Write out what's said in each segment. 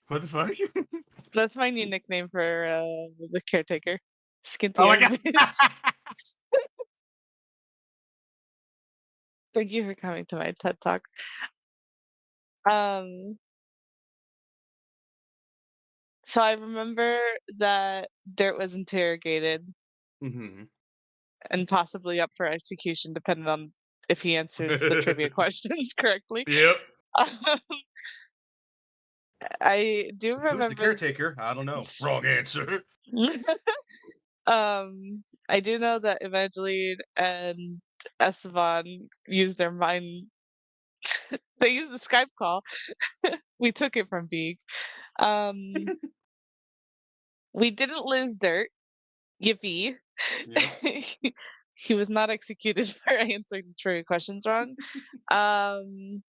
What the fuck? That's my new nickname for the caretaker. Oh Skinty my ass god! bitch. Thank you for coming to my TED Talk. Um, so I remember that Dirt was interrogated Mhm. and possibly up for execution, depending on if he answers the trivia questions correctly. Yep. Um, I do Who's the remember. caretaker? I don't know. Wrong answer. I do know that Evangeline and Esteban used their mind. They used the Skype call. We took it from Beak. Um, we didn't lose Dirt. Yippee. Yep. He was not executed for answering the trivia questions wrong. Um,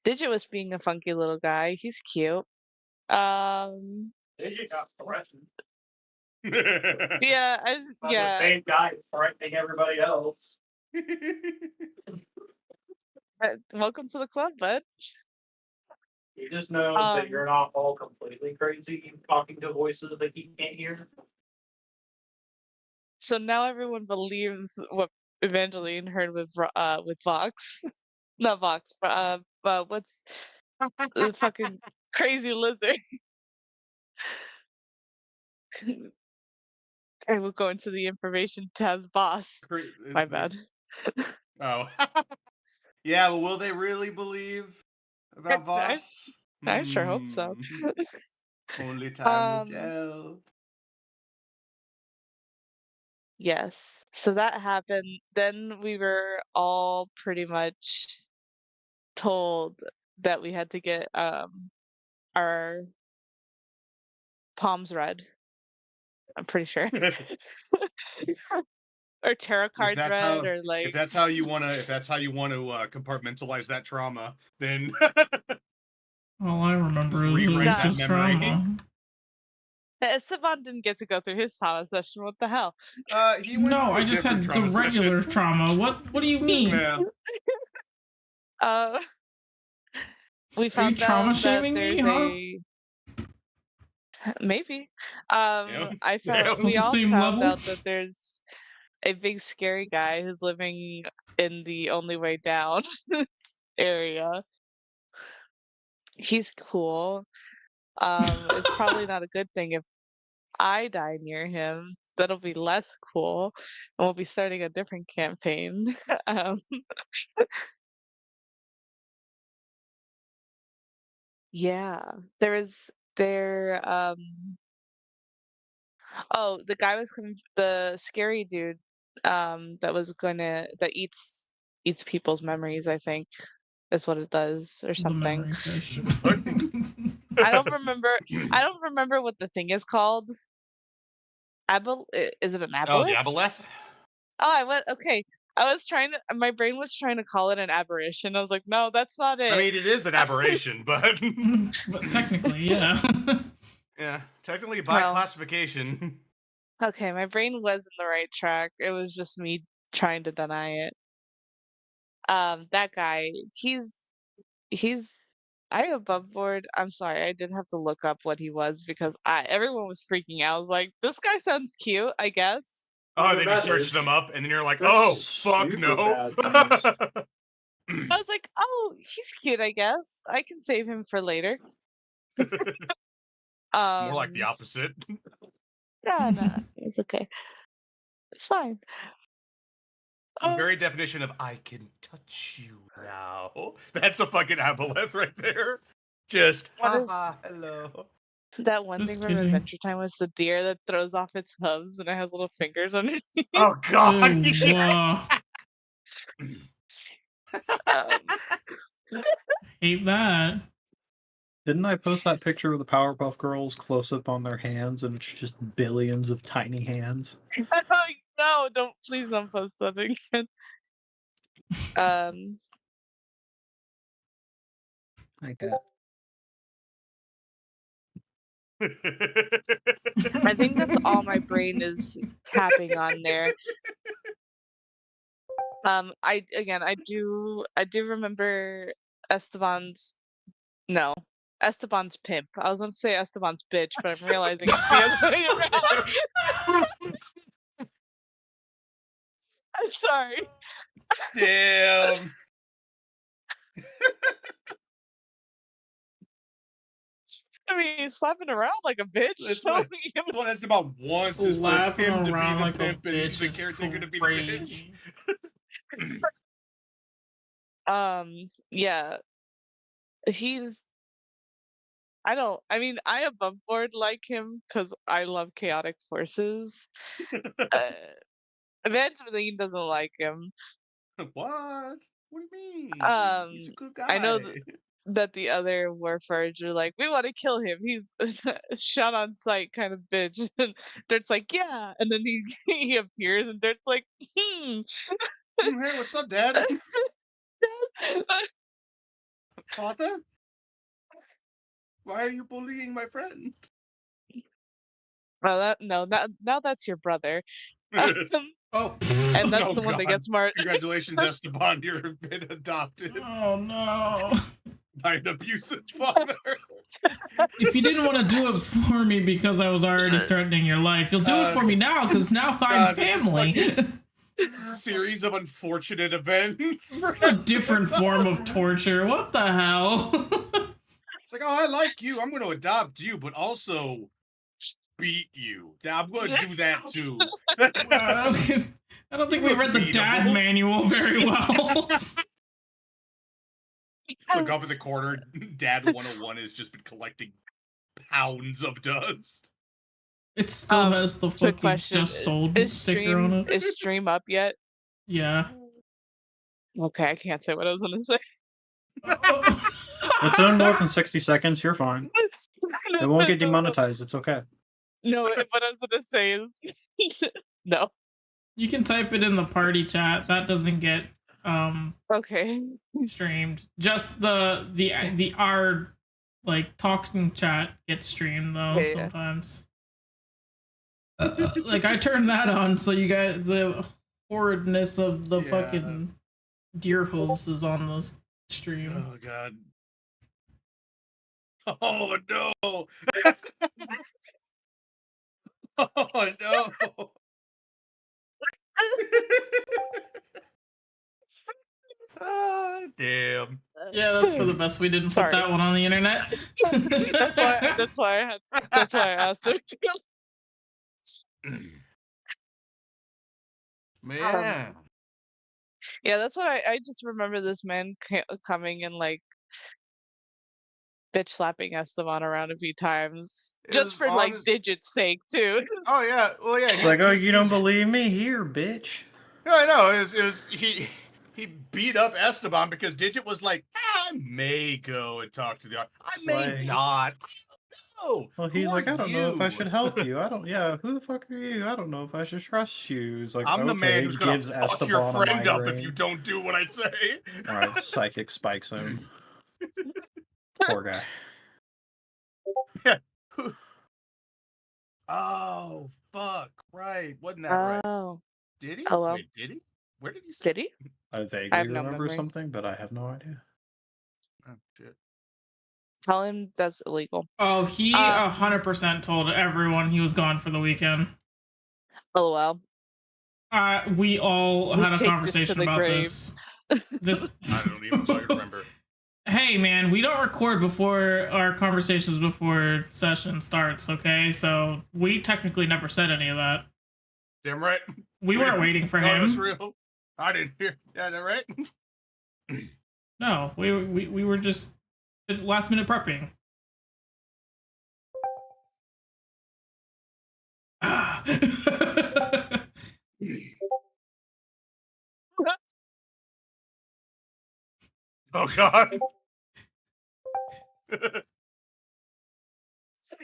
Digit was being a funky little guy. He's cute. Um, Digit got threatened yeah, by the same guy threatening everybody else. welcome to the club, bud. He just knows that you're Um, not all completely crazy talking to voices that he can't hear. so now everyone believes what Evangeline heard with Vox. Not Vox, but what's the fucking crazy lizard? I will go into the information tab's boss. My bad. Oh. Yeah, but will they really believe about I, Voss? I sure hope so. Only time will um, tell. yes. So that happened. Then we were all pretty much told that we had to get our palms read. I'm pretty sure. Or tarot If cards that's read, how or if like that's how you wanna compartmentalize that trauma, then All I remember is it rewrite was that just memory. trauma. Esteban didn't get to go through his trauma session. What the hell? He went No, through I a just different had the trauma regular session. trauma. What do you mean? Yeah. Uh, we Are you found trauma out that shaming me, there's huh? maybe. Yeah. It's not We the all same found level. out that there's a big scary guy who's living in the only way down area. He's cool. It's probably not a good thing if I die near him. That'll be less cool, and we'll be starting a different campaign. um, yeah, there was there. Oh, the guy was coming. The scary dude. That eats people's memories. I think is what it does, or The something. memory fish. I don't remember. I don't remember what the thing is called. Is it an Oh, the aboleth? aboleth? Oh, I went okay. I was trying to my brain was trying to call it an aberration. I was like, "No, that's not I it." mean, it is an aberration, but But technically, yeah. yeah, technically by Well, classification. okay, my brain was in the right track. It was just me trying to deny it. That guy, he's I above board. I'm sorry, I did have to look up what he was because I everyone was freaking out. I was like, "This guy sounds cute, I guess." Oh, Either then you that search is, them up, and then you're like, they're oh, fuck super no. bad names. I was like, "Oh, he's cute, I guess. I can save him for later." More like the Um, opposite. yeah, no, it's okay. It's fine. The Um, very definition of I can touch you now. That's a fucking aboleth right there. Just, what is haha, hello. that one thing Just from kidding. Adventure Time was the deer that throws off its hooves and it has little fingers underneath. Oh, God. Ew, Yes. Um, hate that. Didn't I post that picture of the Powerpuff Girls close up on their hands and it's just billions of tiny hands? no, please don't post that again. Um, Okay. I think that's all my brain is tapping on there. I do remember Esteban's no. Esteban's pimp. I was gonna say Esteban's bitch, but I'm realizing it's the other way around. I'm sorry. Damn. I mean, slapping around like a bitch. That's So, what Esteban wants is for Slapping him to be around the like a pimp and bitch the is caretaker to be the bitch. crazy. yeah, he's. I mean, I above board like him because I love chaotic forces. Uh, Evangeline doesn't like him. What? What do you mean? He's a Um, good I know guy. that the other Warforged are like, we want to kill him. He's shot on sight kind of bitch. And Dirt's like, yeah. And then he he appears, and Dirt's like, hmm. Hey, what's up, Dad? Father? Why are you bullying my friend? Well, now that's your brother. Um, Oh. and that's Oh, the one that God. gets smart. Congratulations, Esteban. You've been adopted Oh no. by an abusive father. If you didn't want to do it for me because I was already threatening your life, you'll do it for me now because now I'm this is family. Series of unfortunate events. This is a different form of torture. What the hell? It's like, oh, I like you. I'm going to adopt you, but also beat you. Now I'm going to do that too. I don't think we read the dad Beatable. manual very well. Look up in the corner. Dad 101 has just been collecting pounds of dust. It still has the quick fucking question. just sold Is sticker on it. Is stream up yet? Yeah. Okay, I can't say what I was gonna say. It's in more than 60 seconds. You're fine. It won't get demonetized. It's okay. No, what I was gonna say is no. You can type it in the party chat. That doesn't get Okay. streamed. Just the our like talking chat gets streamed though Yeah. sometimes. Like I turned that on so you guys the horridness of the fucking deer hooves is on the stream. Oh, God. Oh, no. Oh, no. Ah, damn. Yeah, that's for the best. We didn't Sorry. put that one on the internet. That's why I asked it. Man. Yeah, that's what I just remember this man coming and like bitch slapping Esteban around a few times. It Just was for like honest- Digit's sake too. Oh, yeah. Well, yeah. It's like, oh, you don't believe me? Here, bitch. No, I know. It was he beat up Esteban because Digit was like, I may go and talk to the art. I It's may like- not. Oh, Well, he's like, I don't know if I should help you. I don't. Yeah, who the fuck are you? I don't know if I should trust you. He's like, I'm okay, the man who's gonna gives fuck Esteban your a friend up if migraine. you don't do what I say. All right, psychic spikes him. Poor guy. Oh, fuck. Right. Wasn't that right? Oh. Did he? Oh, well. Wait, did he? Where did he say? Did he? I vaguely have no remember memory. something, but I have no idea. Oh, shit. Tell him that's illegal. Oh, he 100% told everyone he was gone for the weekend. LOL. We all We had a take this to conversation the about grave. this. I don't even fucking remember. Hey man, we don't record before our conversations before session starts, okay? So we technically never said any of that. Damn right. We weren't waiting for No, that's him. real. I didn't hear. Yeah, that right? No, we were just last minute prepping. Ah. Oh, God.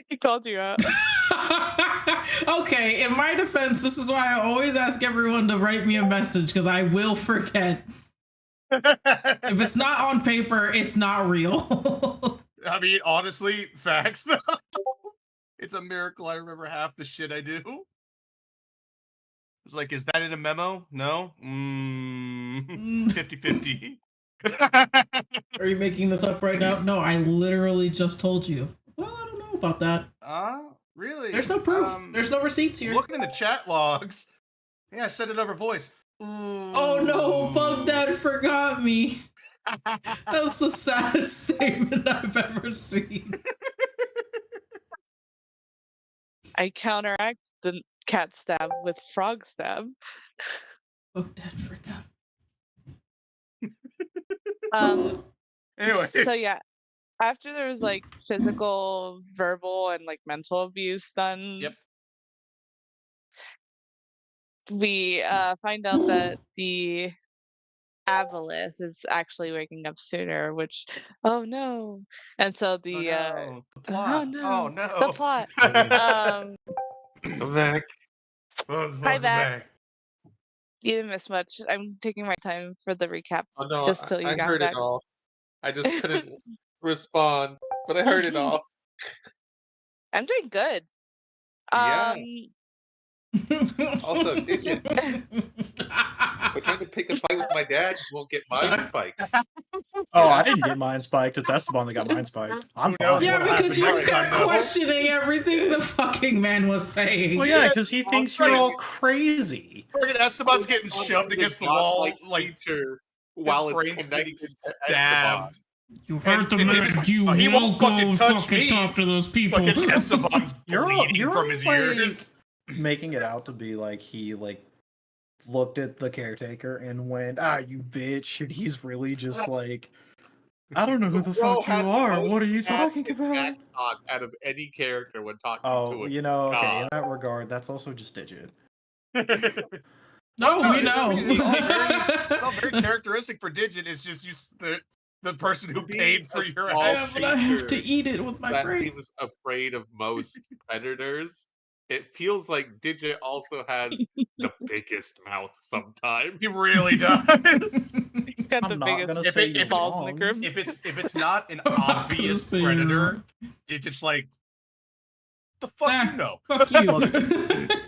He called you out. Okay, in my defense, this is why I always ask everyone to write me a message because I will forget. If it's not on paper, it's not real. I mean, honestly, facts, though. It's a miracle I remember half the shit I do. It's like, is that in a memo? No? 50-50. Are you making this up right now? No, I literally just told you. Well, I don't know about that. Really? There's no proof. There's no receipts here. Looking in the chat logs. Yeah, I said it over voice. Oh no, Bug Dad forgot me. That's the saddest statement I've ever seen. I counteract the cat stab with frog stab. Bug Dad forgot. Anyway. So yeah, after there was like physical, verbal, and like mental abuse done. Yep. We find out that the Avalith is actually waking up sooner, which, oh no. And so the the plot. no, Oh no. the plot. I'm back. Hi back. You didn't miss much. I'm taking my time for the recap Oh no, just till you I got heard back. it all. I just couldn't respond, but I heard it all. I'm doing good. Yeah. Also, Digit, we're trying to pick a fight with my dad. You won't get mine spikes. Oh, I didn't get mine spiked. It's Esteban that got mine spiked. I'm Who knows fine. Yeah, what because you happened kept next time, though. questioning everything the fucking man was saying. Well, yeah, because he thinks you're all crazy. Friggin' Esteban's getting shoved against the wall, like feature while it's brain's connected getting to stabbed. You heard the And man. it's like, You he will won't go fucking touch fucking me. talk to those people. Fucking Esteban's You're bleeding from his like, ears. making it out to be like he looked at the caretaker and went, "Ah, you bitch," and he's really just like, "I don't know who the Bro fuck you had the are. most What are you talking active about?" back talk out of any character when talking to Oh, a you know, okay, in god. that regard, that's also just Digit. No, we it's know. all very characteristic for Digit. It's just the person who Being paid for a your small ass. But I have to eat it with my that brain. seems afraid of most predators. It feels like Digit also has the biggest mouth sometimes. He really does. He's got I'm the not biggest gonna say it- you're if balls in the wrong. group. If it's not an I'm not gonna obvious say you're predator, wrong. Digit's like, the fuck Nah. you know. Fuck you. Look,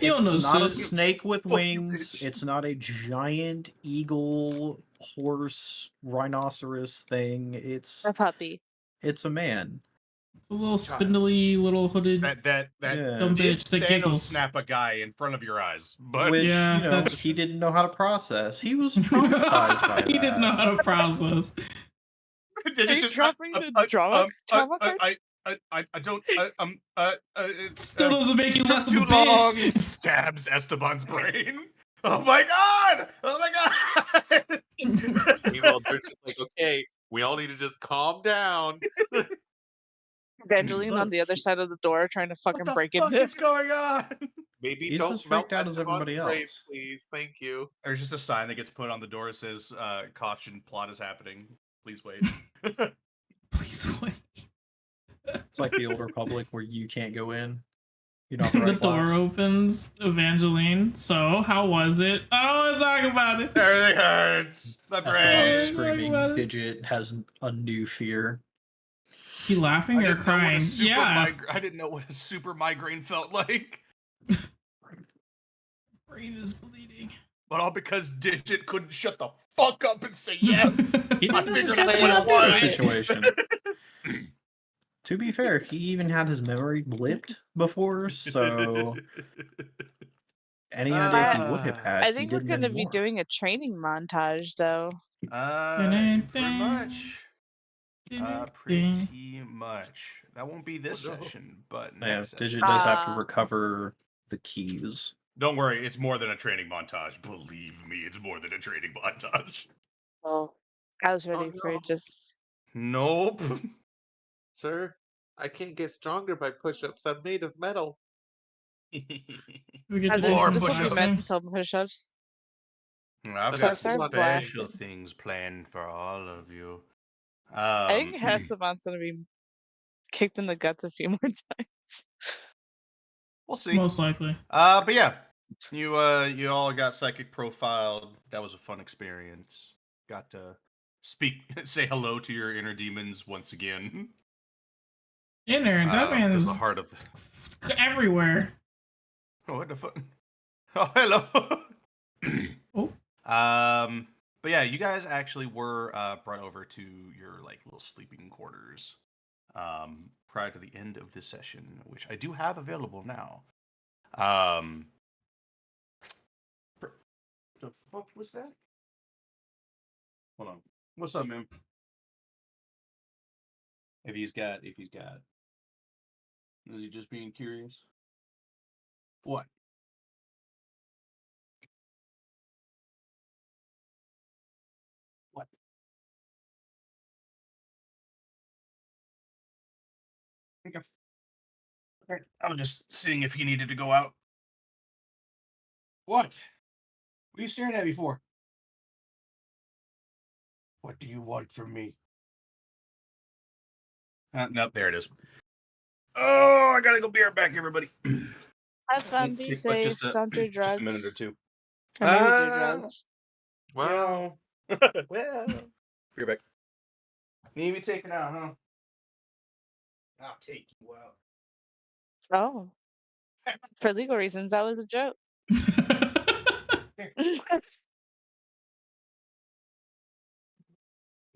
You don't know It's not a shit. snake with Fuck you, wings. bitch. It's not a giant eagle, horse, rhinoceros thing. It's A puppy. a man. It's a little spindly, little hooded. That Yeah. Dumb did bitch that Thanos giggles. snap a guy in front of your eyes, but Which, Yeah, you know, that's he true. didn't know how to process. He was traumatized by He that. didn't know how to process. Digit's Are you just dropping the drama card? I don't Still doesn't make you took less of a too long. bitch. Stabs Esteban's brain. Oh my god! Oh my god! Meanwhile, they're just like, okay, we all need to just calm down. Evangeline on Look, the other side of the door trying to fucking What the break fuck into is going on? Maybe He's don't as melt freaked out as Esteban's everybody brain, else. please. Thank you. There's just a sign that gets put on the door that says, "Caution, plot is happening. Please wait." Please wait. It's like the Old Republic where you can't go in. You're not the The right door class. opens. Evangeline. So, how was it? I don't want to talk about it. Everything hurts. My Esteban's brain. Talk screaming. about it. Digit has a new fear. Is he laughing or crying? Yeah. I didn't know what a super migraine felt like. Brain is bleeding. But all because Digit couldn't shut the fuck up and say yes. He I didn't figured out out what what it it the was. situation. To be fair, he even had his memory blipped before, so any idea he would have had. I he think we're didn't going to be anymore. doing a training montage, though. Pretty much. Pretty much. That won't be this Oh, no. session, but Yeah, next Digit session. does have to Ah. recover the keys. Don't worry, it's more than a training montage. Believe me, it's more than a training montage. Oh, I was ready for no. it just... Nope. Sir, I can't get stronger by push-ups. I'm made of metal. We get to This do More some will be push-ups. meant flexing. to push-ups. I've So got that's some not special blasted. things planned for all of you. I think Esteban's going to be kicked in the guts a few more times. We'll see. Most likely. But yeah, you all got psychic profiled. That was a fun experience. Got to say hello to your inner demons once again. Inner, that 'Cause man's the heart of everywhere. Oh, what the fuck? Oh, hello. Oh. But yeah, you guys actually were brought over to your like little sleeping quarters prior to the end of this session, which I do have available now. Um, the fuck was that? Hold on. What's up, man? If he's got, is he just being curious? What? What? Okay. Okay. I was just seeing if he needed to go out. What? What are you staring at me for? What do you want from me? Nope, there it is. Oh, I gotta go be right back, everybody. Have fun, be Take like safe, don't do just a minute or drugs. two. Or maybe do Ah, drugs. Well, well, be right back. Need me taken out, huh? I'll take you out. Oh, for legal reasons, that was a joke.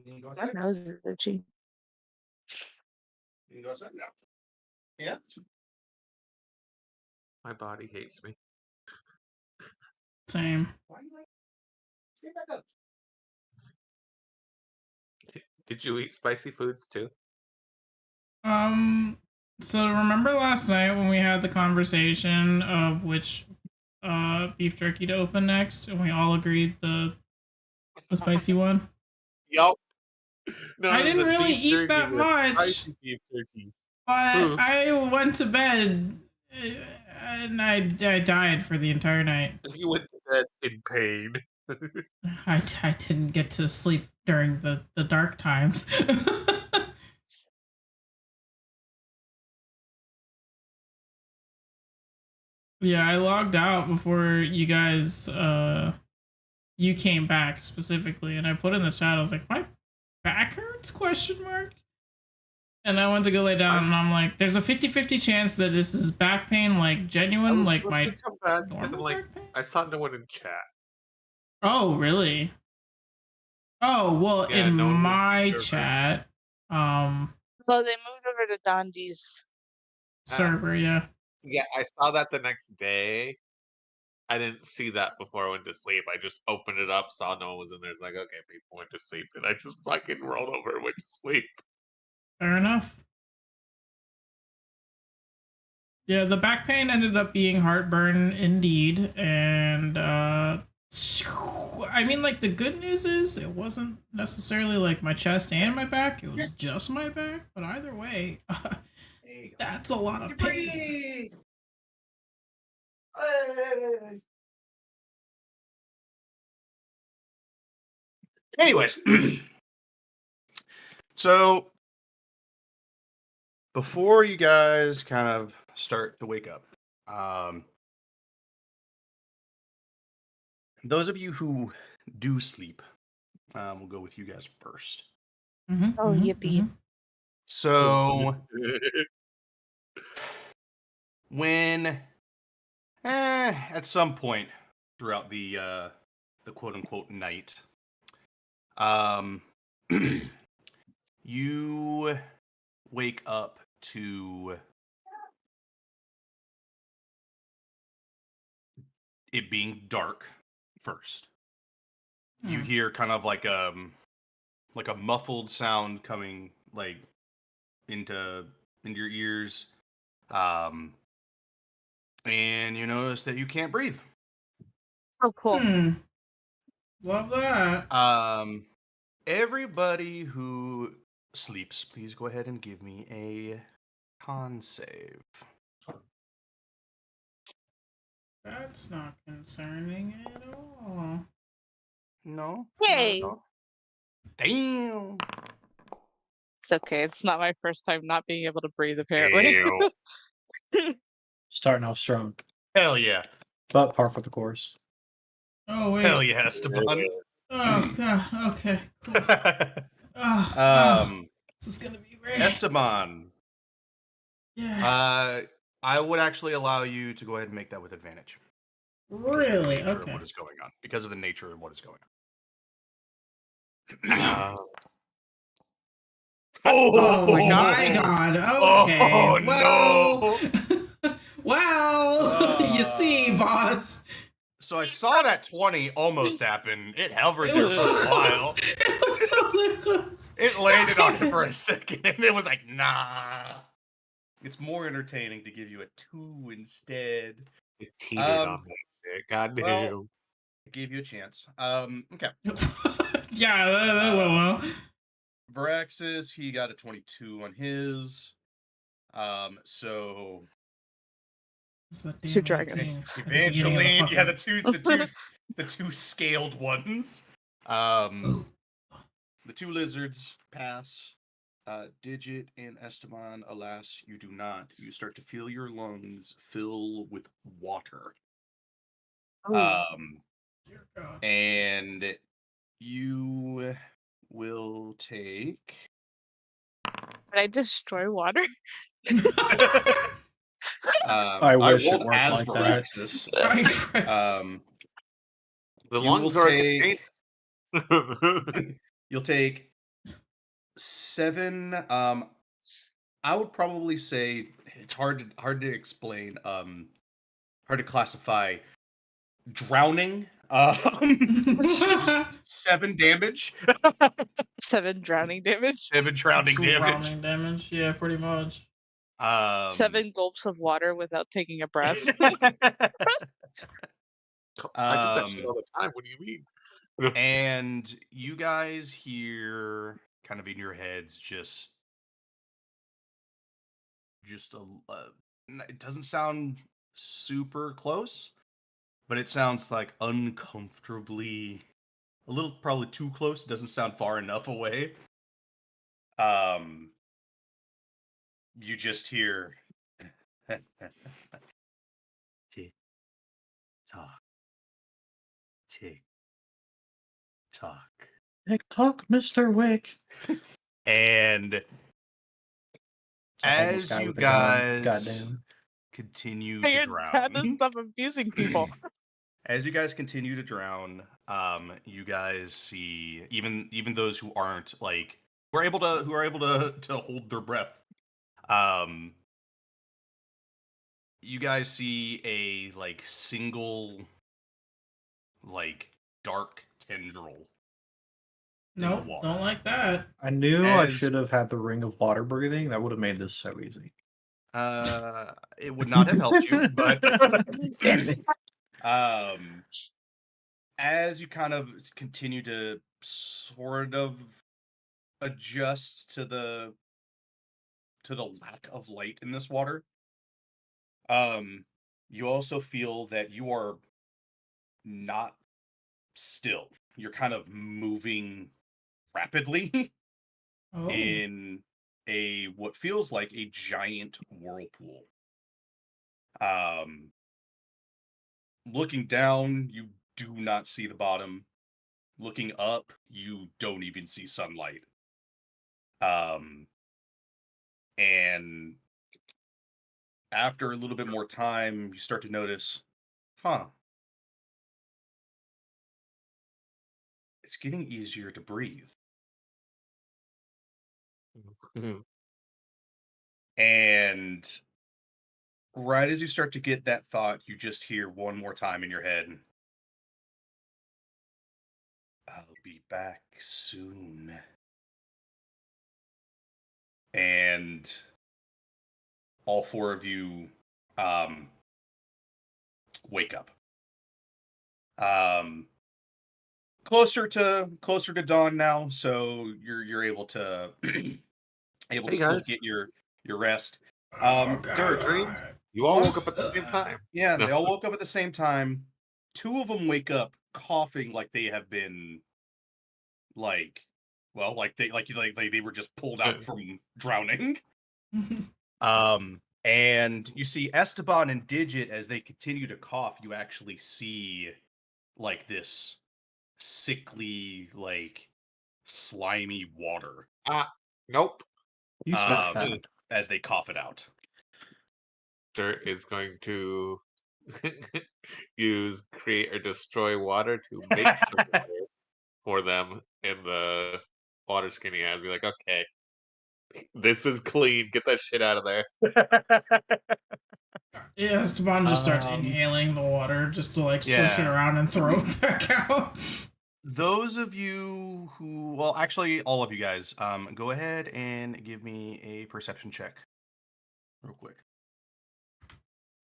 You can go My outside. nose is itchy. You can go outside now. Yeah. my body hates me. Same. Why do you like? Stay back up. Did you eat spicy foods too? So remember last night when we had the conversation of which beef jerky to open next, and we all agreed the spicy one? Yup. No, I didn't the really beef eat jerky, that the much, spicy beef jerky. but Ooh. I went to bed and I died for the entire night. You went to bed in pain. I didn't get to sleep during the dark times. Yeah, I logged out before you guys you came back specifically, and I put in the chat, I was like, my back hurts, question mark. And I went to go lay down and I'm like, there's a 50-50 chance that this is back pain, like I genuine, was like supposed my to come back and normal like back pain. I saw no one in chat. Oh, really? Oh, well, Yeah, in no one was my server. chat, Well, they moved over to Dondi's. server, yeah. Yeah, I saw that the next day. I didn't see that before I went to sleep. I just opened it up, saw no one was in there. It's like, okay, people went to sleep, and I just fucking rolled over and went to sleep. Fair enough. Yeah, the back pain ended up being heartburn indeed, and I mean, like, the good news is it wasn't necessarily like my chest and my back, it was just my back, but either way, that's a lot of pain. Anyways, so before you guys kind of start to wake up, those of you who do sleep, we'll go with you guys first. Oh, yippee. So when at some point throughout the quote unquote night, you wake up to it being dark first. You hear kind of like a muffled sound coming like into your ears, and you notice that you can't breathe. Oh, cool. Love that. Everybody who sleeps, please go ahead and give me a con save. That's not concerning at all. No? Yay. Not at all? Damn. It's okay. It's not my first time not being able to breathe, apparently. Ew. Starting off strong, Hell yeah. but par for the course. Oh, wait. Hell yeah, Esteban. Oh, God. Okay, cool. This is gonna be great. Esteban. Yeah. I would actually allow you to go ahead and make that with advantage. Really? Because of the nature of Okay. what is going on. Because of the nature of what is going on. Uh, Oh my my god. Okay. Oh, well. no. well, you see, boss. So I saw that 20 almost happen. It hovered It there was for so a close. while. It was so close. It landed on it God for damn a second, and it was like, nah. It's more entertaining to give you a 2 instead. it teetered on Um, that shit. Goddamn. well, I gave you a chance. Okay. yeah, that went well. Varaxis, he got a 22 on his. So It's the Two damn dragons. 18 at the beginning of the Evangeline, yeah, fucking... the two scaled ones. The 2 lizards pass. Digit and Esteban, alas, you do not. You start to feel your lungs fill with water. Oh, Dear God. And you will take. did I destroy water? I wish it rolled worked as like that. Varaxis. The You will lungs are a take. container. You'll take 7. I would probably say it's hard to explain. Hard to classify. Drowning. 7 damage. 7 drowning damage. 7 drowning damage. Drowning damage, yeah, pretty much. 7 gulps of water without taking a breath. I do that shit all the time. What do you mean? And you guys hear kind of in your heads just it doesn't sound super close, but it sounds like uncomfortably a little, probably too close. It doesn't sound far enough away. You just hear tick tock, tick tock, TikTok, Mr. Wick. and It's a homeless as guy you with a gun. guys Goddamn. continue So to you're trying to drown, stop abusing people. as you guys continue to drown, you guys see even those who aren't like who are able to hold their breath. You guys see a like single like dark tendril in the Nope, water. don't like that. I knew I As- should have had the ring of water breathing. That would have made this so easy. It would not have helped you, but Damn it. as you kind of continue to sort of adjust to the lack of light in this water, you also feel that you are not still. You're kind of moving rapidly Oh. in a what feels like a giant whirlpool. Looking down, you do not see the bottom. Looking up, you don't even see sunlight. And after a little bit more time, you start to notice, it's getting easier to breathe. And right as you start to get that thought, you just hear one more time in your head, I'll be back soon. And all 4 of you wake up. Closer to dawn now, so you're able to able to Hey, still guys. get your rest. Dreams. You all woke up at the same time. Yeah, No. they all woke up at the same time. 2 of them wake up coughing like they have been like they were just pulled out from drowning. And you see Esteban and Digit as they continue to cough, you actually see like this sickly, like slimy water. Nope. You stop that. As they cough it out. Dirt is going to use create or destroy water to make some water for them in the water skin he has. Be like, okay, this is clean. Get that shit out of there. Yeah, Esteban just starts inhaling the water just to like swish it around and throw it back out. Those of you who, well, actually, all of you guys, go ahead and give me a perception check, real quick.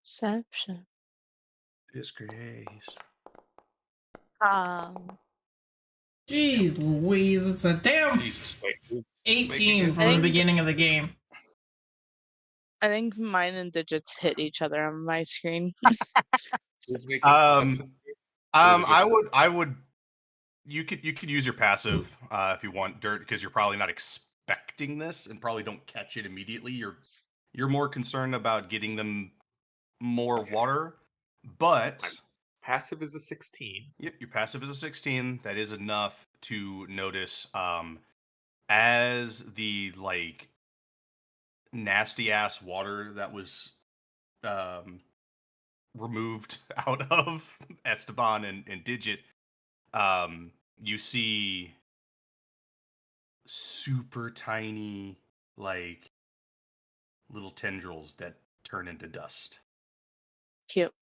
Perception. Disgrace. Jeez Louise, it's a damn Jesus. 18 from the beginning of the game. I think mine and digits hit each other on my screen. I would. You could use your passive if you want, Dirt, because you're probably not expecting this and probably don't catch it immediately. You're more concerned about getting them more water, but passive is a 16. Yep, your passive is a 16. That is enough to notice as the like nasty ass water that was removed out of Esteban and Digit, you see super tiny like little tendrils that turn into dust. Cute.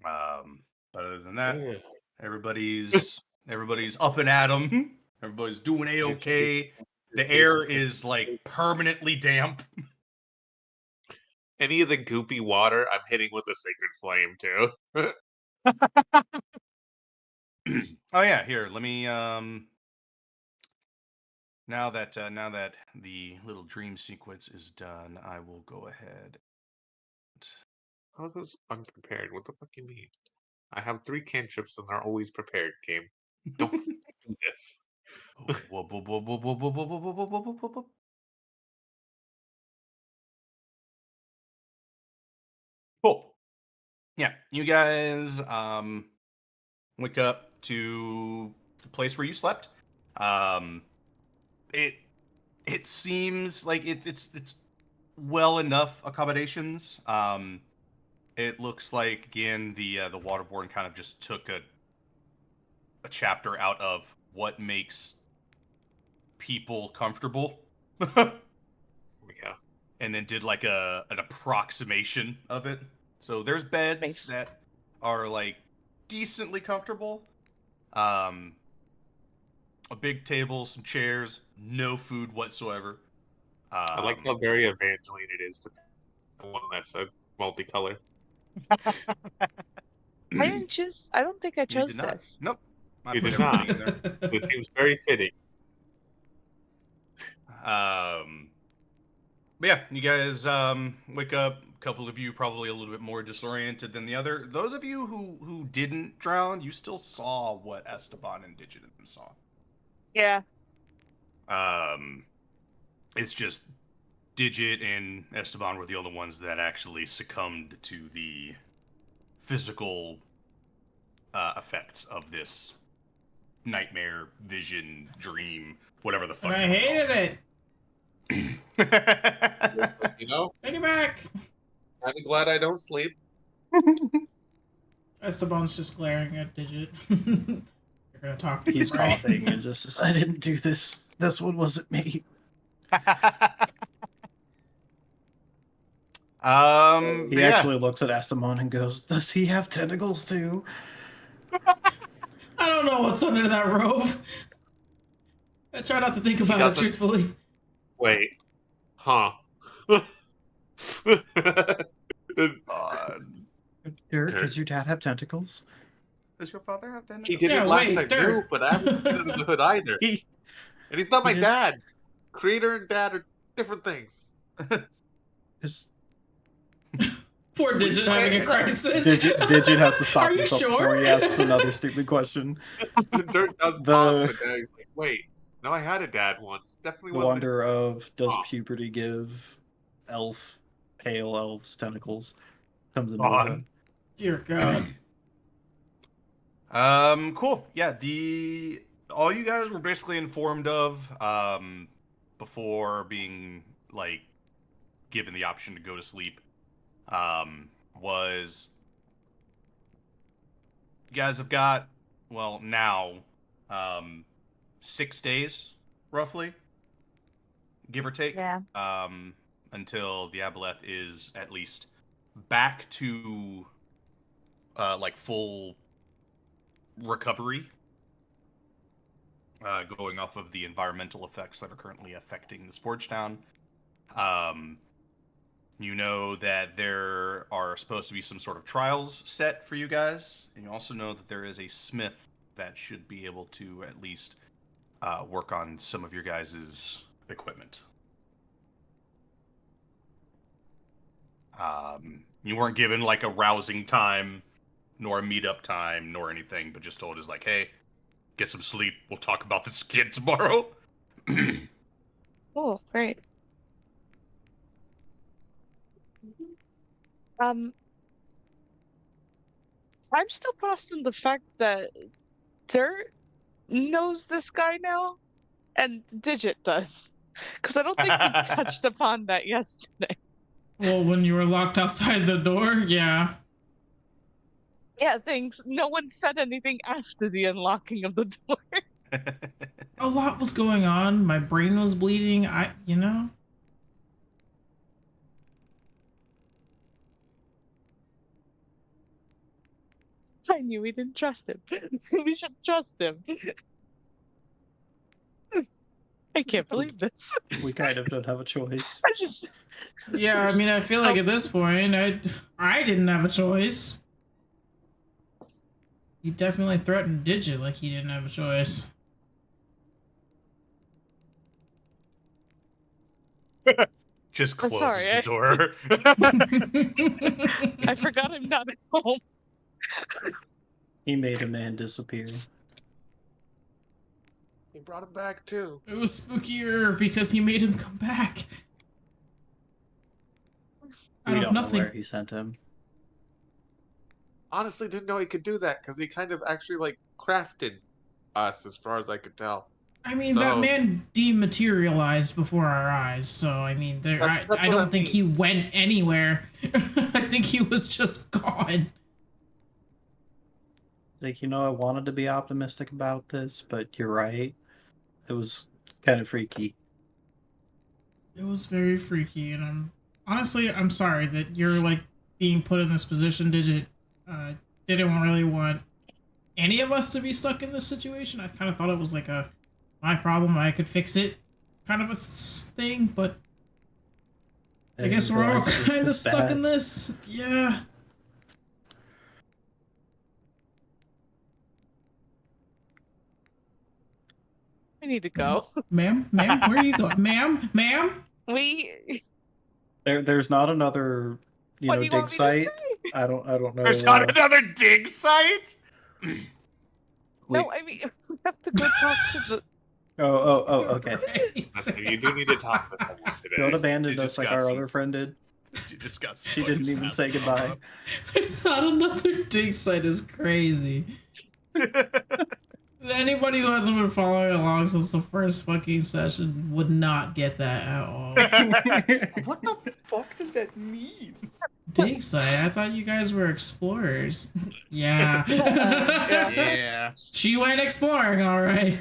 But other than that, everybody's up and at 'em. Everybody's doing a-okay. The air is like permanently damp. Any of the goopy water, I'm hitting with a sacred flame too. Oh yeah, here. Let me now that the little dream sequence is done, I will go ahead. How is this unprepared? What the fuck you mean? I have 3 cantrips and they're always prepared, game. Don't do this. Whoop, whoop, whoop, whoop, whoop, whoop, whoop, whoop, whoop, whoop, whoop, whoop. Cool. Yeah, you guys wake up to the place where you slept. It seems like it's well enough accommodations. It looks like again the Waterborne kind of just took a chapter out of what makes people comfortable. Yeah. And then did like an approximation of it. So there's beds that are like decently comfortable. A big table, some chairs, no food whatsoever. I like how very Evangeline it is to the one that's a multicolor. I didn't choose. I don't think I chose did not. this. Nope. You did not. It seems very fitting. But yeah, you guys wake up. A couple of you probably a little bit more disoriented than the other. Those of you who didn't drown, you still saw what Esteban and Digit saw. Yeah. It's just Digit and Esteban were the only ones that actually succumbed to the physical effects of this nightmare, vision, dream, whatever the fuck. And I hated it. You know, take it back. I'm glad I don't sleep. Esteban's just glaring at Digit. You're gonna talk to He's him, right? coughing and just says, I didn't do this. This one wasn't me. He actually looks at Esteban and goes, does he have tentacles too? I don't know what's under that robe. I try not to think about it truthfully. Wait. Huh. Dirt, does your dad have tentacles? Does your father have tentacles? He didn't last time too, but I haven't been under the hood either. And he's not my dad. Creator and dad are different things. Poor Digit having a crisis. Digit has to stop Are you himself sure? before he asks another stupid question. Dirt does pause, but then he's like, wait, no, I had a dad once. Definitely The wasn't. wonder of, does puberty give pale elves tentacles? Comes into his head. Dear God. Cool. Yeah, all you guys were basically informed of before being like given the option to go to sleep was You guys have got, well, now, 6 days, roughly, give or take. Yeah. Until the Aboleth is at least back to, like, full recovery. Going off of the environmental effects that are currently affecting this Forge Town. You know that there are supposed to be some sort of trials set for you guys, and you also know that there is a smith that should be able to at least work on some of your guys' equipment. You weren't given like a rousing time, nor a meetup time, nor anything, but just told is like, hey, get some sleep. We'll talk about this again tomorrow. Oh, great. I'm still processing the fact that Dirt knows this guy now, and Digit does. Because I don't think we touched upon that yesterday. Well, when you were locked outside the door, yeah. Yeah, thanks. No one said anything after the unlocking of the door. A lot was going on. My brain was bleeding. You know? I knew we didn't trust him. We should trust him. I can't believe this. We kind of don't have a choice. I just... Yeah, I mean, I feel like at this point, I didn't have a choice. He definitely threatened Digit like he didn't have a choice. Just I'm closes sorry, the door. I forgot I'm not at home. He made a man disappear. He brought him back too. It was spookier because he made him come back. We Out of don't know nothing. where he sent him. Honestly, didn't know he could do that because he kind of actually like crafted us, as far as I could tell. I mean, that man dematerialized before our eyes, so I mean, I don't think he went anywhere. I think he was just gone. Like, you know, I wanted to be optimistic about this, but you're right. It was kind of freaky. It was very freaky, and I'm sorry that you're like being put in this position. Digit didn't really want any of us to be stuck in this situation. I kind of thought it was like my problem, I could fix it kind of a thing, but I guess we're all kind of stuck in this. Yeah. I need to go. Ma'am, where are you going? Ma'am? There's not another, What do you dig want me to site. say? I don't know. There's not another dig site? No, I mean, we have to go talk to the... Oh, okay. You do need to talk to someone today. Don't abandon us like our some- other friend did. She didn't bugs. even say goodbye. There's not another dig site is crazy. Anybody who hasn't been following along since the first fucking session would not get that at all. What the fuck does that mean? Dig site? I thought you guys were explorers. Yeah. Yeah, She went exploring, alright.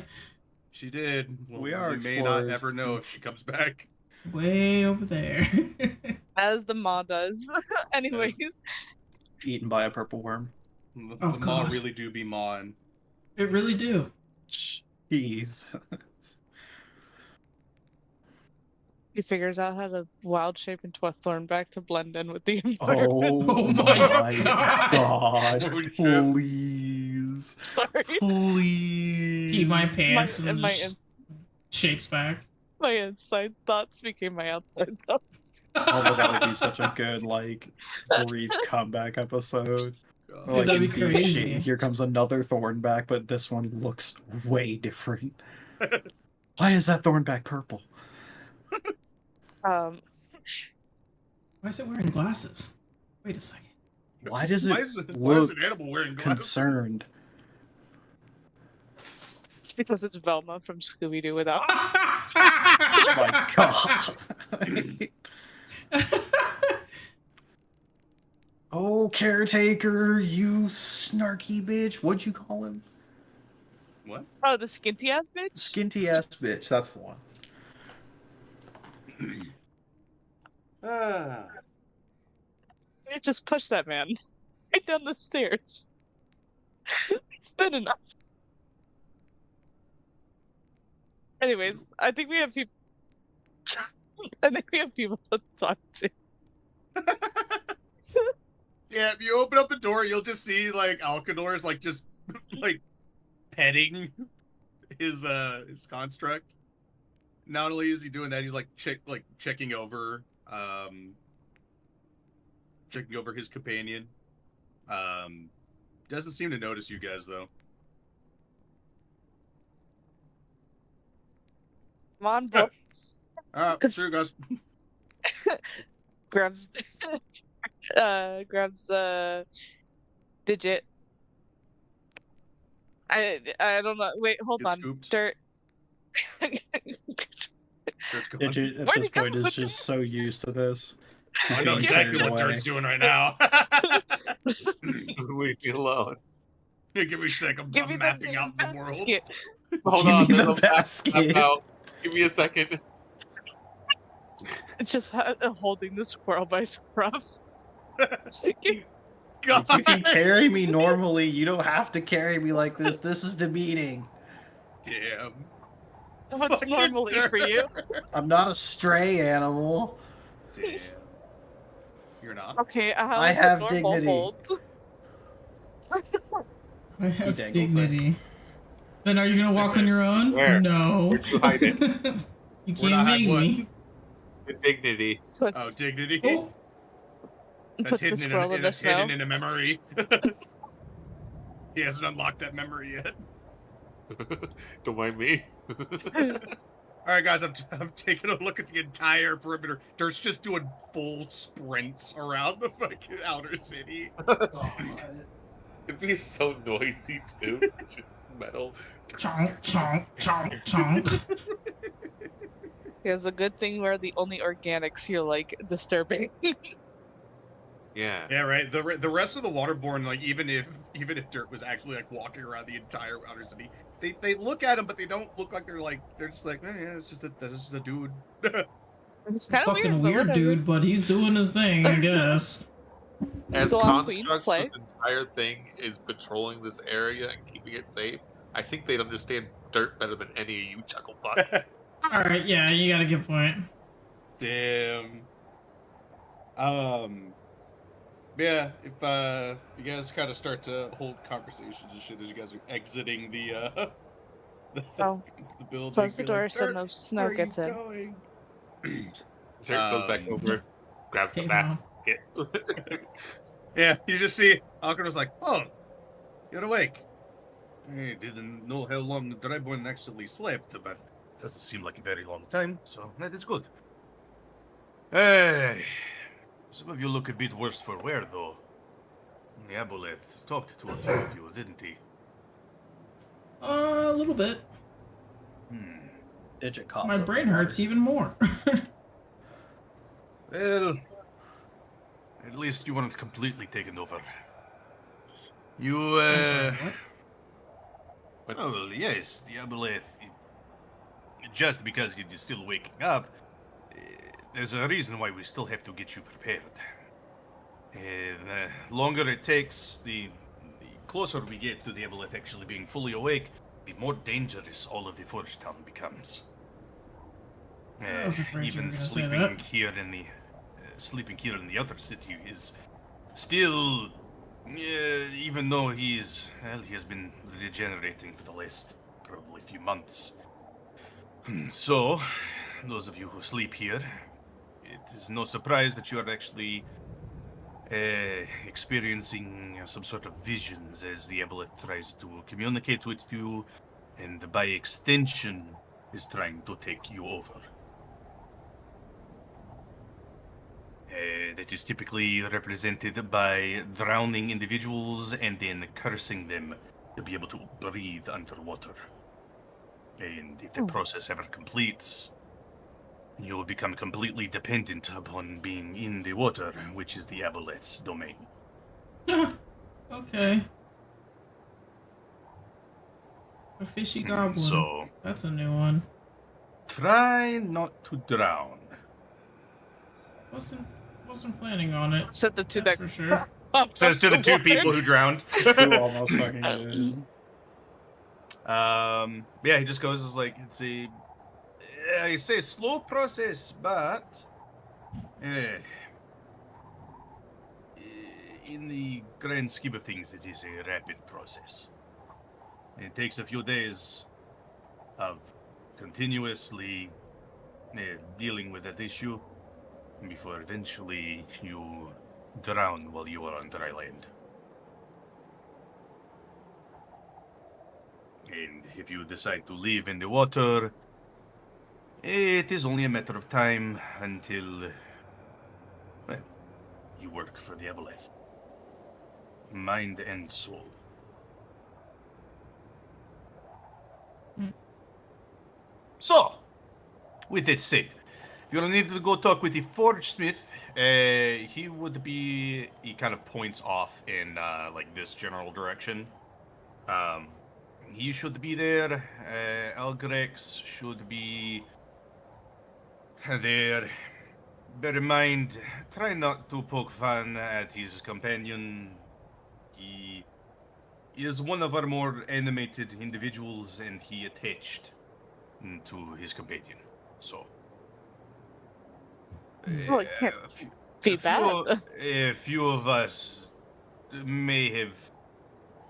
she did. Well, We are may not explorers. ever know if she comes back. Way over there. As the maw does. Anyways. Eaten by a purple worm. The Oh, maw God. really do be mawing. It really do. Jeez. He figures out how to wild shape into a thornback to blend in with the environment. Oh, Oh my God. God. Oh, shit. Please. Sorry. Please. Pee my pants and my, just shapes back. my inside thoughts became my outside thoughts. Oh, but that would be such a good, like, brief comeback episode. God. Dude, that'd be in deep crazy. shit, here comes another Thornback, but this one looks way different. Why is that Thornback purple? Why is it wearing glasses? Wait a second. Why does it why is look an animal wearing glasses? concerned? Because it's Velma from Scooby-Doo without... Oh my god. Oh, caretaker, you snarky bitch. What'd you call him? What? Oh, the skinty ass bitch. Skinty ass bitch. That's the one. Ah. You just push that man right down the stairs. It's good enough. Anyways, I think we have people. I think we have people to talk to. Yeah, if you open up the door, you'll just see like Alcador's like just like petting his construct. Not only is he doing that, he's like checking over his companion. Doesn't seem to notice you guys though. Come on, boss. Sure, guys. grabs grabs digit. I don't know. Wait, hold It's on. scooped. Dirt. Dirt's gone. Digit at Where'd this he go? point is just so used to this. He's I know being exactly carried what away. Dirt's doing right now. Leave me alone. Here, give me a sec. I'm Give me mapping out the world. basket. Hold Give on, me there's the a basket. map out. Give me a second. It's just holding the squirrel by scruff. God. Like, you can carry me normally. You don't have to carry me like this. This is demeaning. Damn. What's Fucking normally for you? I'm not a stray animal. Damn. You're not? Okay, how I is it have normal dignity. hold? I have dangles dignity. Then are you gonna walk on your own? Where? No. Where'd you hide it? You Where'd I can't hide make what? me. The dignity. Oh, dignity. Oh, That's Puts the hidden squirrel in the that's snow. hidden in a memory. He hasn't unlocked that memory yet. Don't mind me. All right, guys, I've taken a look at the entire perimeter. Dirt's just doing full sprints around the fucking outer city. It'd be so noisy too. Just metal. chomp, chomp, chomp, chomp. Here's a good thing we're the only organics you're like disturbing. Yeah. Yeah, right. The rest of the waterborne, like even if Dirt was actually like walking around the entire outer city, they look at him, but they don't look like they're just like, yeah, it's just a dude. It's kind of Fucking weird, weird dude, but he's doing his thing, I guess. As Go on, Queen, constructs, slay. this entire thing is patrolling this area and keeping it safe. I think they'd understand Dirt better than any of you chuckle fucks. Alright, yeah, you got a good point. Damn. Yeah, if you guys kind of start to hold conversations and shit as you guys are exiting the Oh. the building. Close the be door like, so "Dirt, no snow where are gets you in. going?" Dirt goes back over, grabs the Hey, basket. Yeah, you just see Alcon like, "Oh, you're awake." I didn't know how long the Dragonborn actually slept, but doesn't seem like a very long time, so that is good. Hey, some of you look a bit worse for wear, though. The Aboleth talked to a few of you, didn't he? A little bit. Digit coughs My up brain the hurts water. even more. Well, at least you weren't completely taken over. You, I'm sorry, what? well, yes, the Aboleth. Just because you're still waking up, there's a reason why we still have to get you prepared. The longer it takes, the closer we get to the Aboleth actually being fully awake, the more dangerous all of the Forge Town becomes. I was afraid you were Even gonna say sleeping that. here in the sleeping here in the outer city is still, even though he has been degenerating for the last probably few months. So, those of you who sleep here, it is no surprise that you are actually experiencing some sort of visions as the Aboleth tries to communicate with you, and by extension is trying to take you over. That is typically represented by drowning individuals and then cursing them to be able to breathe underwater. And if the process ever completes, you will become completely dependent upon being in the water, which is the Aboleth's domain. Okay. A fishy goblin. So, That's a new one. try not to drown. Wasn't planning on it. Said the two That's that for sure. Says to the two people who drowned. Who almost fucking did. Yeah, he just goes as like it's a, I say slow process, but in the grand scheme of things, it is a rapid process. It takes a few days of continuously dealing with that issue before eventually you drown while you are on dry land. And if you decide to live in the water, it is only a matter of time until, well, you work for the Aboleth. Mind and soul. So, with that said, if you'll need to go talk with the forge smith, he would be, he kind of points off in like this general direction. He should be there. Algrex should be there. Bear in mind, try not to poke fun at his companion. He is one of our more animated individuals, and he attached to his companion. So, Well, it can't be bad. a few of us may have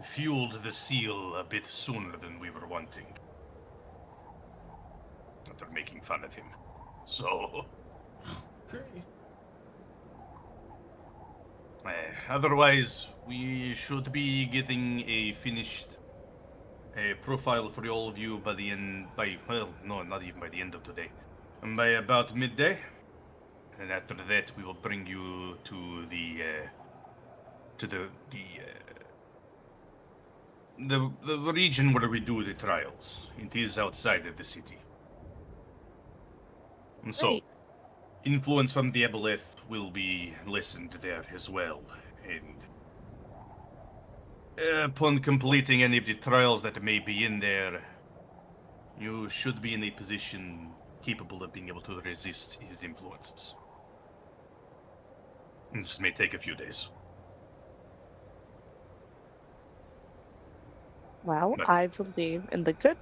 fueled the seal a bit sooner than we were wanting. After making fun of him. So, Great. otherwise, we should be getting a finished profile for all of you by the end, well, no, not even by the end of today. By about midday. And after that, we will bring you to the region where we do the trials. It is outside of the city. And so, Great. influence from the Aboleth will be lessened there as well. And upon completing any of the trials that may be in there, you should be in a position capable of being able to resist his influences. It just may take a few days. Well, But- I believe in the good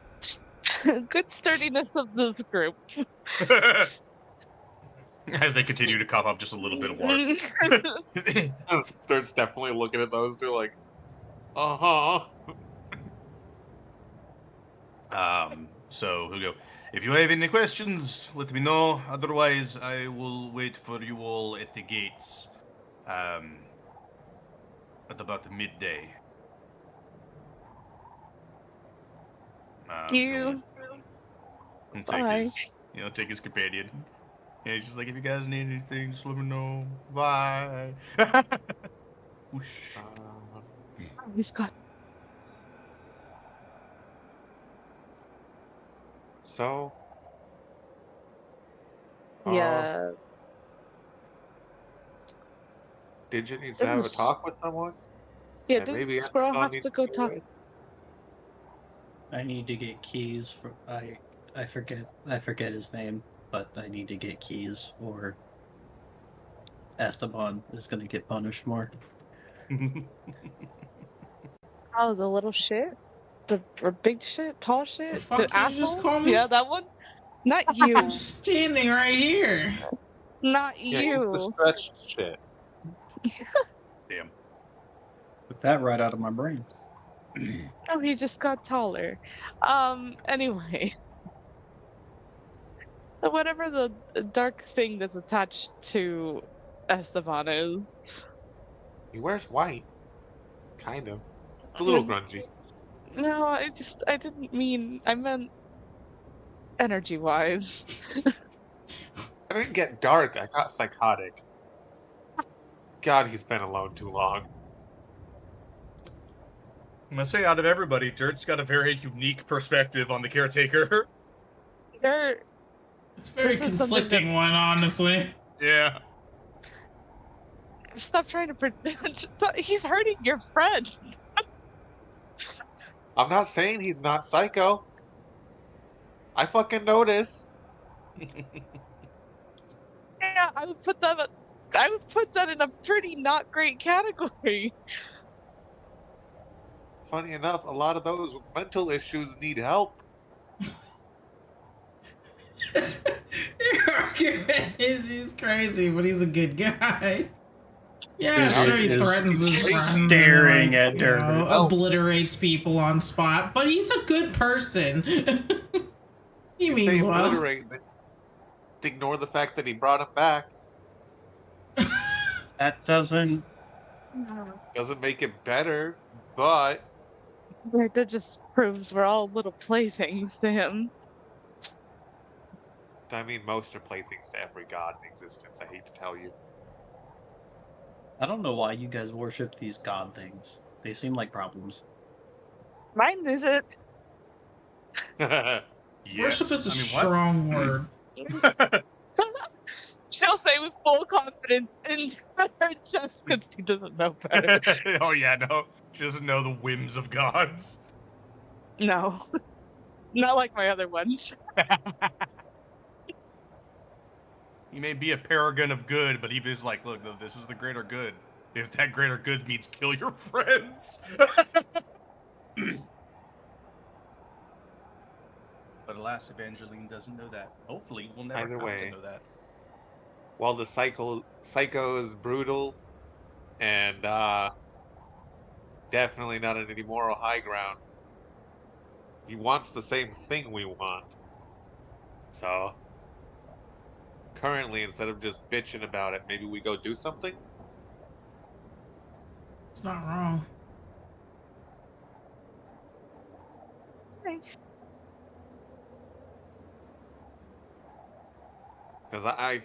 sturdiness of this group. As they continue to cop up just a little bit of water. Dirt's definitely looking at those two like, uh-huh. So Hugo, if you have any questions, let me know. Otherwise, I will wait for you all at the gates. At about midday. You. And Bye. take his companion. And he's just like, if you guys need anything, just let me know. Bye. Whoosh. He's got. So, Yeah. did you need to have a was- talk with someone? Yeah, And didn't maybe Squirrel Anton have needs to go do talk? it? I need to get keys for I forget his name, but I need to get keys or Esteban is gonna get punished more. Oh, the little shit? Or big shit? Tall shit? The fuck The did you asshole? just call me? Yeah, that one? Not you. I'm standing right here. Not Yeah, he's the you. stretched shit. Damn. Took that right out of my brain. Oh, he just got taller. Anyways. Whatever the dark thing that's attached to Esteban is. He wears white. Kind of. It's a little grungy. No, I didn't mean, I meant energy-wise. I didn't get dark, I got psychotic. God, he's been alone too long. I must say, out of everybody, Dirt's got a very unique perspective on the caretaker. There, It's a very This is something conflicting one, honestly. Yeah. stop trying to he's hurting your friend. I'm not saying he's not psycho. I fucking noticed. Yeah, I would put that in a pretty not great category. Funny enough, a lot of those with mental issues need help. Your argument is he's crazy, but he's a good guy. Yeah, Is sure, he it- is threatens his friends staring and, at you Dirk. know, Oh. obliterates people on spot, but he's a good person. He You means say well. obliterate, then ignore the fact that he brought him back. That doesn't. Doesn't make it better, but That just proves we're all little playthings to him. I mean, most are playthings to every god in existence. I hate to tell you. I don't know why you guys worship these god things. They seem like problems. Mine isn't. Yes. Worship is a I strong word. She'll say with full confidence in her just because she doesn't know better. what? Oh yeah, no. She doesn't know the whims of gods. No. Not like my other ones. He may be a paragon of good, but he is like, look, no, this is the greater good. If that greater good means kill your friends. But alas, Evangeline doesn't know that. Hopefully, we'll never Either come way. to know that. While the psycho is brutal and definitely not on any moral high ground, he wants the same thing we want. So currently, instead of just bitching about it, maybe we go do something. It's not wrong. Because I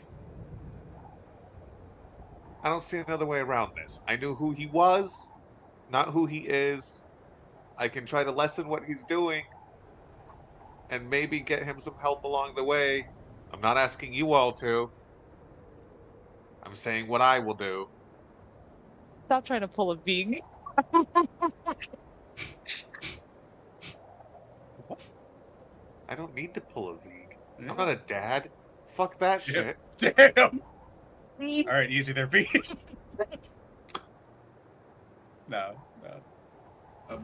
don't see another way around this. I knew who he was, not who he is. I can try to lessen what he's doing and maybe get him some help along the way. I'm not asking you all to. I'm saying what I will do. Stop trying to pull a Vig. I don't need to pull a Vig. I'm not a dad. Fuck that shit. Damn. All right, easy there, V. No.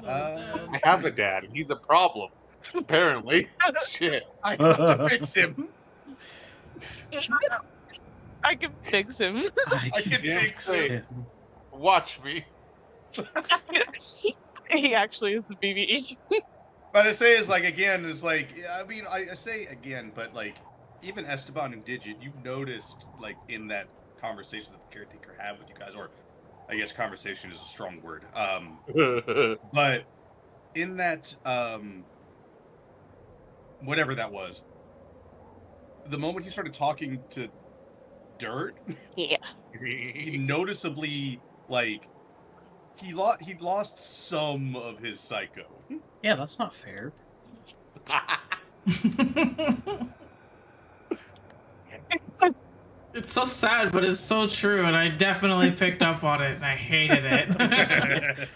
I have a dad, and he's a problem. Apparently. Shit. I have to fix him. I can fix him. I can fix it. Watch me. He actually is the BB. But I say is like again is like I mean I say again, but like even Esteban and Digit, you noticed like in that conversation that the caretaker had with you guys, or I guess conversation is a strong word. But in that whatever that was, the moment he started talking to Dirt, Yeah. he noticeably like he lost some of his psycho. Yeah, that's not fair. It's so sad, but it's so true, and I definitely picked up on it, and I hated it.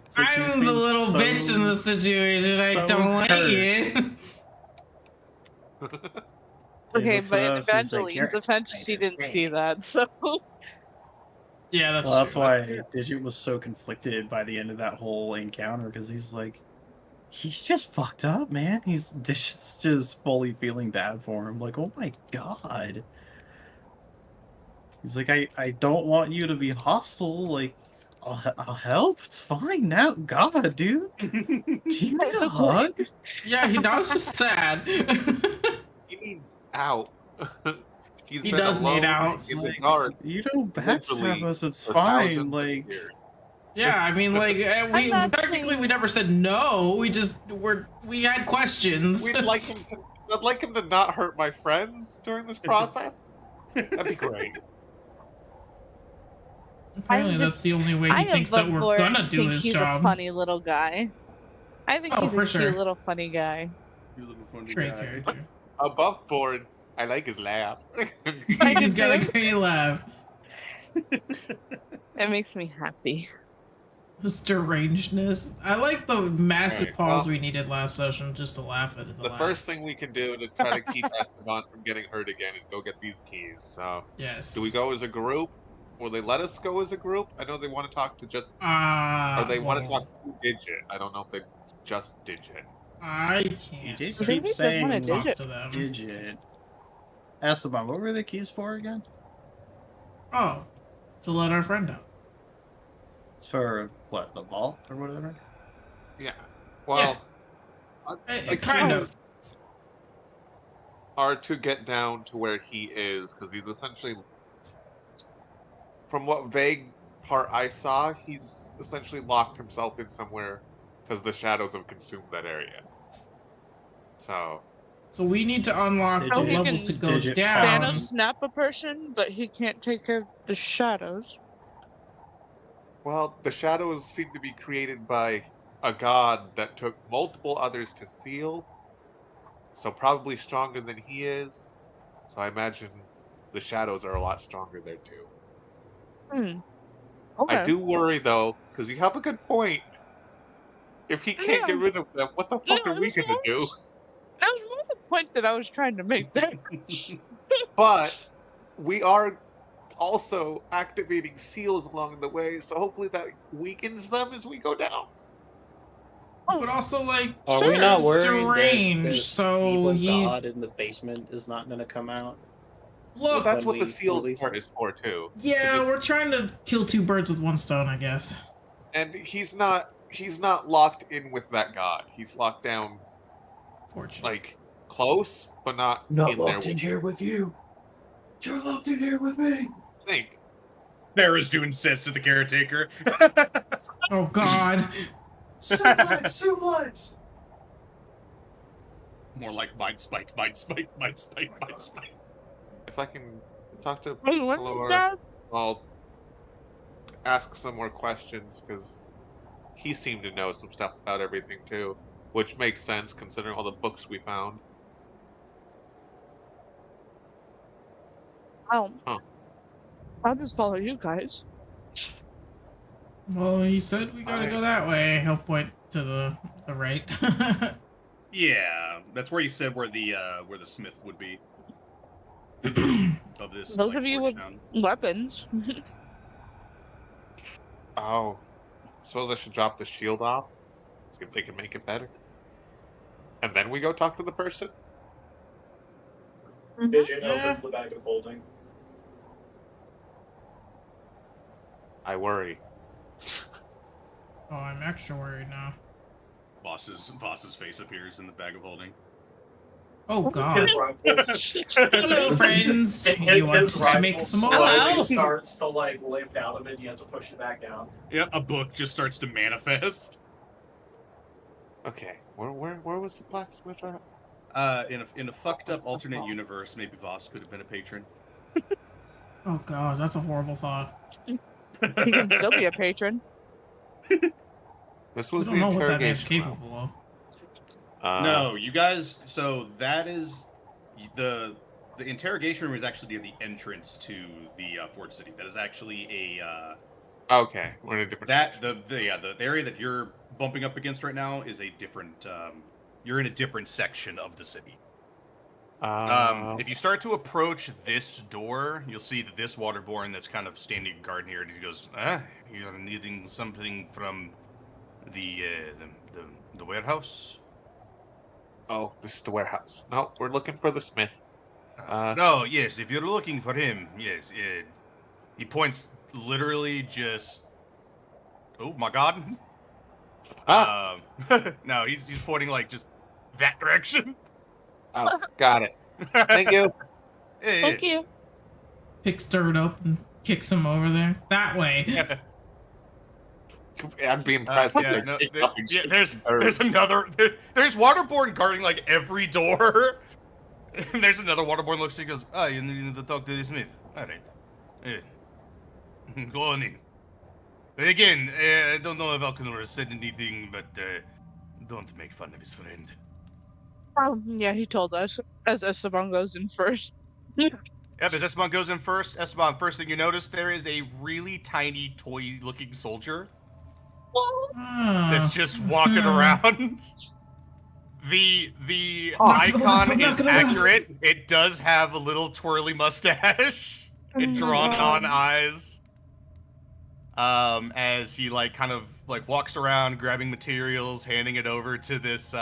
It's like he I'm the seems little so- bitch in the situation. I so don't like hurt. it. He Okay, looks but at in us, he's like, Evangeline's "You're offense, she didn't see that, so Yeah, that's Well, that's true. why Digit was so conflicted by the end of that whole encounter, because he's like, he's just fucked up, man. Digit's just fully feeling bad for him. Like, oh my god. He's like, I don't want you to be hostile. Like, I'll help. It's fine now. God, dude. Do you need It's a okay. hug? Yeah, that was just sad. He needs out. He Been does need alone out. in the Like, dark you don't mentally backstab us. It's for fine. thousands of Like, years. Yeah, I mean, like we not technically saying- we never said no. We had questions. I'd like him to not hurt my friends during this process. That'd be great. Apparently, I'm that's just- the only way I he thinks that we're gonna do think his he's job. a funny little guy. I think Oh, he's for a sure. cute little funny guy. You little funny Great guy. character. Above board, I like his laugh. I He's do got too. a great laugh. It makes me happy. This derangedness. I like the massive Alright, pause well- we needed last session just to laugh at The first thing we can do to try to keep Esteban from getting hurt again is go get these keys. So, Yes. do we go as a group? Will they let us go as a group? I know they want to talk to just, or they want to talk to Digit. I don't know if they just Digit. I You can't just I think keep they just wanna saying talk Digit. to them. Digit. Esteban, what were the keys for again? Oh, to let our friend out. It's for what, the vault or whatever? Yeah. Well, the Kind keys of. are to get down to where he is, because he's essentially, from what vague part I saw, he's essentially locked himself in somewhere because the shadows have consumed that area. So, So we need to unlock Digit. the Oh, he levels to can go Digit down. Thanos snap a person, but he can't take care of the shadows. well, the shadows seem to be created by a god that took multiple others to seal, so probably stronger than he is. So I imagine the shadows are a lot stronger there too. Hmm. I Okay. do worry though, because you have a good point. If he can't get No, rid of them, what the no, fuck are it we was gonna do? that was more the point that I was trying to make there. But we are also activating seals along the way, so hopefully that weakens them as we go down. But also, like, Are we not it's worried that deranged, this so evil he... god in the basement is not going to come out? Well, Look, that's when what the we seals release part it? is for too. yeah, just- we're trying to kill two birds with one stone, I guess. And he's not locked in with that god. He's locked down Fortunately. like close, but not in there with here with you. You're locked in here with me. think. Barrisdune says to the caretaker. Oh, God. Suplex! More like mind spike, mind spike, mind spike, mind spike. If I can talk to Hey, what is Laura, that? I'll ask some more questions because he seemed to know some stuff about everything too, which makes sense considering all the books we found. Oh, Huh. I'll just follow you guys. Well, he said we gotta go that way. He'll point to the right. Yeah, that's where he said where the smith would be. Of this. Those like, of you torch with town. weapons. Oh, suppose I should drop the shield off, see if they can make it better, and then we go talk to the person. Digit Yeah. opens the bag of holding. I worry. Oh, I'm extra worried now. Boss's face appears in the bag of holding. Oh, His God. rifles. Hello, friends. His You want rifle to make some slowly oil? starts to like lift out of it. You have to push it back down. Yeah, a book just starts to manifest. Okay, where was the blacksmith at? In a fucked up alternate universe, maybe Voss could have been a patron. Oh, God, that's a horrible thought. He can still be a patron. This We was don't the know what that man's interrogation room. capable of. No, you guys. So that is the interrogation room is actually near the entrance to the Forge City. That is actually a Okay, we're in a different. the area that you're bumping up against right now is a different. You're in a different section of the city. If you start to approach this door, you'll see that this waterborne that's kind of standing guard here, and he goes, "You're needing something from the warehouse." Oh, this is the warehouse. No, we're looking for the smith. No, yes, if you're looking for him, yes. He points literally just. Oh my God. No, he's pointing like just that direction. Oh, got it. Thank you. Thank you. Picks dirt up and kicks him over there. That way. I'd be impressed if Yeah, they're no, nothing yeah, shit. there's another. There's waterborne guarding like every door. And there's another waterborne looks and goes, "Ah, you need to talk to the smith. All right. Go on in." But again, I don't know if Alcanor said anything, but don't make fun of his friend. Yeah, he told us as Esteban goes in first. Yep, as Esteban goes in first, Esteban, first thing you notice, there is a really tiny toy-looking soldier that's just walking around. The icon is accurate. It does have a little twirly mustache and drawn-on eyes. As he kind of walks around, grabbing materials, handing it over to this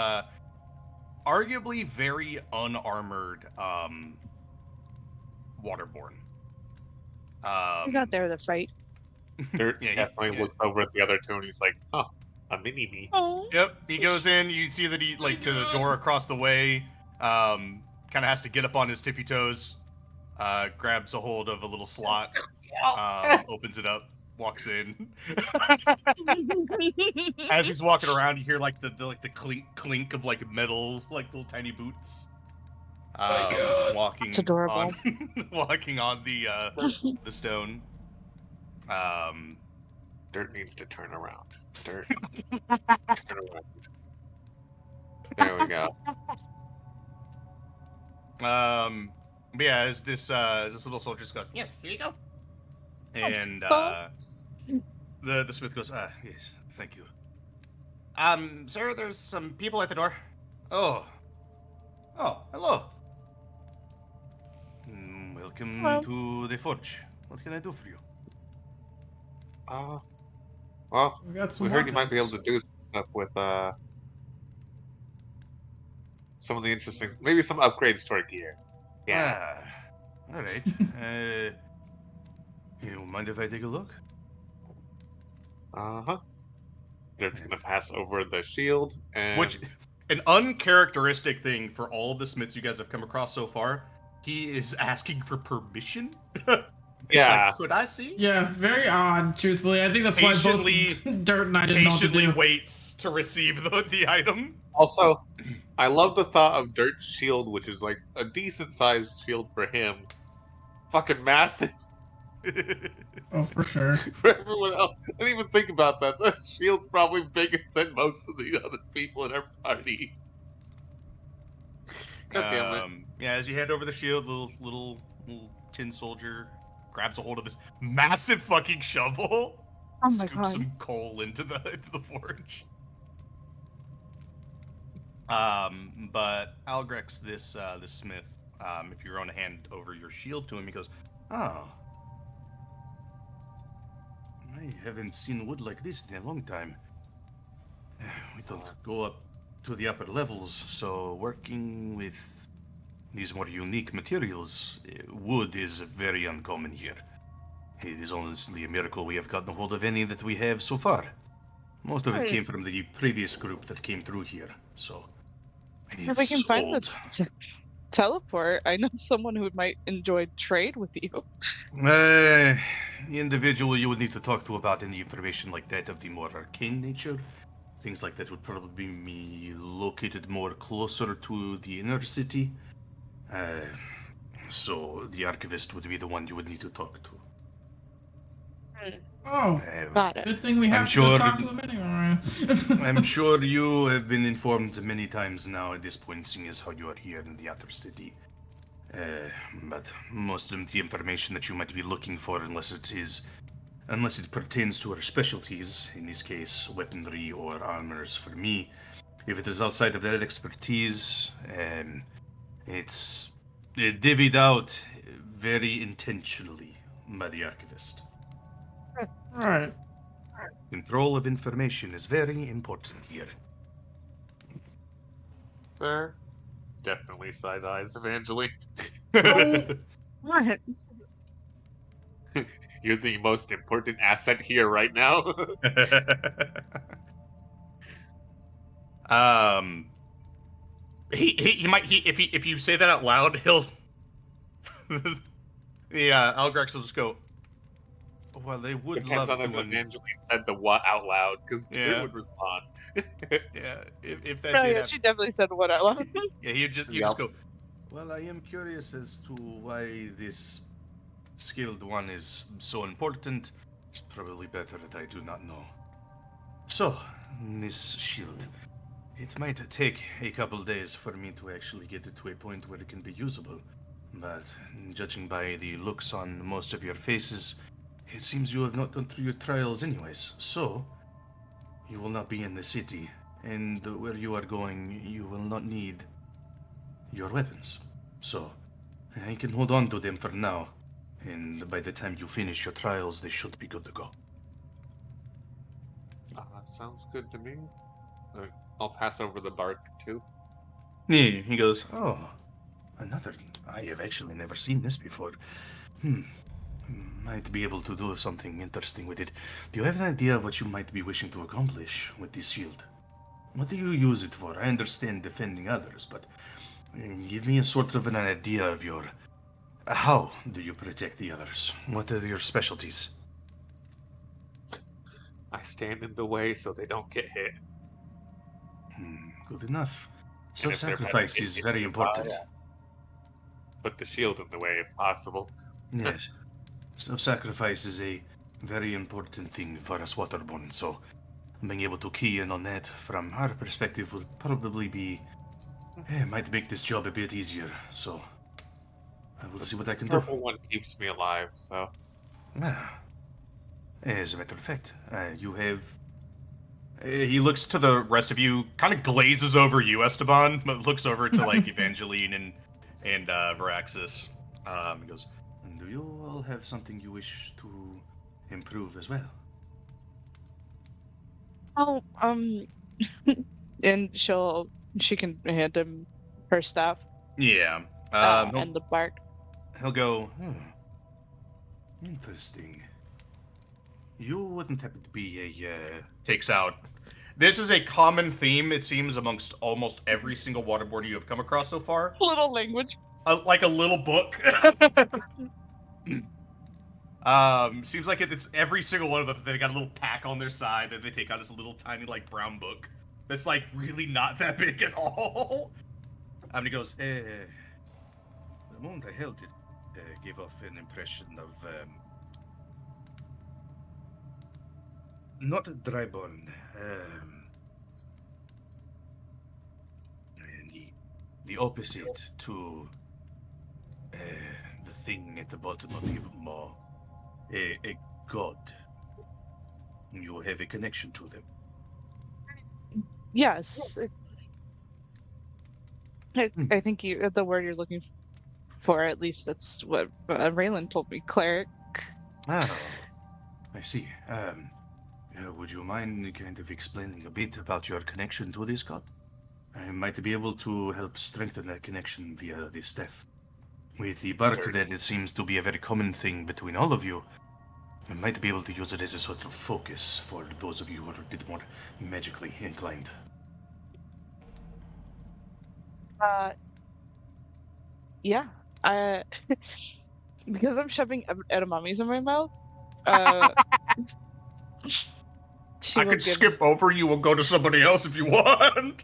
arguably very unarmored waterborne. He's not there to fight. Dirt definitely looks over at the other two and he's like, "Huh, a mini-me." Oh. Yep, he goes in. You see that he to the door across the way. Kind of has to get up on his tippy toes. Grabs a hold of a little slot. Opens it up. Walks in. As he's walking around, you hear the clink of metal, little tiny boots. Walking. That's adorable. Walking on the stone. Dirt needs to turn around. Dirt. Turn around. There we go. But yeah, as this little soldier just goes, yes, here you go. And the smith goes, yes, thank you. Sir, there's some people at the door. Oh, hello. Welcome to the forge. What can I do for you? Well, we heard you might be able to do stuff with some of the interesting, maybe some upgrades to our gear. Yeah. All right. You mind if I take a look? Dirt's gonna pass over the shield, and which, an uncharacteristic thing for all of the smiths you guys have come across so far. He is asking for permission. Yeah. Could I see? Yeah, very odd, truthfully. I think that's why both Dirt and I didn't know what to do. Patiently waits to receive the item. Also, I love the thought of Dirt's shield, which is a decent-sized shield for him. Fucking massive. Oh, for sure. For everyone else. I didn't even think about that. That shield's probably bigger than most of the other people in our party. God damn it. Yeah, as you hand over the shield, little tin soldier grabs a hold of this massive fucking shovel. Oh my scoops god. some coal into the forge. But Algrex, this smith, if you're going to hand over your shield to him, he goes, "Oh, I haven't seen wood like this in a long time. We don't go up to the upper levels, so working with these more unique materials, wood is very uncommon here. It is honestly a miracle we have gotten a hold of any that we have so far. Most of it came from the previous group that came through here, so If we can find the teleport, I know someone who might enjoy trade with you. The individual you would need to talk to about any information like that of the more arcane nature. Things like that would probably be located more closer to the inner city. So the archivist would be the one you would need to talk to. Oh, got it. good thing we have to go talk to him anyway. I'm sure you have been informed many times now at this point, seeing as how you are here in the outer city. But most of the information that you might be looking for, unless it pertains to our specialties, in this case, weaponry or armors for me, if it is outside of that expertise, it's divvied out very intentionally by the archivist. Right. Control of information is very important here. Fair. Definitely side eyes Evangeline. What? You're the most important asset here right now. He might if you say that out loud, he'll Algrex will just go, well, they would Depends love on if to. Evangeline said the what out loud, because Yeah. would respond. Yeah, if that Oh, did yeah, happen. she definitely said what I love. Yeah, you just Yep. go, well, I am curious as to why this skilled one is so important. It's probably better that I do not know. So, this shield. It might take a couple days for me to actually get it to a point where it can be usable. but judging by the looks on most of your faces, it seems you have not gone through your trials anyways. So, you will not be in the city, and where you are going, you will not need your weapons. So, I can hold on to them for now, and by the time you finish your trials, they should be good to go. Sounds good to me. I'll pass over the bark too. Yeah, he goes, oh, another. I have actually never seen this before. Might be able to do something interesting with it. Do you have an idea of what you might be wishing to accomplish with this shield? What do you use it for? I understand defending others, but give me a sort of an idea of your... How do you protect the others? What are your specialties? I stand in the way so they don't get hit. Good enough. And if they're Self-sacrifice better, is it- very it- important. Put the shield in the way if possible. Yes. Self-sacrifice is a very important thing for us waterborne, so being able to key in on that from our perspective will probably be... might make this job a bit easier, so... I will see what I can do. Purple one keeps me alive, so... As a matter of fact, you have... he looks to the rest of you, kind of glazes over you, Esteban, but looks over to, like, Evangeline and Varaxis. He goes, do you all have something you wish to improve as well? Oh, and she can hand him her staff Yeah. and the bark. He'll go, interesting. You wouldn't happen to be a, takes out. This is a common theme, it seems, amongst almost every single waterboarder you have come across so far. Little language. Like a little book. Seems like it's every single one of them. They got a little pack on their side that they take out as a little tiny, like, brown book. That's, like, really not that big at all. And he goes, the moment I held it, gave off an impression of, not a dryborn, the opposite to the thing at the bottom of the maw, a god. You have a connection to them. Yes. I think the word you're looking for, at least that's what Raylan told me, cleric. Ah, I see. Would you mind kind of explaining a bit about your connection to this god? I might be able to help strengthen that connection via this staff. With the bark, that it seems to be a very common thing between all of you, I might be able to use it as a sort of focus for those of you who are a bit more magically inclined. Yeah. Because I'm shoving edamames in my mouth. I could skip over you and go to somebody else if you want.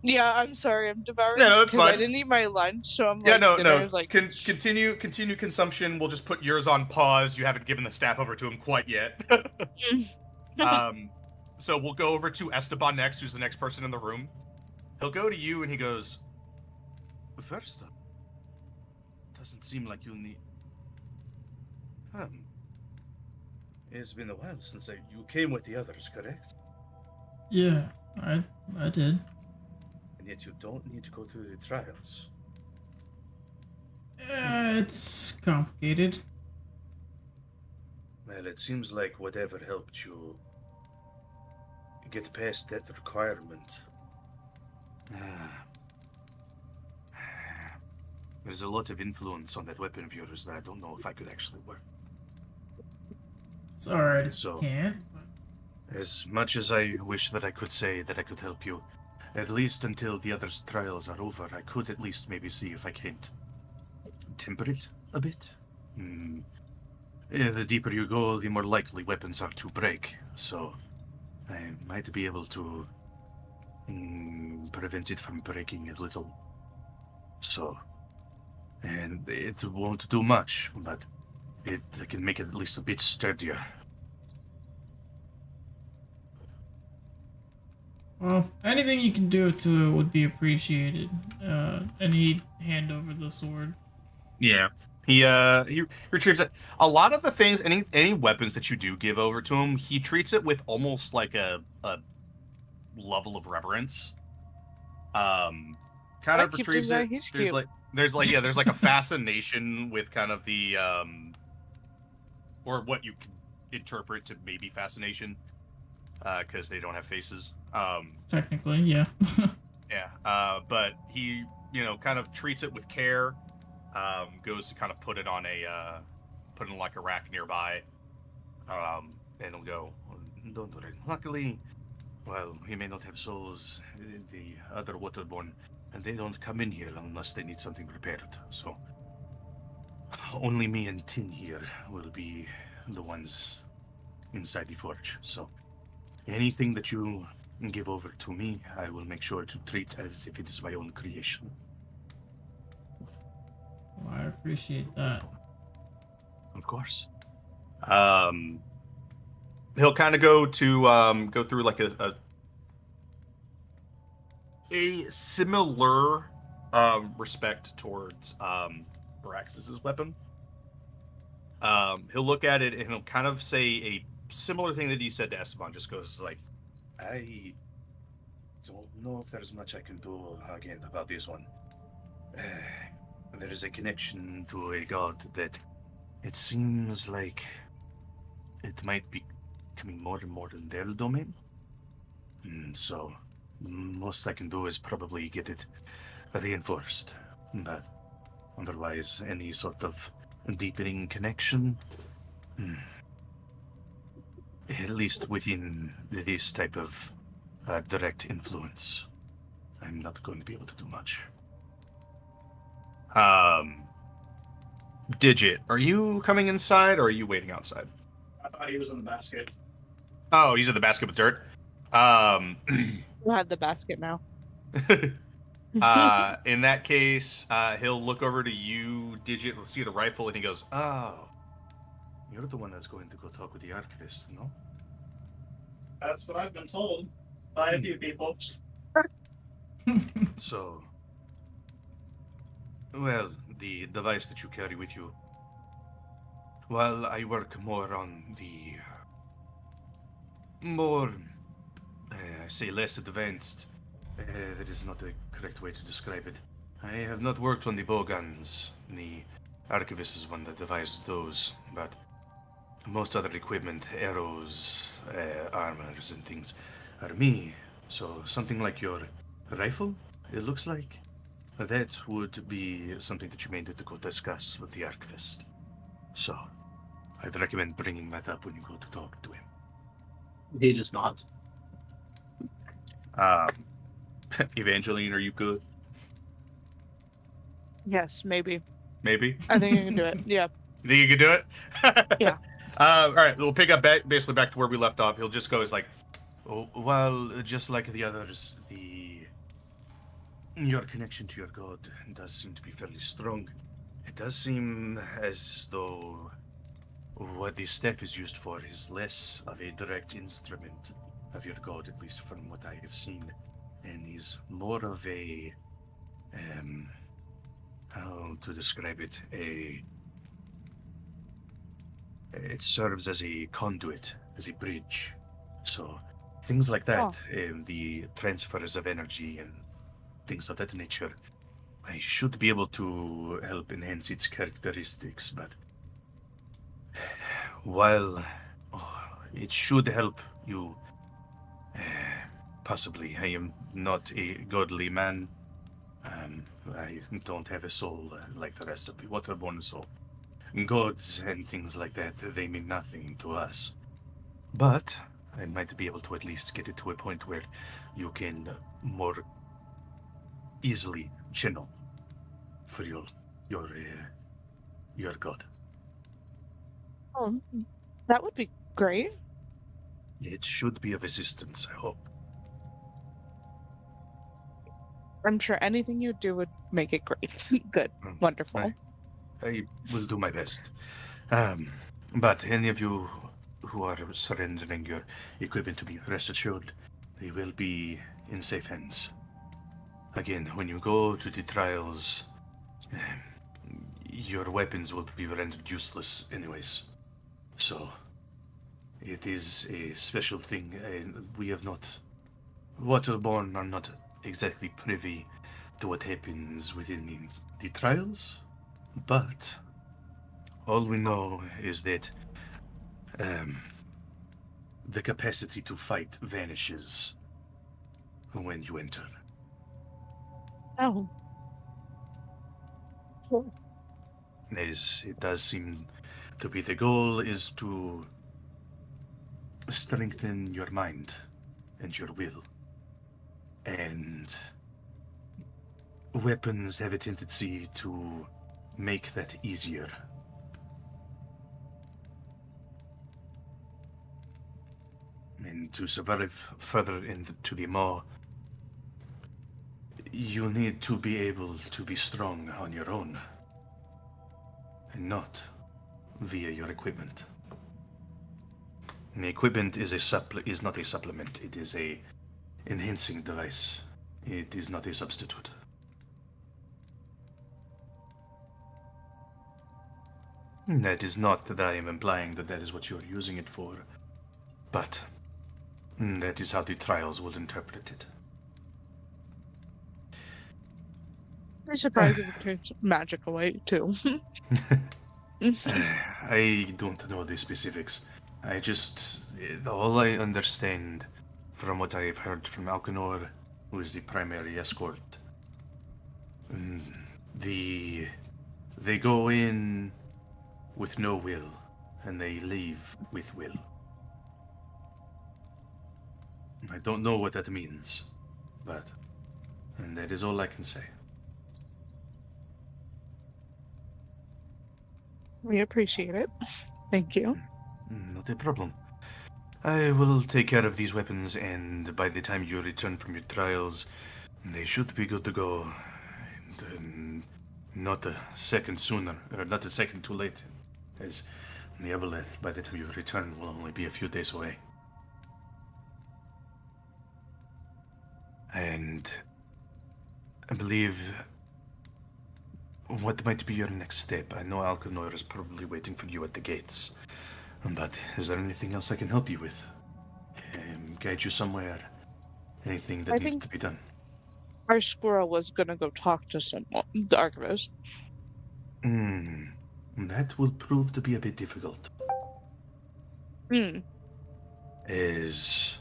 Yeah, I'm sorry, I'm devouring. Yeah, that's fine. I didn't eat my lunch, so I'm yeah, like, no. like... Continue consumption. We'll just put yours on pause. You haven't given the staff over to him quite yet. So we'll go over to Esteban next, who's the next person in the room. He'll go to you and he goes, first up, doesn't seem like you'll need... It's been a while since you came with the others, correct? Yeah, I did. And yet you don't need to go through the trials. It's complicated. Well, it seems like whatever helped you get past that requirement. There's a lot of influence on that weapon of yours that I don't know if I could actually work. It's alright if So, you can't. As much as I wish that I could say that I could help you, at least until the others' trials are over, I could at least maybe see if I can't temper it a bit. The deeper you go, the more likely weapons are to break, so I might be able to prevent it from breaking a little. So, and it won't do much, but I can make it at least a bit sturdier. Well, anything you can do to it would be appreciated. And he'd hand over the sword. Yeah. He retrieves it. A lot of the things, any weapons that you do give over to him, he treats it with almost like a level of reverence. Kind I of keep retrieves this guy. it. He's There's cute. there's like a fascination with kind of the or what you can interpret to maybe fascination, because they don't have faces. Technically, yeah. Yeah. But he, kind of treats it with care. Goes to kind of put it on put it in like a rack nearby. And he'll go, don't worry. Luckily, well, we may not have souls in the other waterborne, and they don't come in here unless they need something repaired. So, only me and Tin here will be the ones inside the forge. So, anything that you give over to me, I will make sure to treat as if it is my own creation. Well, I appreciate that. Of course. He'll kind of go through like a similar respect towards Baraxis's weapon. He'll look at it and he'll kind of say a similar thing that he said to Esteban. Just goes like, I don't know if there's much I can do again about this one. There is a connection to a god that it seems like it might be becoming more and more in their domain. So, most I can do is probably get it reinforced. But otherwise, any sort of deepening connection, at least within this type of direct influence, I'm not going to be able to do much. Digit, are you coming inside or are you waiting outside? I thought he was in the basket. Oh, he's in the basket with dirt. We'll have the basket now. In that case, he'll look over to you, Digit, will see the rifle, and he goes, "Oh, you're the one that's going to go talk with the archivist, no?" That's what I've been told by a few people. So, well, the device that you carry with you, while I work more on the I say less advanced, that is not the correct way to describe it. I have not worked on the bowguns. The archivist is one that devised those, but most other equipment, arrows, armors, and things are me. So something like your rifle, it looks like, that would be something that you may need to go discuss with the archivist. So, I'd recommend bringing that up when you go to talk to him. He just nods. Evangeline, are you good? Yes, maybe. Maybe? I think I can do it. Yeah. You think you can do it? Yeah. All right, we'll pick up basically back to where we left off. He'll just go as like, oh, well, just like the others, your connection to your god does seem to be fairly strong. It does seem as though what the staff is used for is less of a direct instrument of your god, at least from what I have seen, and is more of a, how to describe it, it serves as a conduit, as a bridge. So things like that, the transfers of energy and things of that nature, I should be able to help enhance its characteristics, but while it should help you, possibly, I am not a godly man. I don't have a soul like the rest of the waterborne, so gods and things like that, they mean nothing to us. But I might be able to at least get it to a point where you can more easily channel for your god. That would be great. It should be of assistance, I hope. I'm sure anything you do would make it great. Good. Wonderful. I will do my best. But any of you who are surrendering your equipment to me, rest assured, they will be in safe hands. Again, when you go to the trials, your weapons will be rendered useless anyways. So, it is a special thing. We have not... Waterborne are not exactly privy to what happens within the trials, but all we know is that the capacity to fight vanishes when you enter. Oh. Cool. As it does seem to be the goal is to strengthen your mind and your will. And weapons have a tendency to make that easier. And to survive further into the maw, you need to be able to be strong on your own, and not via your equipment. And the equipment is is not a supplement. It is a enhancing device. It is not a substitute. That is not that I am implying that that is what you are using it for, but that is how the trials will interpret it. I'm surprised if it turns magic away, too. I don't know the specifics. All I understand from what I've heard from Alcanor, who is the primary escort, they go in with no will, and they leave with will. I don't know what that means, and that is all I can say. We appreciate it. Thank you. Not a problem. I will take care of these weapons, and by the time you return from your trials, they should be good to go. And not a second sooner, or not a second too late, as the Aboleth, by the time you return, will only be a few days away. And I believe what might be your next step? I know Alcanor is probably waiting for you at the gates, but is there anything else I can help you with? Guide you somewhere? Anything that needs to be done? Our squirrel was gonna go talk to someone, the archivist. That will prove to be a bit difficult. As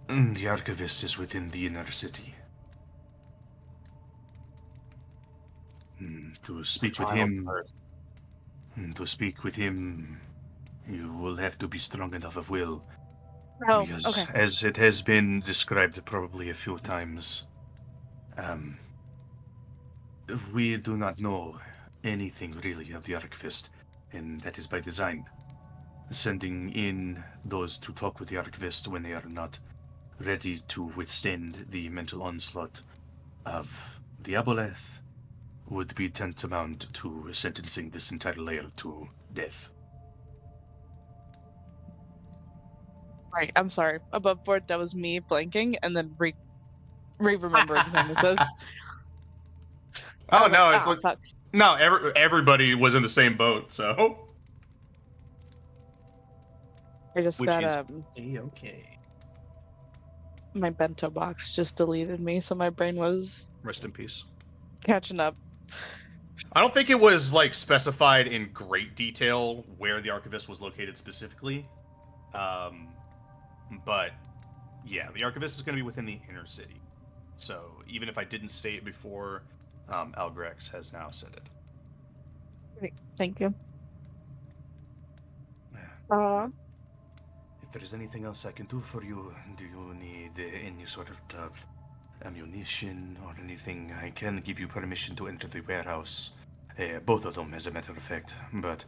the archivist is within the inner city. To speak with him, you will have to be strong enough of will. Oh, because okay. as it has been described probably a few times, we do not know anything really of the archivist, and that is by design. Sending in those to talk with the archivist when they are not ready to withstand the mental onslaught of the Aboleth would be tantamount to sentencing this entire layer to death. Right, I'm sorry. Above board, that was me blanking and then remembering things. Says, Oh no! It's like, fuck. No. Everybody was in the same boat, so. I just Which got is okay. my bento box just deleted me, so my brain was Rest in peace. catching up. I don't think it was like specified in great detail where the archivist was located specifically, but yeah, the archivist is going to be within the inner city. So even if I didn't say it before, Algrex has now said it. Great, thank you. If there is anything else I can do for you, do you need any sort of ammunition or anything? I can give you permission to enter the warehouse. Both of them, as a matter of fact. But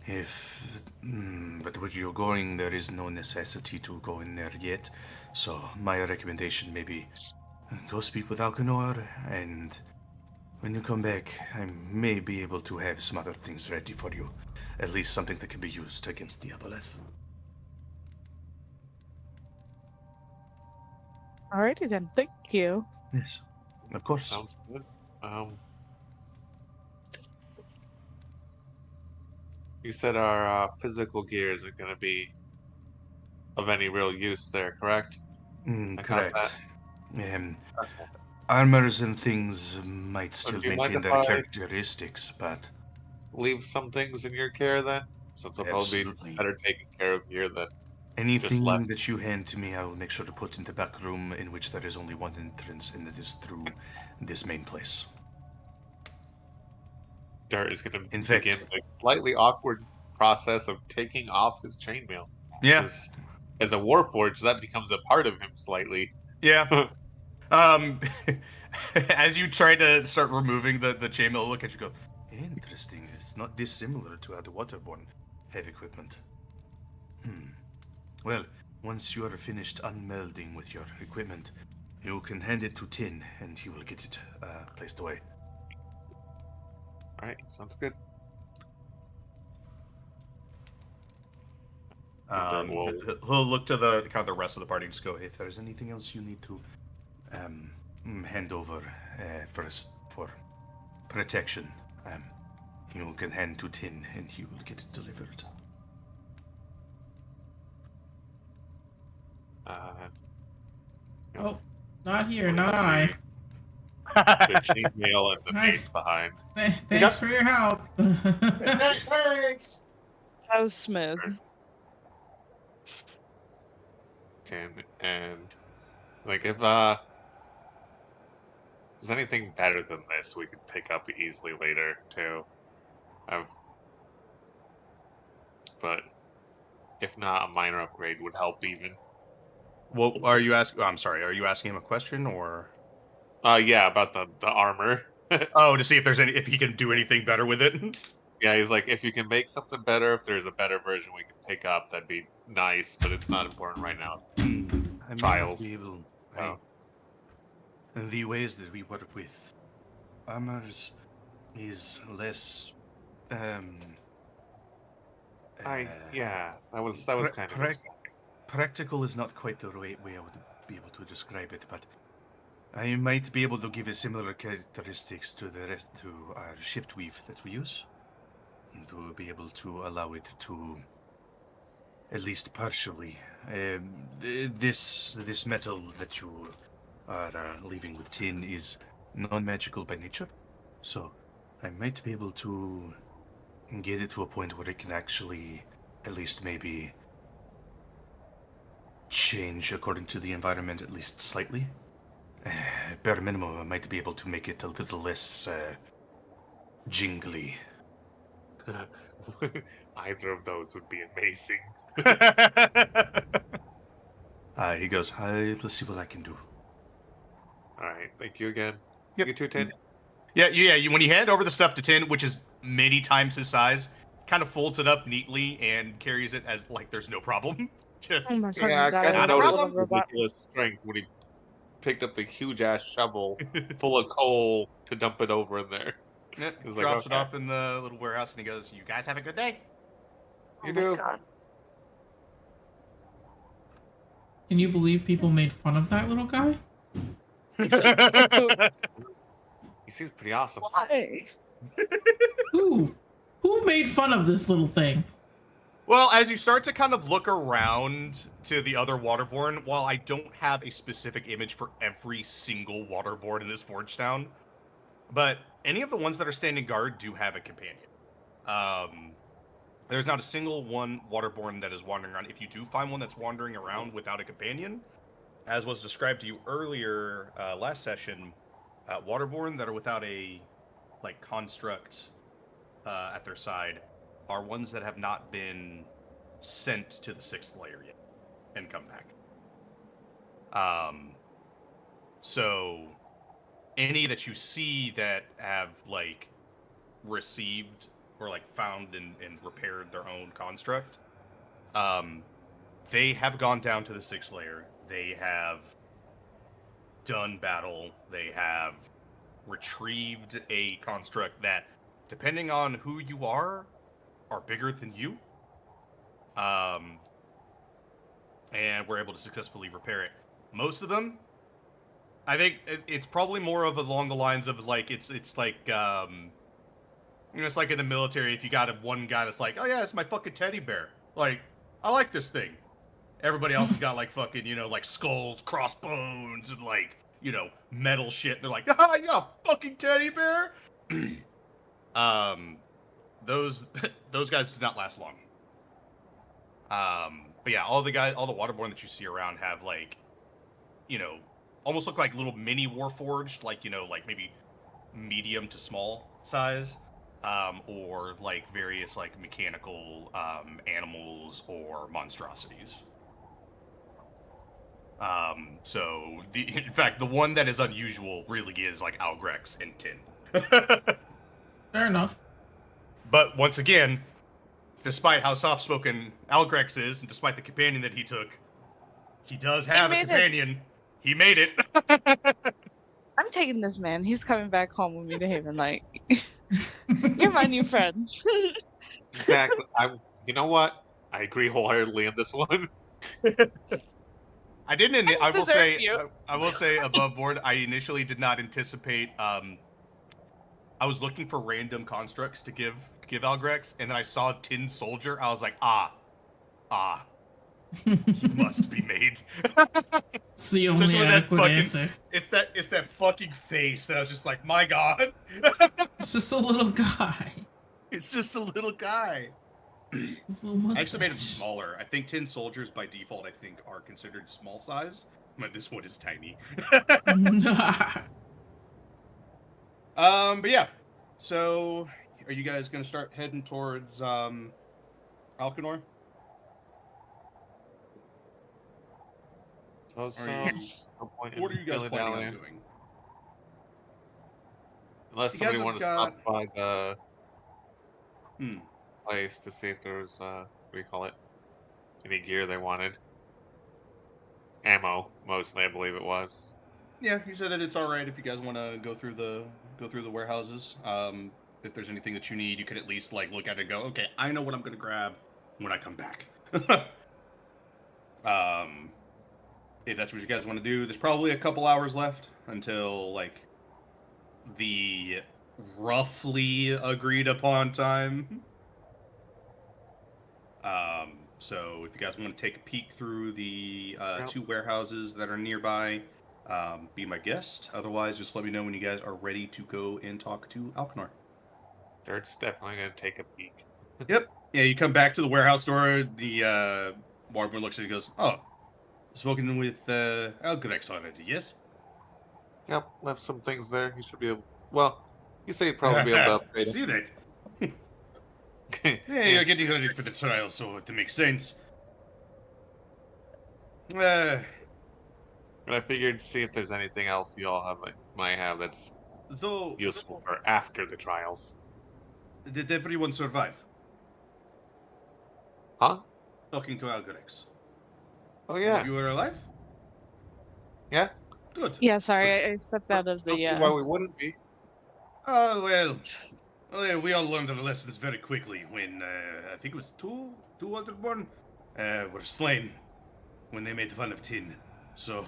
where you're going, there is no necessity to go in there yet. So my recommendation maybe go speak with Alcanor, and when you come back, I may be able to have some other things ready for you. At least something that can be used against the Aboleth. Alrighty then, thank you. Yes, of course. Sounds good. You said our physical gear isn't going to be of any real use there, correct? I got Correct. that. Okay. Armors and things might So still do you mind maintain if their I characteristics, but leave some things in your care then? Since I'll probably be absolutely. better taken care of here than just Anything left. that you hand to me, I will make sure to put in the back room, in which there is only one entrance, and it is through this main place. Dirt is going In to begin fact, the slightly awkward process of taking off his chainmail. yeah, Because as a warforged, that becomes a part of him slightly. yeah. As you try to start removing the chainmail, look at you, go. Interesting. It's not dissimilar to how the waterborne have equipment. Well, once you are finished unmelding with your equipment, you can hand it to Tin, and he will get it placed away. Alright, sounds good. He'll look to the kind of the rest of the party and just go, if there's anything else you need to hand over for protection, you can hand to Tin, and he will get it delivered. Oh, not here, not I. The chainmail and the Nice. mace behind. Thanks for your help. Thanks. That was smooth. And like if there's anything better than this we could pick up easily later too. But if not, a minor upgrade would help even. What are you asking? I'm sorry. Are you asking him a question or? Yeah, about the armor. Oh, to see if there's if he can do anything better with it. Yeah, he's like, if you can make something better, if there's a better version we can pick up, that'd be nice. But it's not important right now. I may Trials. not be able. Oh. The ways that we work with armors is less. Yeah, that was kind of. Practical is not quite the right way I would be able to describe it, but I might be able to give it similar characteristics to the rest to our shift weave that we use, and to be able to allow it to, at least partially, this metal that you are leaving with Tin is non-magical by nature, so I might be able to get it to a point where it can actually, at least maybe, change according to the environment at least slightly. Bare minimum, I might be able to make it a little less jingly. Either of those would be amazing. He goes, let's see what I can do. All right, thank you again. Yep. You too, Tin. Yeah. When you hand over the stuff to Tin, which is many times his size, kind of folds it up neatly and carries it as like there's no problem. Just Oh my fucking Yeah, I God, kind I of love noticed a robot. ridiculous strength when he picked up the huge ass shovel full of coal to dump it over in there. yeah, It was like, drops it okay. off in the little warehouse, and he goes, "You guys have a good day." You Oh my do. God. Can you believe people made fun of that little guy? He seems pretty awesome. Why? Who made fun of this little thing? Well, as you start to kind of look around to the other waterborne, while I don't have a specific image for every single waterborne in this forge town, but any of the ones that are standing guard do have a companion. There's not a single one waterborne that is wandering around. If you do find one that's wandering around without a companion, as was described to you earlier last session, waterborne that are without a construct at their side are ones that have not been sent to the 6th layer yet and come back. So any that you see that have received or found and repaired their own construct, they have gone down to the 6th layer. They have done battle. They have retrieved a construct that, depending on who you are bigger than you. And we're able to successfully repair it. Most of them, I think it's probably more of along the lines of it's You know, it's like in the military, if you got one guy that's like, oh yeah, it's my fucking teddy bear. Like, I like this thing. Everybody else has got like fucking, you know, like skulls, crossbones, and like, you know, metal shit. They're like, ah, you got a fucking teddy bear? Those guys did not last long. But yeah, all the waterborne that you see around have like, you know, almost look like little mini warforged, like, you know, like maybe medium to small size, or like various like mechanical animals or monstrosities. So in fact, the one that is unusual really is like Algrex and Tin. Fair enough. But once again, despite how soft-spoken Algrex is, and despite the companion that he took, he does have a companion. He made it. I'm taking this man. He's coming back home with me to Haven. Like, you're my new friend. Exactly. You know what? I agree wholeheartedly on this one. I didn't. I deserve you. I will say above board. I initially did not anticipate. I was looking for random constructs to give Algrex, and then I saw Tin Soldier. I was like, he must be made. It's the only adequate answer. It's that fucking face that I was just like, my god. It's just a little guy. It's just a little guy. His little mustache. I actually made him smaller. I think Tin Soldiers by default, I think, are considered small size. But this one is tiny. But yeah. So, are you guys gonna start heading towards Alcanor? Yes. What are you guys planning on doing? Unless somebody wanted to stop by the place to see if there was, what do you call it? Any gear they wanted. Ammo, mostly, I believe it was. Yeah, you said that it's all right if you guys want to go through the warehouses. If there's anything that you need, you can at least like look at it and go, okay, I know what I'm gonna grab when I come back. If that's what you guys want to do, there's probably a couple hours left until like the roughly agreed upon time. So if you guys want to take a peek through the two warehouses that are nearby, be my guest. Otherwise, just let me know when you guys are ready to go and talk to Alcanor. Dirt's definitely going to take a peek. Yep. Yeah, you come back to the warehouse door. The barber looks at it and goes, oh, spoken with Algrex already, yes? Yep, left some things there. You should be able... Well, you say you'd probably be able to upgrade See that? Yeah, you're getting ready for the trial, so it makes sense. But I figured see if there's anything else you all might have that's useful for after the trials. Did everyone survive? Huh? Talking to Algrex. Oh yeah. You were alive? Yeah. Good. Yeah, sorry, I stepped out of the. I'll see why we wouldn't be. Oh well. We all learned our lessons very quickly when I think it was two Waterborn were slain when they made fun of Tin. So,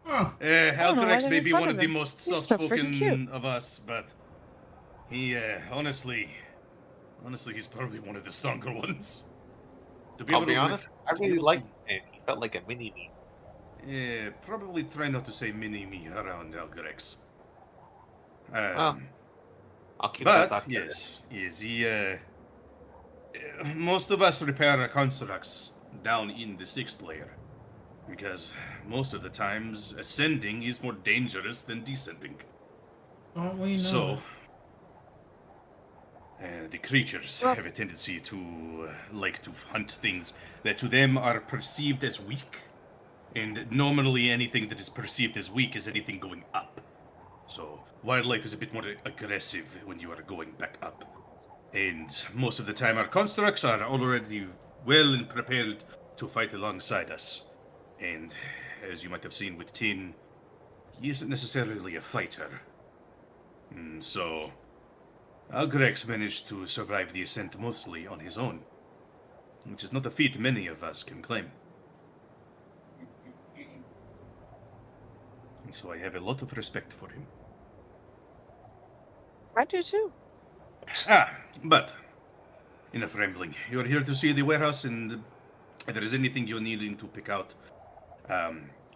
Algrex may be one of the most soft-spoken of us, but he honestly, he's probably one of the stronger ones. I'll be honest, I really liked him. He felt like a mini-me. Yeah, probably try not to say mini-me around Algrex. I'll keep but yes, he. Most of us repair our constructs down in the 6th layer, because most of the times ascending is more dangerous than descending. Don't we know? So, the creatures have a tendency to like to hunt things that to them are perceived as weak, and normally anything that is perceived as weak is anything going up. So, wildlife is a bit more aggressive when you are going back up. And most of the time our constructs are already well and prepared to fight alongside us. And as you might have seen with Tin, he isn't necessarily a fighter. So, Algrex managed to survive the ascent mostly on his own, which is not a feat many of us can claim. And so I have a lot of respect for him. I do too. But enough rambling. You're here to see the warehouse, and if there is anything you're needing to pick out,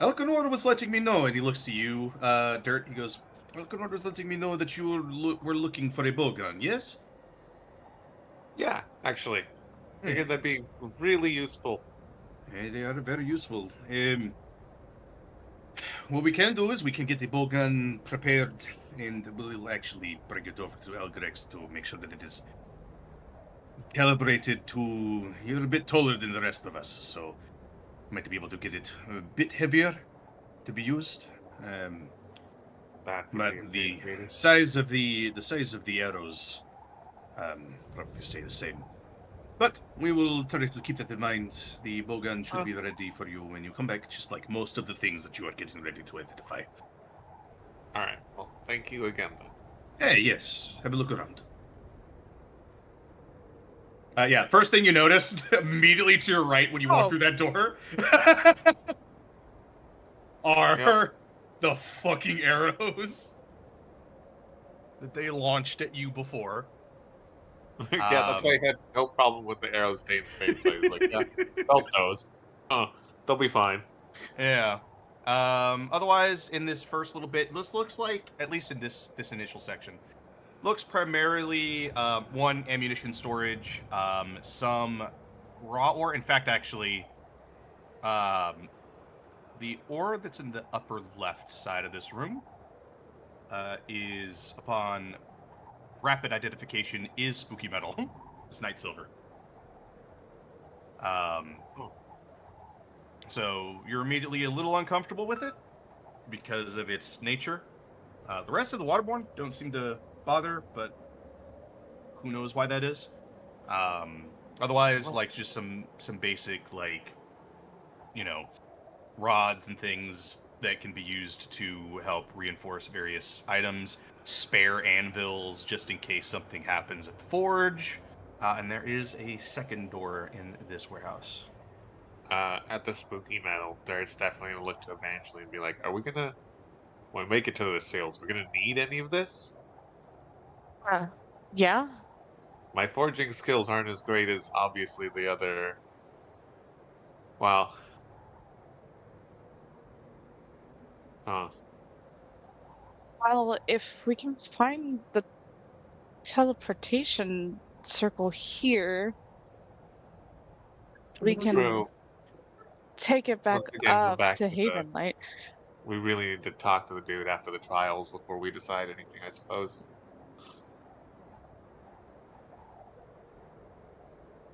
Elkanor was letting me know, and he looks to you, Dirt. He goes, Elkanor was letting me know that you were looking for a bowgun, yes? Yeah, actually. Figured that'd be really useful. They are very useful. What we can do is we can get the bowgun prepared, and we'll actually bring it over to Elgrex to make sure that it is calibrated to... You're a bit taller than the rest of us, so might be able to get it a bit heavier to be used. That would But be the size of the arrows probably stay the same. But we will try to keep that in mind. The bowgun should be ready for you when you come back, just like most of the things that you are getting ready to identify. Alright, well, thank you again, then. Hey, yes. Have a look around. Yeah, first thing you noticed, immediately to your right when you walk through that door, are the fucking arrows that they launched at you before. Yeah, that's why I had no problem with the arrows staying the same place. Like, yeah, felt those. They'll be fine. Yeah. Otherwise, in this first little bit, this looks like, at least in this initial section, looks primarily one, ammunition storage, some raw ore. In fact, actually, the ore that's in the upper left side of this room is, upon rapid identification, is spooky metal. It's night silver. So you're immediately a little uncomfortable with it because of its nature. The rest of the waterborne don't seem to bother, but who knows why that is. Otherwise, like, just some basic, like, you know, rods and things that can be used to help reinforce various items, spare anvils just in case something happens at the forge, and there is a second door in this warehouse. At the spooky metal, there's definitely a look to eventually and be like, are we gonna, when we make it to the sales, we're gonna need any of this? Yeah. My forging skills aren't as great as, obviously, the other... Well... Well, if we can find the teleportation circle here, we can True. take it back Once again, we're up back to to Haven Light. we really need to talk to the dude after the trials before we decide anything, I suppose.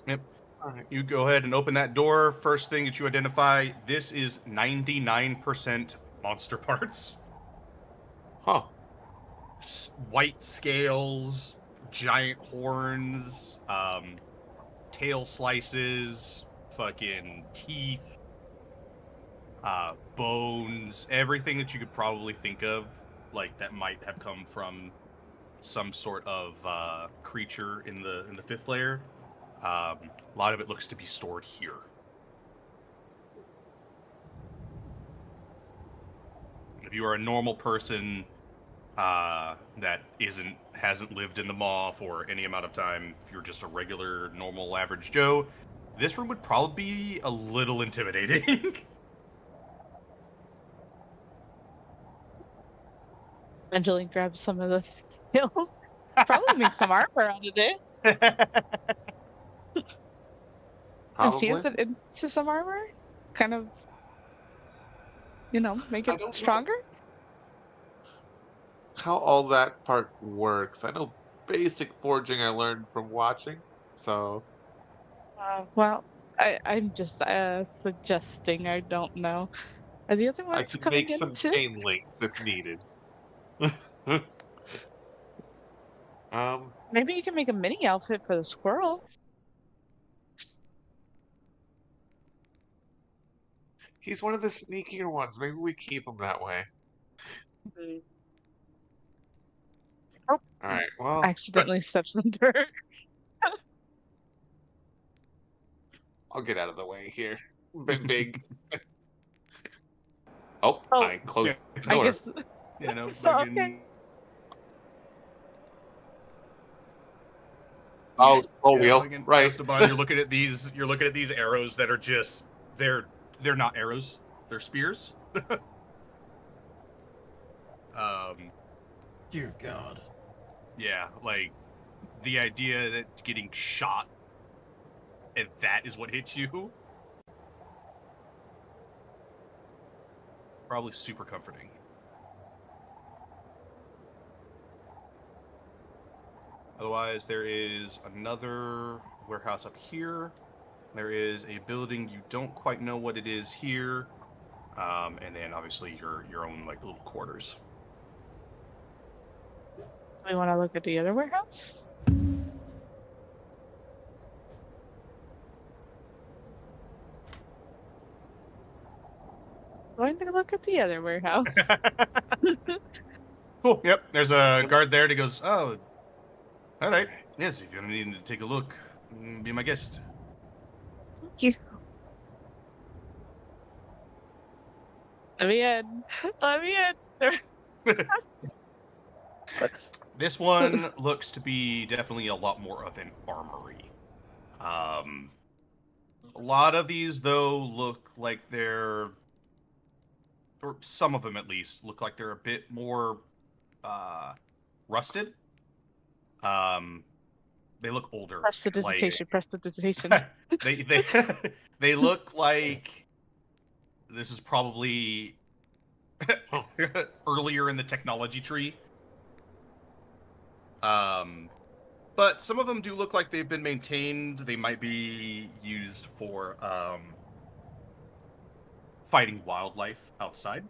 Yep. Alright. You go ahead and open that door. First thing that you identify, this is 99% monster parts. Huh. White scales, giant horns, tail slices, fucking teeth, bones, everything that you could probably think of, like, that might have come from some sort of creature in the fifth layer. A lot of it looks to be stored here. If you are a normal person that hasn't lived in the maw for any amount of time, if you're just a regular, normal, average Joe, this room would probably be a little intimidating. Angeline grabs some of the scales. Probably make some armor out of this. Infuse it into some armor? Kind of, make it stronger? How all that part works. I know basic forging I learned from watching, so... Well, I'm just suggesting. I don't know. Are the other I ones could coming make in some too? chain links if needed. Maybe you can make a mini outfit for the squirrel. He's one of the sneakier ones. Maybe we keep him that way. Oh, Alright, well... accidentally steps in the dirt. I'll get out of the way here. Bit big. Oh, Oh, I closed the I door. guess. You know, So, okay. Oh, scroll Yeah, wheel. fucking Right. Esteban, you're looking at these arrows that are just they're not arrows. They're spears. Dear God. Yeah, like the idea that getting shot and that is what hits you. Probably super comforting. Otherwise, there is another warehouse up here. There is a building you don't quite know what it is here, and then obviously your own like little quarters. We want to look at the other warehouse. Going to look at the other warehouse. Cool. Yep. There's a guard there that goes, "Oh, all right. Yes, if you're needing to take a look, be my guest." Thank you. Let me in. Let me in. This one looks to be definitely a lot more of an armory. A lot of these, though, look like they're, or some of them at least, look like they're a bit more rusted. They look older. Prestidigitation. Like Prestidigitation. they they look like this is probably earlier in the technology tree. But some of them do look like they've been maintained. They might be used for fighting wildlife outside.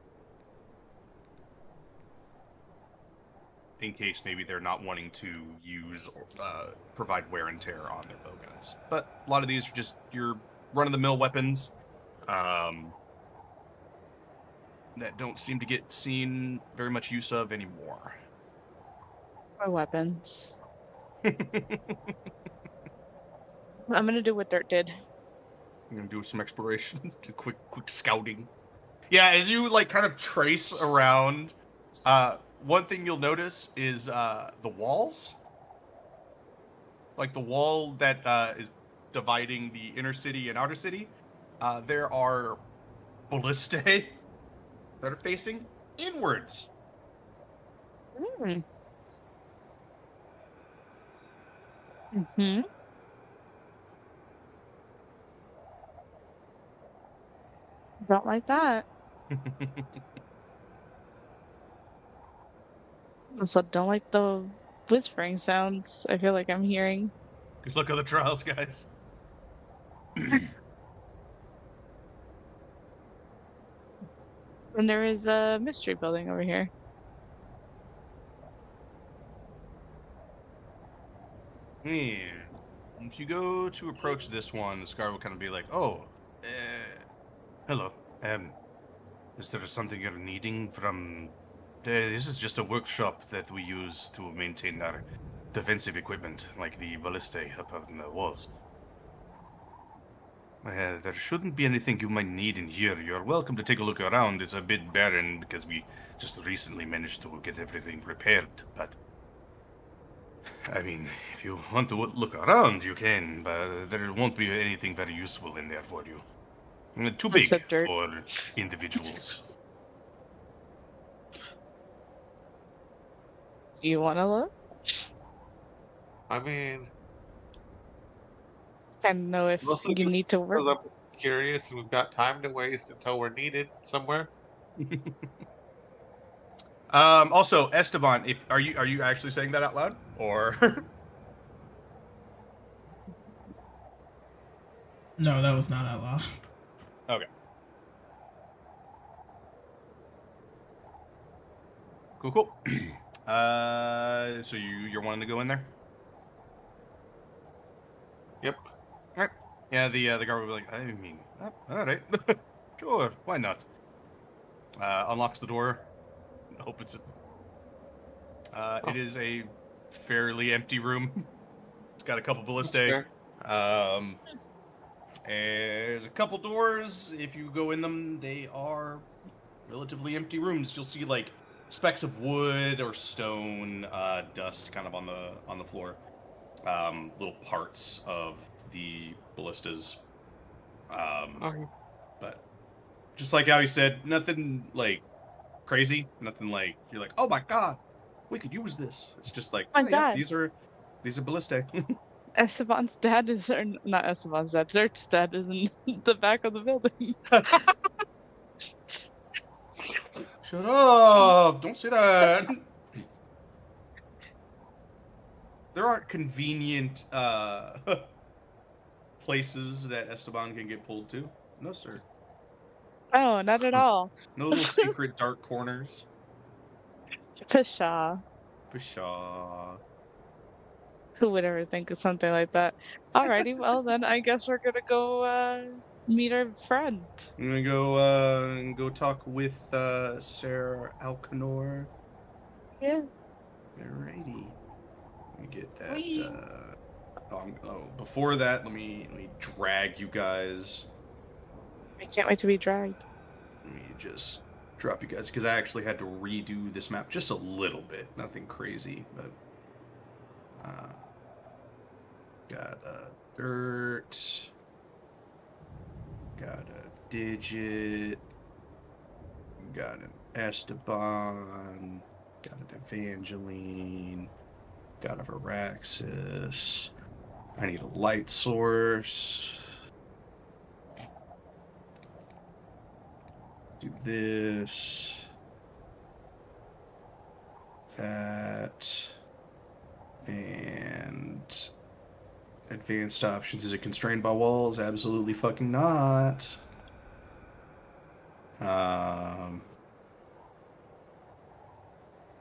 In case maybe they're not wanting to use or provide wear and tear on their bowguns. But a lot of these are just your run-of-the-mill weapons that don't seem to get seen very much use of anymore. Or weapons. I'm gonna do what Dirt did. I'm gonna do some exploration, quick scouting. Yeah, as you like kind of trace around, one thing you'll notice is the walls. Like the wall that is dividing the inner city and outer city. There are ballistae that are facing inwards. Mm. Mm-hmm. Don't like that. Also, don't like the whispering sounds I feel like I'm hearing. Good luck on the trials, guys. And there is a mystery building over here. Yeah. If you go to approach this one, the Scar will kind of be like, "Oh, hello. Is there something you're needing from? This is just a workshop that we use to maintain our defensive equipment, like the ballistae up on the walls. There shouldn't be anything you might need in here. You're welcome to take a look around. It's a bit barren because we just recently managed to get everything prepared, but I mean, if you want to look around, you can, but there won't be anything very useful in there for you. Too big Except dirt. for individuals." Do you want to look? I mean, I don't know if mostly you just need to work. because I'm curious and we've got time to waste until we're needed somewhere. Also, Esteban, if are you actually saying that out loud, or? No, that was not out loud. Okay. Cool. So you're wanting to go in there? Yep. All right. Yeah, the guard will be like, I mean, all right, sure, why not? Unlocks the door, opens it. It is a fairly empty room. It's got a couple ballistae. And there's a couple doors. If you go in them, they are relatively empty rooms. You'll see like specks of wood or stone, dust kind of on the floor. little parts of the ballistas. Okay. But just like how he said, nothing like crazy, nothing like you're like, oh my god, we could use this. It's just like, Oh my oh, yeah, god. these are ballistic. Esteban's dad is, or not Esteban's dad, Dirt's dad is in the back of the building. Shut up! Don't say that. There aren't convenient places that Esteban can get pulled to. No, sir. Oh, not at all. No little secret dark corners. Pshaw. Pshaw. Who would ever think of something like that? Alrighty, well then I guess we're gonna go meet our friend. I'm gonna go talk with Sarah Alcanor. Yeah. Alrighty. Let me get that. Whee! Before that, let me drag you guys. I can't wait to be dragged. Let me just drop you guys because I actually had to redo this map just a little bit. Nothing crazy, but got dirt. Got a digit. Got an Esteban. Got an Evangeline. Got a Varaxis. I need a light source. Do this. That. And advanced options. Is it constrained by walls? Absolutely fucking not.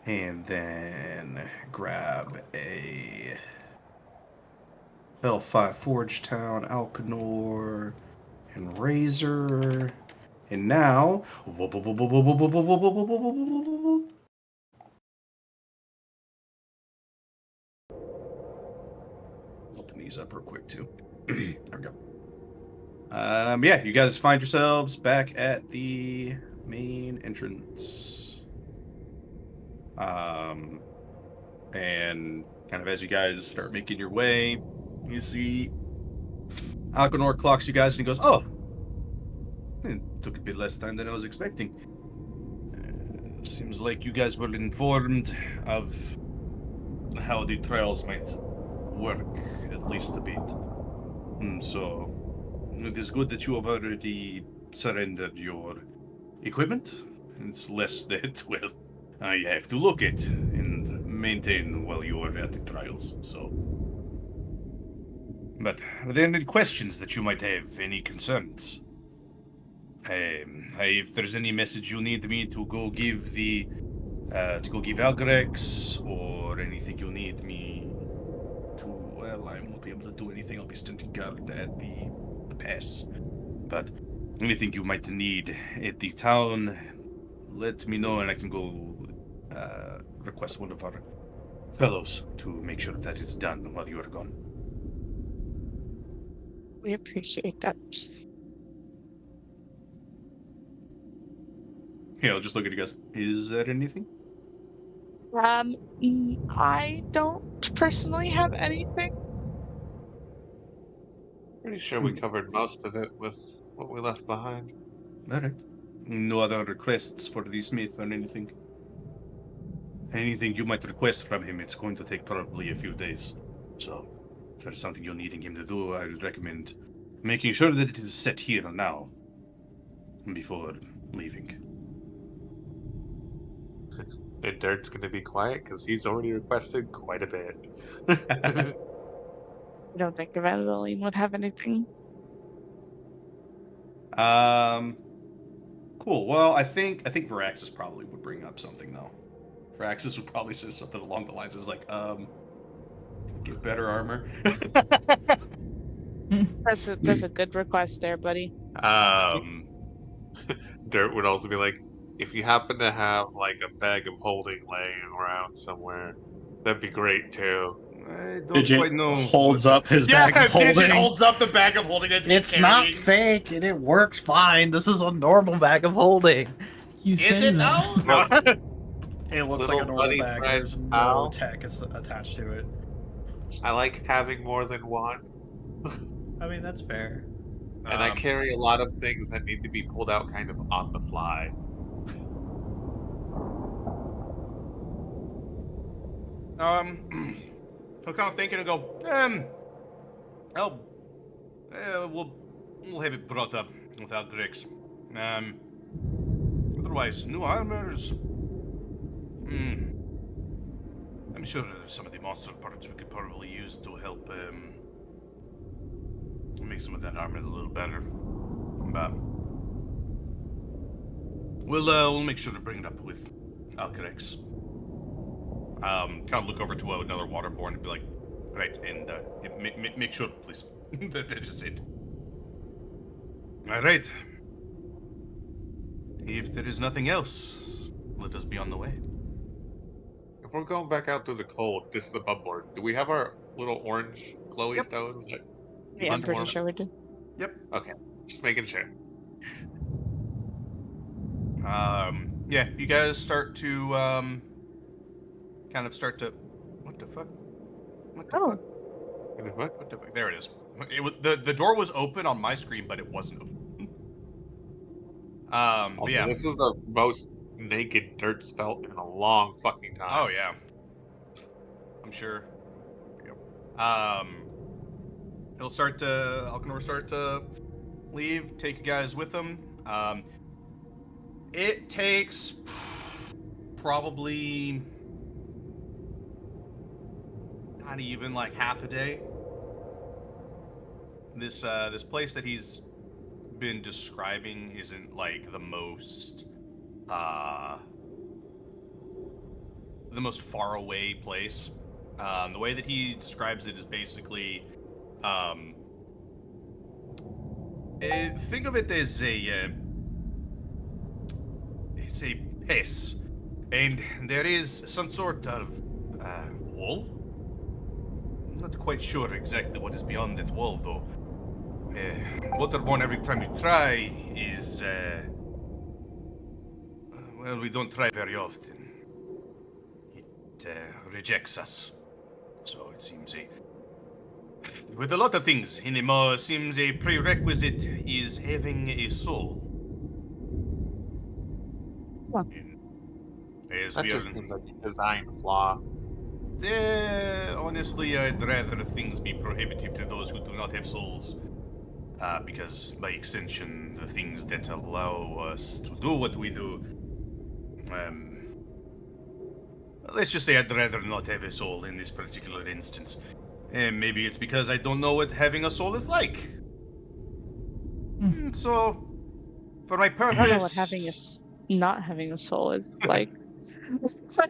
And then grab a L5 Forge Town, Alcanor, and Razor. And now open these up real quick too. There we go. Yeah, you guys find yourselves back at the main entrance. And kind of as you guys start making your way, you see Alcanor clocks you guys and he goes, "Oh, it took a bit less time than I was expecting. Seems like you guys were informed of how the trials might work, at least a bit. So, it is good that you have already surrendered your equipment. It's less that, well, I have to look at and maintain while you are at the trials, so... But, are there any questions that you might have? Any concerns? If there's any message you need me to go give the... to go give Algarex, or anything you need me to... Well, I won't be able to do anything. I'll be standing guard at the pass. But, anything you might need at the town, let me know and I can go request one of our fellows to make sure that it's done while you are gone. We appreciate that. Yeah, I'll just look at you guys. Is there anything? I don't personally have anything. Pretty sure we covered most of it with what we left behind. Alright. No other requests for the Smith or anything? Anything you might request from him, it's going to take probably a few days. So, if there's something you're needing him to do, I would recommend making sure that it is set here and now before leaving. And Dirt's gonna be quiet because he's already requested quite a bit. I don't think Evangeline would have anything. Cool. Well, I think Varaxis probably would bring up something though. Varaxis would probably say something along the lines of like, get better armor. That's a good request there, buddy. Dirt would also be like, if you happen to have like a bag of holding laying around somewhere, that'd be great too. I don't Digit quite know. holds up his bag of holding. Digit holds up the bag of holding. It's not fake, and it works fine. This is a normal bag of holding. You Is say it that. though? It looks Little like a normal buddy bag. friend There's pal. no tech attached to it. I like having more than one, I mean, that's fair. and I carry a lot of things that need to be pulled out kind of on the fly. I'm kind of thinking and go, oh, we'll have it brought up without Grix. Otherwise, new armors. I'm sure there's some of the monster parts we could probably use to help make some of that armor a little better. But we'll make sure to bring it up with Alcarex. Kind of look over to another waterborne and be like, right, and make sure, please. That's just it. All right. If there is nothing else, let us be on the way. If we're going back out through the cold, this is the above board. Do we have our little orange glowy Yep. stones? That Yeah, I'm pretty warm? sure we do. Yep. Okay, just making sure. Yeah, you guys start to kind of start to. What the fuck? What the Oh. fuck? What? What the fuck? There it is. It was the door was open on my screen, but it wasn't open. But Also, yeah. this is the most naked Dirt's felt in a long fucking time. Oh yeah. I'm sure. Yep. Alcanor start to leave, take you guys with him. It takes probably not even like half a day. This place that he's been describing isn't like the most far away place. The way that he describes it is basically think of it as it's a piss, and there is some sort of wall. I'm not quite sure exactly what is beyond that wall, though. Waterborne, every time you try, is well, we don't try very often. It rejects us. So it seems with a lot of things, seems a prerequisite is having a soul. Huh. As That we just are, seems like a design flaw. honestly, I'd rather things be prohibitive to those who do not have souls. Because by extension, the things that allow us to do what we do, let's just say I'd rather not have a soul in this particular instance. And maybe it's because I don't know what having a soul is like. So, for my purpose... I don't know what not having a soul is like.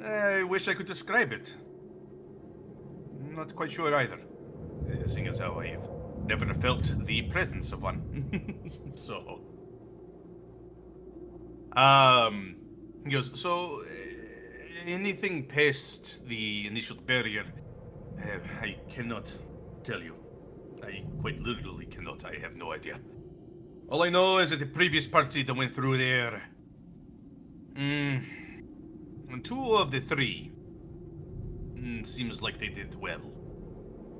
I wish I could describe it. Not quite sure either. Seeing as how I've never felt the presence of one. So... He goes, so... anything past the initial barrier, I cannot tell you. I quite literally cannot. I have no idea. All I know is that the previous party that went through there, two of the three seems like they did well.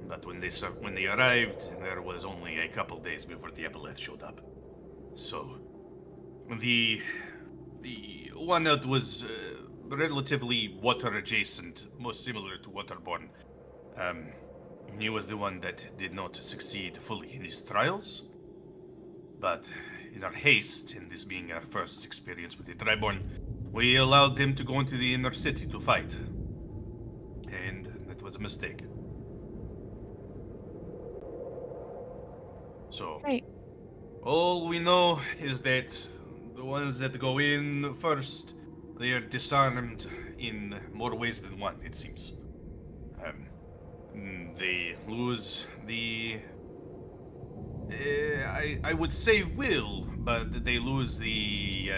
But when they arrived, there was only a couple days before the Aboleth showed up. So, the one that was relatively water adjacent, most similar to Waterborne, he was the one that did not succeed fully in his trials. But in our haste, in this being our first experience with the Dryborn, we allowed them to go into the inner city to fight. And that was a mistake. So, Right. all we know is that the ones that go in first, they are disarmed in more ways than one, it seems. They lose the... I would say will, but they lose the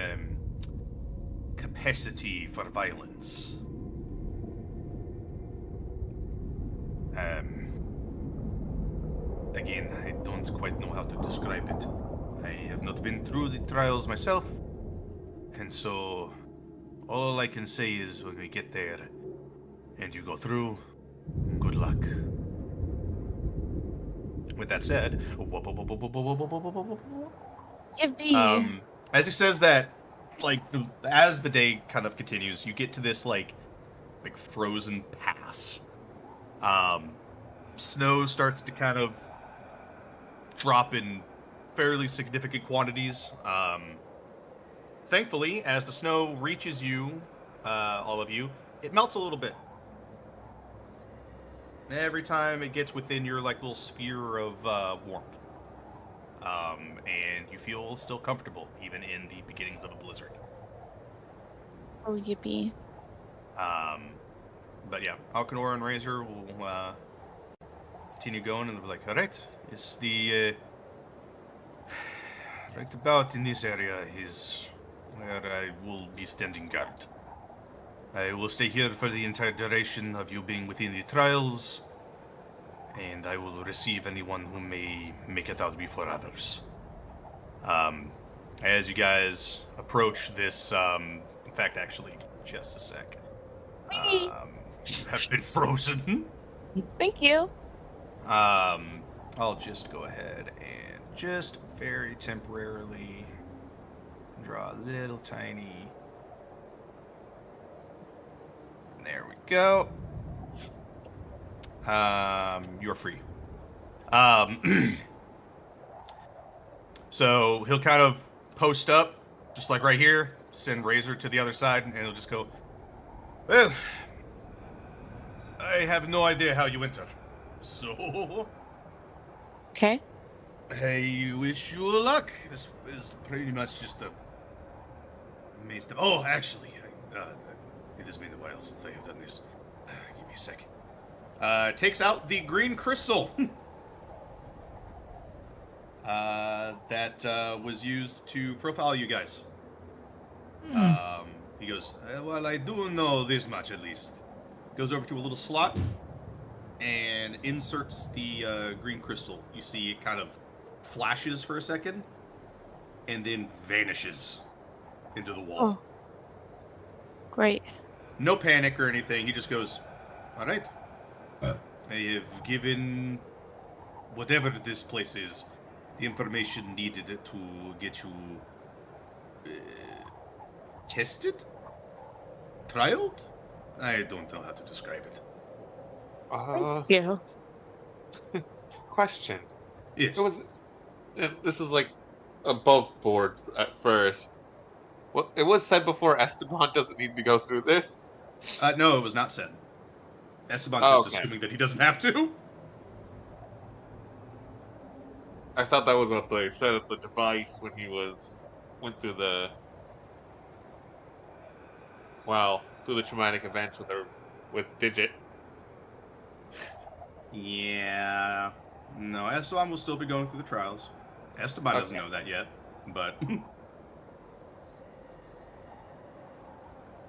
capacity for violence. Again, I don't quite know how to describe it. I have not been through the trials myself, and so all I can say is when we get there and you go through, good luck. With that said, Yippee. as he says that, like as the day kind of continues, you get to this like frozen pass. Snow starts to kind of drop in fairly significant quantities. Thankfully, as the snow reaches you, all of you, it melts a little bit. Every time it gets within your like little sphere of warmth. And you feel still comfortable, even in the beginnings of a blizzard. Oh, yippee. But yeah, Alcanor and Razor will continue going, and they'll be like, alright, it's the right about in this area is where I will be standing guard. I will stay here for the entire duration of you being within the trials, and I will receive anyone who may make it out before others. As you guys approach this, in fact, actually, just a sec. You have been frozen. Thank you. I'll just go ahead and just very temporarily draw a little tiny. There we go. You're free. So he'll kind of post up, just like right here, send Razor to the other side, and he'll just go, well, I have no idea how you enter. So, Okay. I wish you luck. This is pretty much just a maze. Oh, actually, it has been a while since I have done this. Give me a sec. Takes out the green crystal that was used to profile you guys. He goes, well, I do know this much at least. Goes over to a little slot and inserts the green crystal. You see it kind of flashes for a second and then vanishes into the wall. Oh. Great. No panic or anything. He just goes, all right. I have given whatever this place is the information needed to get you tested? Trialed? I don't know how to describe it. Thank you. Question. Yes. This is like above board at first. Well, it was said before Esteban doesn't need to go through this. No, it was not said. Esteban just assuming that he doesn't have to. I thought that was what they said at the device when he went through the traumatic events with Digit. Yeah. No, Esteban will still be going through the trials. Esteban doesn't know that yet, but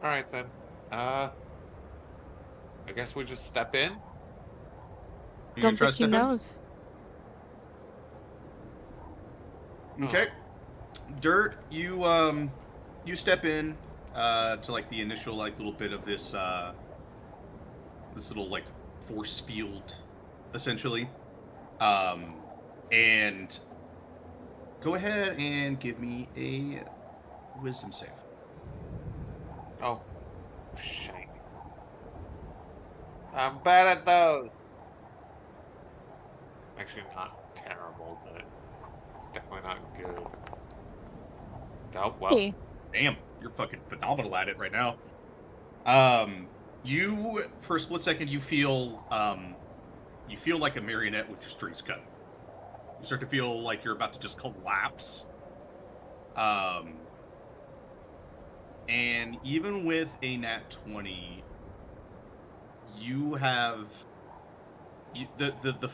Alright then. I guess we just step in. you Don't gonna try to think he step in? knows. Okay. Dirt, you step in to like the initial like little bit of this this little like force field essentially. And go ahead and give me a wisdom save. Oh, shame. I'm bad at those. Actually, not terrible, but definitely not good. Oh, well. Hey. Damn, you're fucking phenomenal at it right now. You for a split second you feel like a marionette with your strings cut. You start to feel like you're about to just collapse. And even with a nat 20, you have the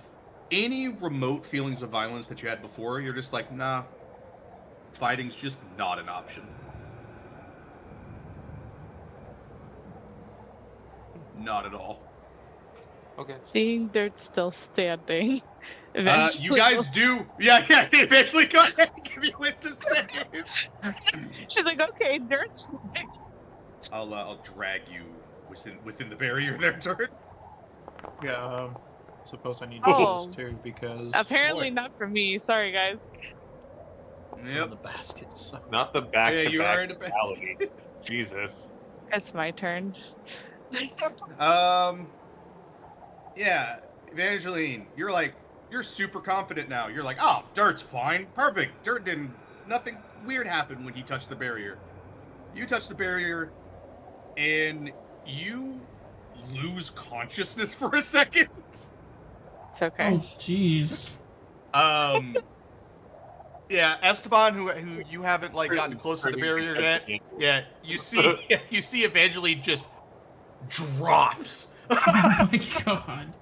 any remote feelings of violence that you had before, you're just like, nah, fighting's just not an option. Not at all. Okay. Seeing Dirt still standing. You guys do. Yeah, eventually go ahead and give me a wisdom save. She's like, okay, Dirt's fine. I'll drag you within the barrier there, Dirt. Yeah. Suppose I need Oh. those too because Apparently boy, not for me. Sorry, guys. the baskets. So. Not the Yeah, back-to-back you are in a reality. basket. Jesus. It's my turn. Yeah, Evangeline, you're super confident now. You're like, oh, Dirt's fine, perfect. Dirt didn't, nothing weird happened when he touched the barrier. You touch the barrier, and you lose consciousness for a second. It's okay. Oh, jeez. Yeah, Esteban, who you haven't gotten close to the barrier yet. Yeah, you see Evangeline just drops. Oh my god.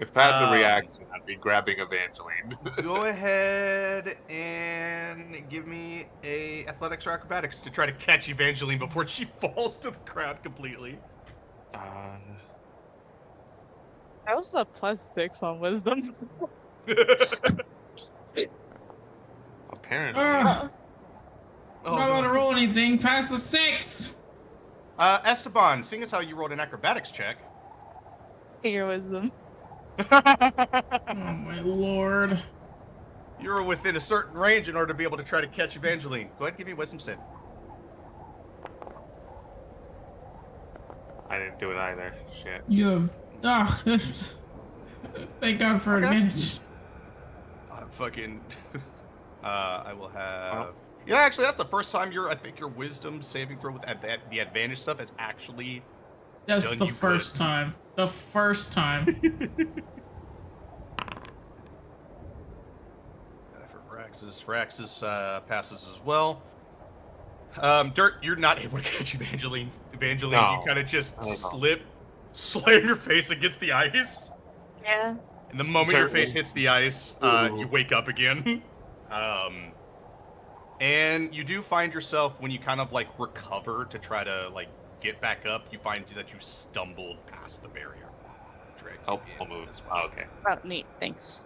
If I had the reaction, I'd be grabbing Evangeline. Go ahead and give me a athletics or acrobatics to try to catch Evangeline before she falls to the ground completely. That was a +6 on wisdom. Apparently. I'm Oh, not allowed to no. roll anything past the 6. Esteban, seeing as how you rolled an acrobatics check. Your wisdom. Oh my lord. You were within a certain range in order to be able to try to catch Evangeline. Go ahead and give me a wisdom save. I didn't do it either. Shit. You have. Ah, this. Thank God for Okay. advantage. I will have. Yeah, actually, that's the first time I think your wisdom saving throw with the advantage stuff has actually. That's done the you first good. time. The first time. For Fraxis passes as well. Dirt, you're not able to catch Evangeline. Evangeline, No. you kind of just slam your face against the ice. Yeah. And the moment your face hits the ice, Ooh. you wake up again. And you do find yourself, when you kind of recover to try to get back up, you find that you stumbled past the barrier. I'll move. As well. Oh, okay. Oh, neat. Thanks.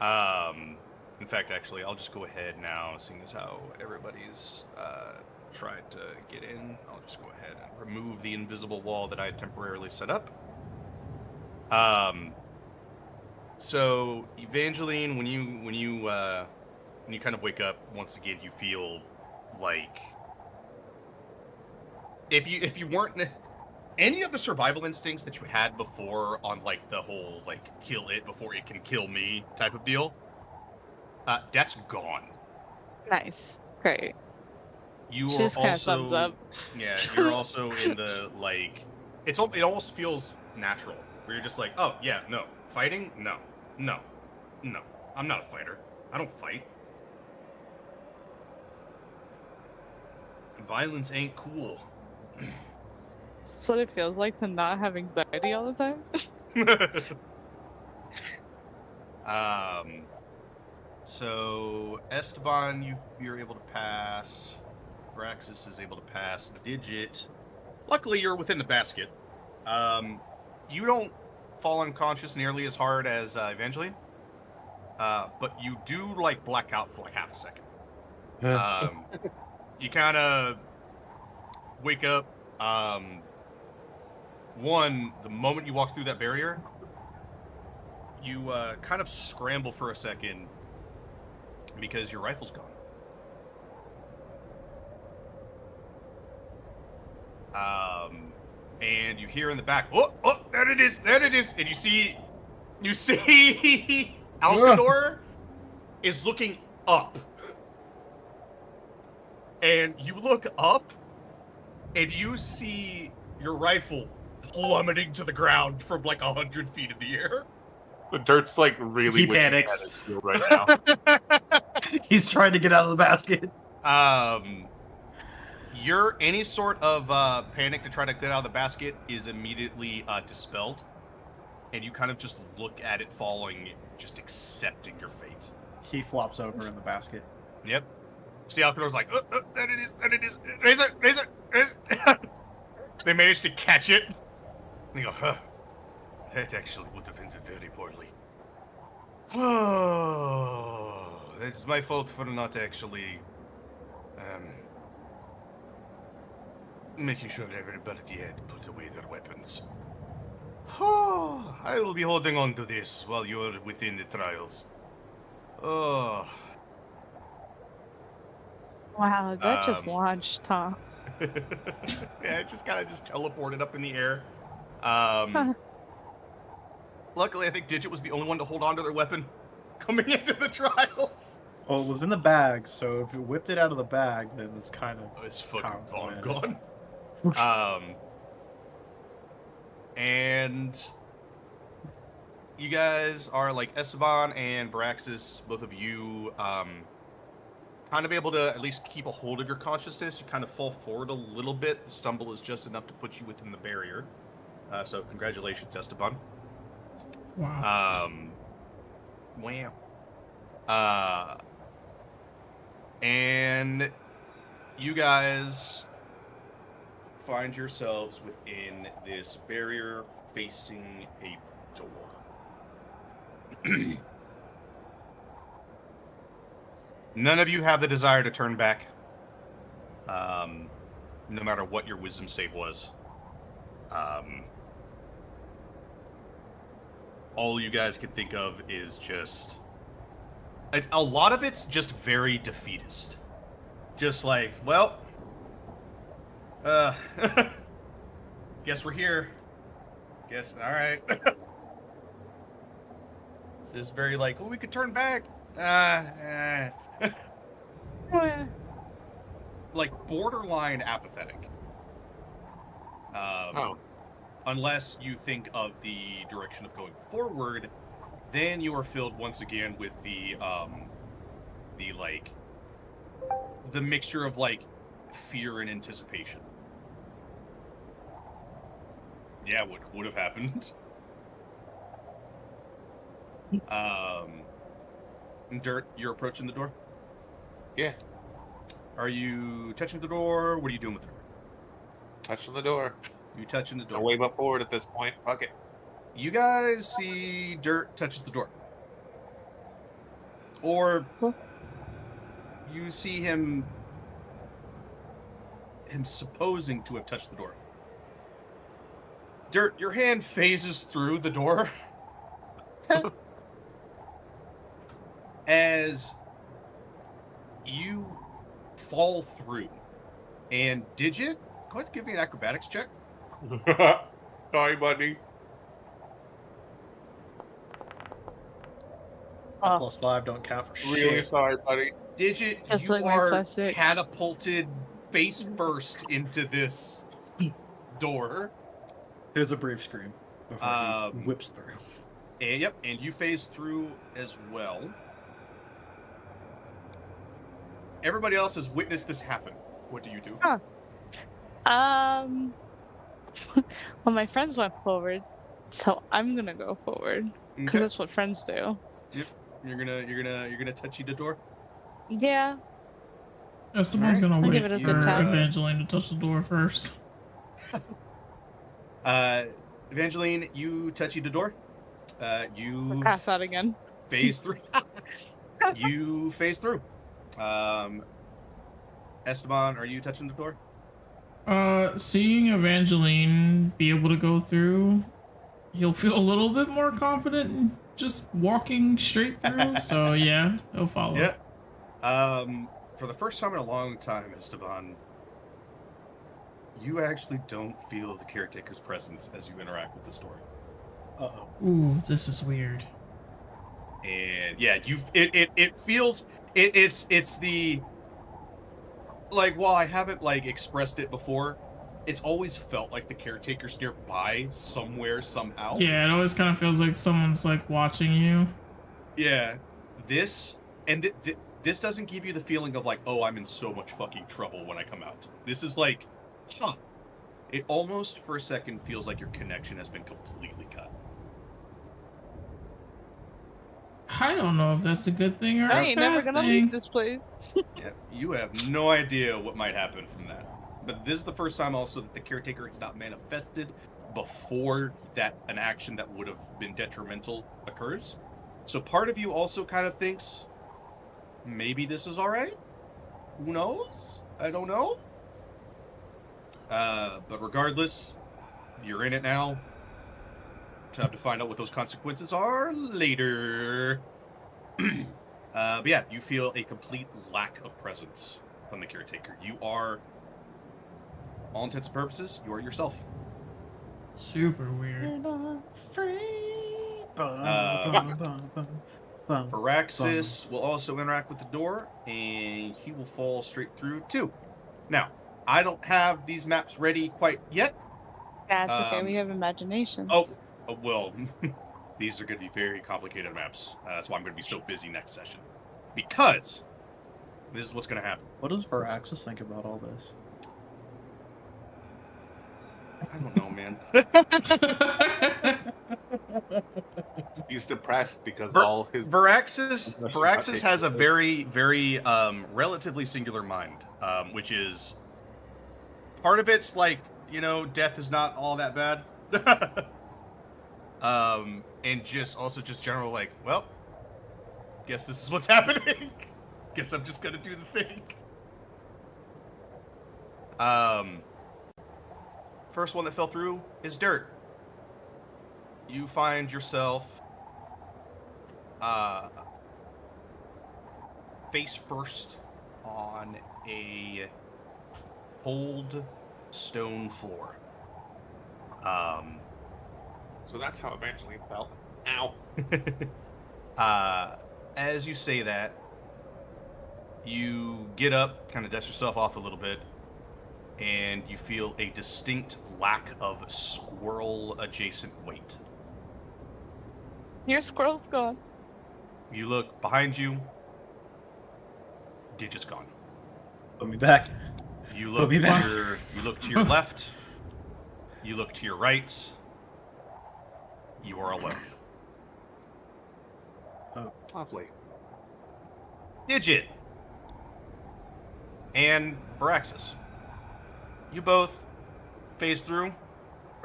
In fact, actually, I'll just go ahead now, seeing as how everybody's tried to get in. I'll just go ahead and remove the invisible wall that I had temporarily set up. So Evangeline, when you kind of wake up once again, you feel like if you weren't any of the survival instincts that you had before on the whole kill it before it can kill me type of deal, that's gone. Nice. Great. You She are just kind of thumbs also up. yeah, you're also in the it almost feels natural where you're just oh yeah, no fighting, no, I'm not a fighter, I don't fight. Violence ain't cool. That's what it feels like to not have anxiety all the time. So Esteban, you're able to pass. Braxis is able to pass. Digit, luckily you're within the basket. You don't fall unconscious nearly as hard as Evangeline, but you do black out for half a second. You kind of wake up. The moment you walk through that barrier, you kind of scramble for a second because your rifle's gone. And you hear in the back, oh, there it is, and you see Alcador is looking up. And you look up, and you see your rifle plummeting to the ground from 100 feet in the air. The Dirt's really He wishing panics. he had his shield right now. He's trying to get out of the basket. Any sort of panic to try to get out of the basket is immediately dispelled, and you kind of just look at it falling, just accepting your fate. He flops over in the basket. Yep. See, Alcador's that it is, Razor. They managed to catch it. And they go, huh, that actually would have ended very poorly. Oh, it's my fault for not actually making sure everybody had put away their weapons. Oh, I I will be holding on to this while you're within the trials. Oh. Wow, that just Um, launched, huh? Yeah, it just kind of just teleported up in the air. Luckily, I think Digit was the only one to hold on to their weapon coming into the trials. Well, it was in the bag, so if you whipped it out of the bag, then it's kind of. It's fucking how it gone. went. And you guys are like Esteban and Varaxis, both of you, kind of able to at least keep a hold of your consciousness. You kind of fall forward a little bit. The stumble is just enough to put you within the barrier. So congratulations, Esteban. Wow. Wow. And you guys find yourselves within this barrier facing a door. None of you have the desire to turn back, no matter what your wisdom save was. All you guys can think of is just... A lot of it's just very defeatist. Just like, well... guess we're here. Guess, alright. Just very like, well, we could turn back. Like, borderline apathetic. Unless you think of the direction of going forward, then you are filled once again with the mixture of, like, fear and anticipation. Yeah, what would have happened? Dirt, you're approaching the door? Yeah. Are you touching the door? What are you doing with the door? Touching the door. You touching the door. I'll wave up forward at this point. Fuck it. You guys see Dirt touches the door. Or you see him supposing to have touched the door. Dirt, your hand phases through the door. As you fall through. And Digit, go ahead and give me an acrobatics check. Sorry, buddy. +5 don't count for Really shit. sorry, buddy. Digit, Just you like my are classic. catapulted face first into this door. There's a brief scream before he whips through. And yep, and you phase through as well. Everybody else has witnessed this happen. What do you do? Huh. Well, my friends went forward, so I'm gonna go forward because Okay. that's what friends do. Yep. You're gonna touchy the door. Yeah. Esteban's Alright. gonna I'll wait give it a for good tap. Evangeline to touch the door first. Evangeline, you touchy the door. You Pass out again. phase through. You phase through. Esteban, are you touching the door? Seeing Evangeline be able to go through, he'll feel a little bit more confident in just walking straight through. So yeah, he'll follow. Yeah. For the first time in a long time, Esteban, you actually don't feel the caretaker's presence as you interact with this door. Uh-oh. Ooh, this is weird. And yeah, it feels it's the, like, while I haven't like expressed it before, it's always felt like the caretaker's nearby somewhere somehow. Yeah, it always kind of feels like someone's like watching you. Yeah. This and this doesn't give you the feeling of like, oh, I'm in so much fucking trouble when I come out. This is like, huh. It almost for a second feels like your connection has been completely cut. I don't know if that's a good thing or I a ain't never bad gonna thing. leave this place. Yeah, you have no idea what might happen from that. But this is the first time also that the caretaker has not manifested before that an action that would have been detrimental occurs. So part of you also kind of thinks, maybe this is all right. Who knows? I don't know. But regardless, you're in it now. Time to find out what those consequences are later. But yeah, you feel a complete lack of presence from the caretaker. You are, all intents and purposes, you are yourself. Super weird. And I'm free. Varaxis will also interact with the door, and he will fall straight through too. Now, I don't have these maps ready quite yet. That's okay. We have imaginations. Well, these are going to be very complicated maps. That's why I'm going to be so busy next session. Because this is what's going to happen. What does Varaxis think about all this? I don't know, man. He's depressed because all his Varaxis has a very, very relatively singular mind, which is part of it's like, you know, death is not all that bad. And just general like, well, guess this is what's happening. Guess I'm just gonna do the thing. First one that fell through is dirt. You find yourself face first on a cold stone floor. So that's how Evangeline felt. Ow. As you say that, you get up, kind of dust yourself off a little bit, and you feel a distinct lack of squirrel-adjacent weight. Your squirrel's gone. You look behind you. Digit's gone. Put me back. You look Put me back. you look to your left. You look to your right. You are alone. Oh, Lovely. Digit and Varaxis. You both phase through.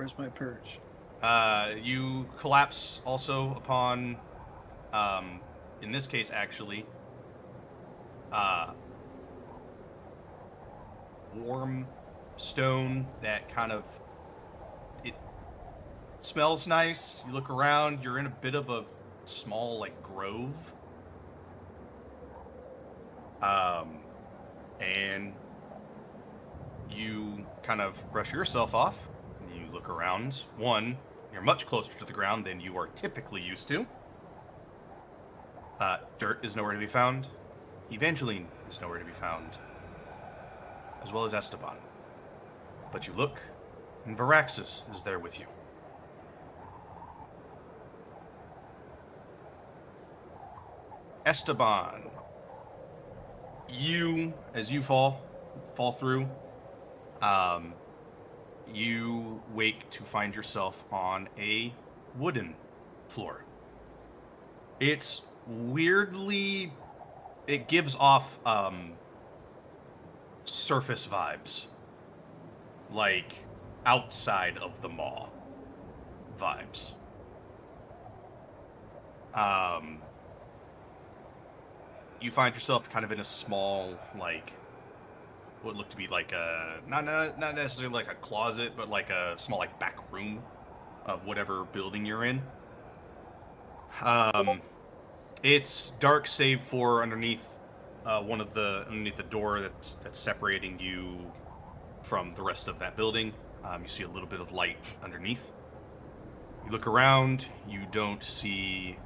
where's my perch? You collapse also upon, in this case, actually, warm stone that kind of, it smells nice. You look around, you're in a bit of a small, like, grove. And you kind of brush yourself off, and you look around. One, you're much closer to the ground than you are typically used to. Dirt is nowhere to be found. Evangeline is nowhere to be found. As well as Esteban. But you look, and Varaxis is there with you. Esteban, as you fall through, you wake to find yourself on a wooden floor. It's weirdly, it gives off surface vibes, like outside of the maw vibes. You find yourself kind of in a small, like, what looked to be like a, not necessarily like a closet, but like a small, like, back room of whatever building you're in. It's dark save for underneath underneath the door that's separating you from the rest of that building. You see a little bit of light underneath. You look around, you don't see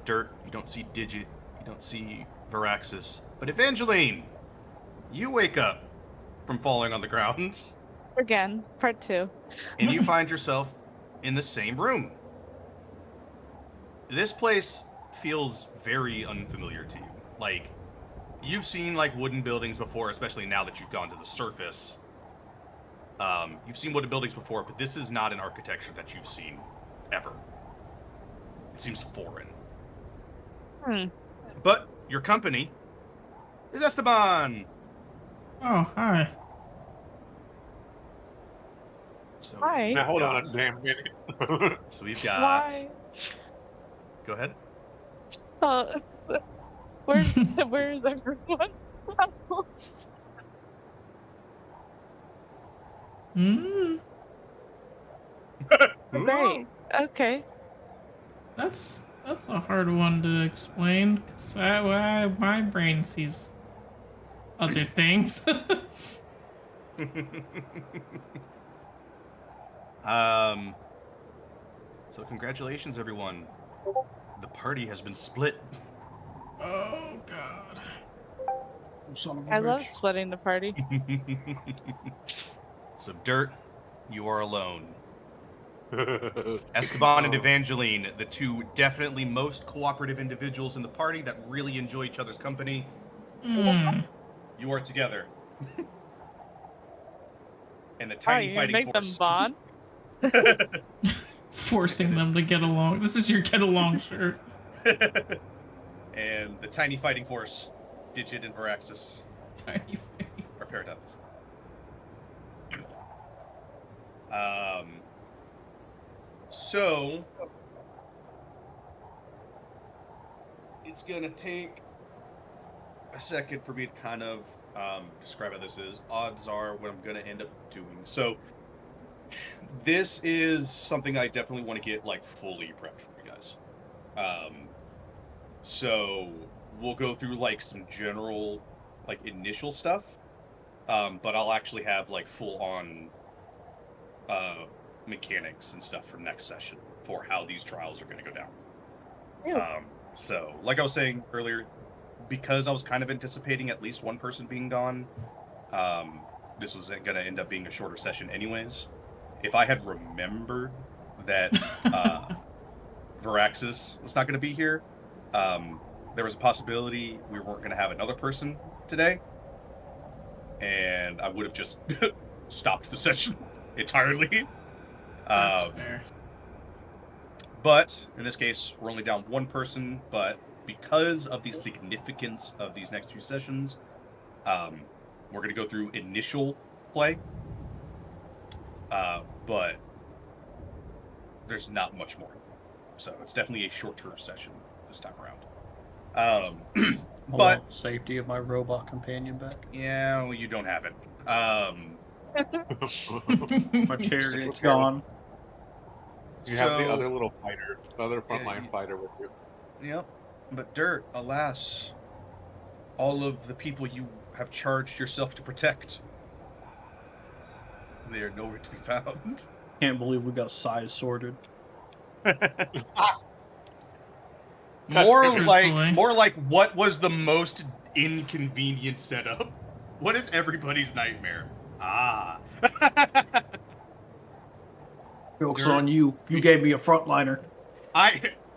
Dirt, you don't see Digit, you don't see Varaxis, but Evangeline, you wake up from falling on the ground. Again, part 2. And you find yourself in the same room. This place feels very unfamiliar to you. Like, you've seen, like, wooden buildings before, especially now that you've gone to the surface. You've seen wooden buildings before, but this is not an architecture that you've seen ever. It seems foreign. But your company is Esteban. Oh, hi. So Hi. Now hold on a damn minute. So we've got. Why? Go ahead. So, where's everyone else? Great. Okay. That's a hard one to explain because my brain sees other things. So congratulations, everyone. The party has been split. Oh God. Son of a I love bitch. splitting the party. So, Dirt, you are alone. Esteban and Evangeline, the two definitely most cooperative individuals in the party that really enjoy each other's company. You are together. And the Oh, tiny you're gonna fighting make them force. bond? Forcing them to get along. This is your get along shirt. And the tiny fighting force, Digit and Varaxis, Tiny face. are paired up. So it's gonna take a second for me to kind of describe how this is. Odds are what I'm gonna end up doing. So this is something I definitely want to get like fully prepped for you guys. So we'll go through like some general like initial stuff, but I'll actually have like full on mechanics and stuff for next session for how these trials are going to go down. So like I was saying earlier, because I was kind of anticipating at least one person being gone, this was going to end up being a shorter session anyways. If I had remembered that Varaxis was not going to be here, there was a possibility we weren't going to have another person today, and I would have just stopped the session entirely. That's fair. But in this case, we're only down one person, but because of the significance of these next few sessions, we're going to go through initial play, but there's not much more. So it's definitely a shorter session this time around. But safety of my robot companion back. Yeah, well, you don't have it. My chariot's gone. You have the other little fighter, the other frontline fighter with you. Yep. But Dirt, alas, all of the people you have charged yourself to protect, they are nowhere to be found. Can't believe we got size sorted. More like what was the most inconvenient setup? What is everybody's nightmare? Joke's on you. You gave me a frontliner.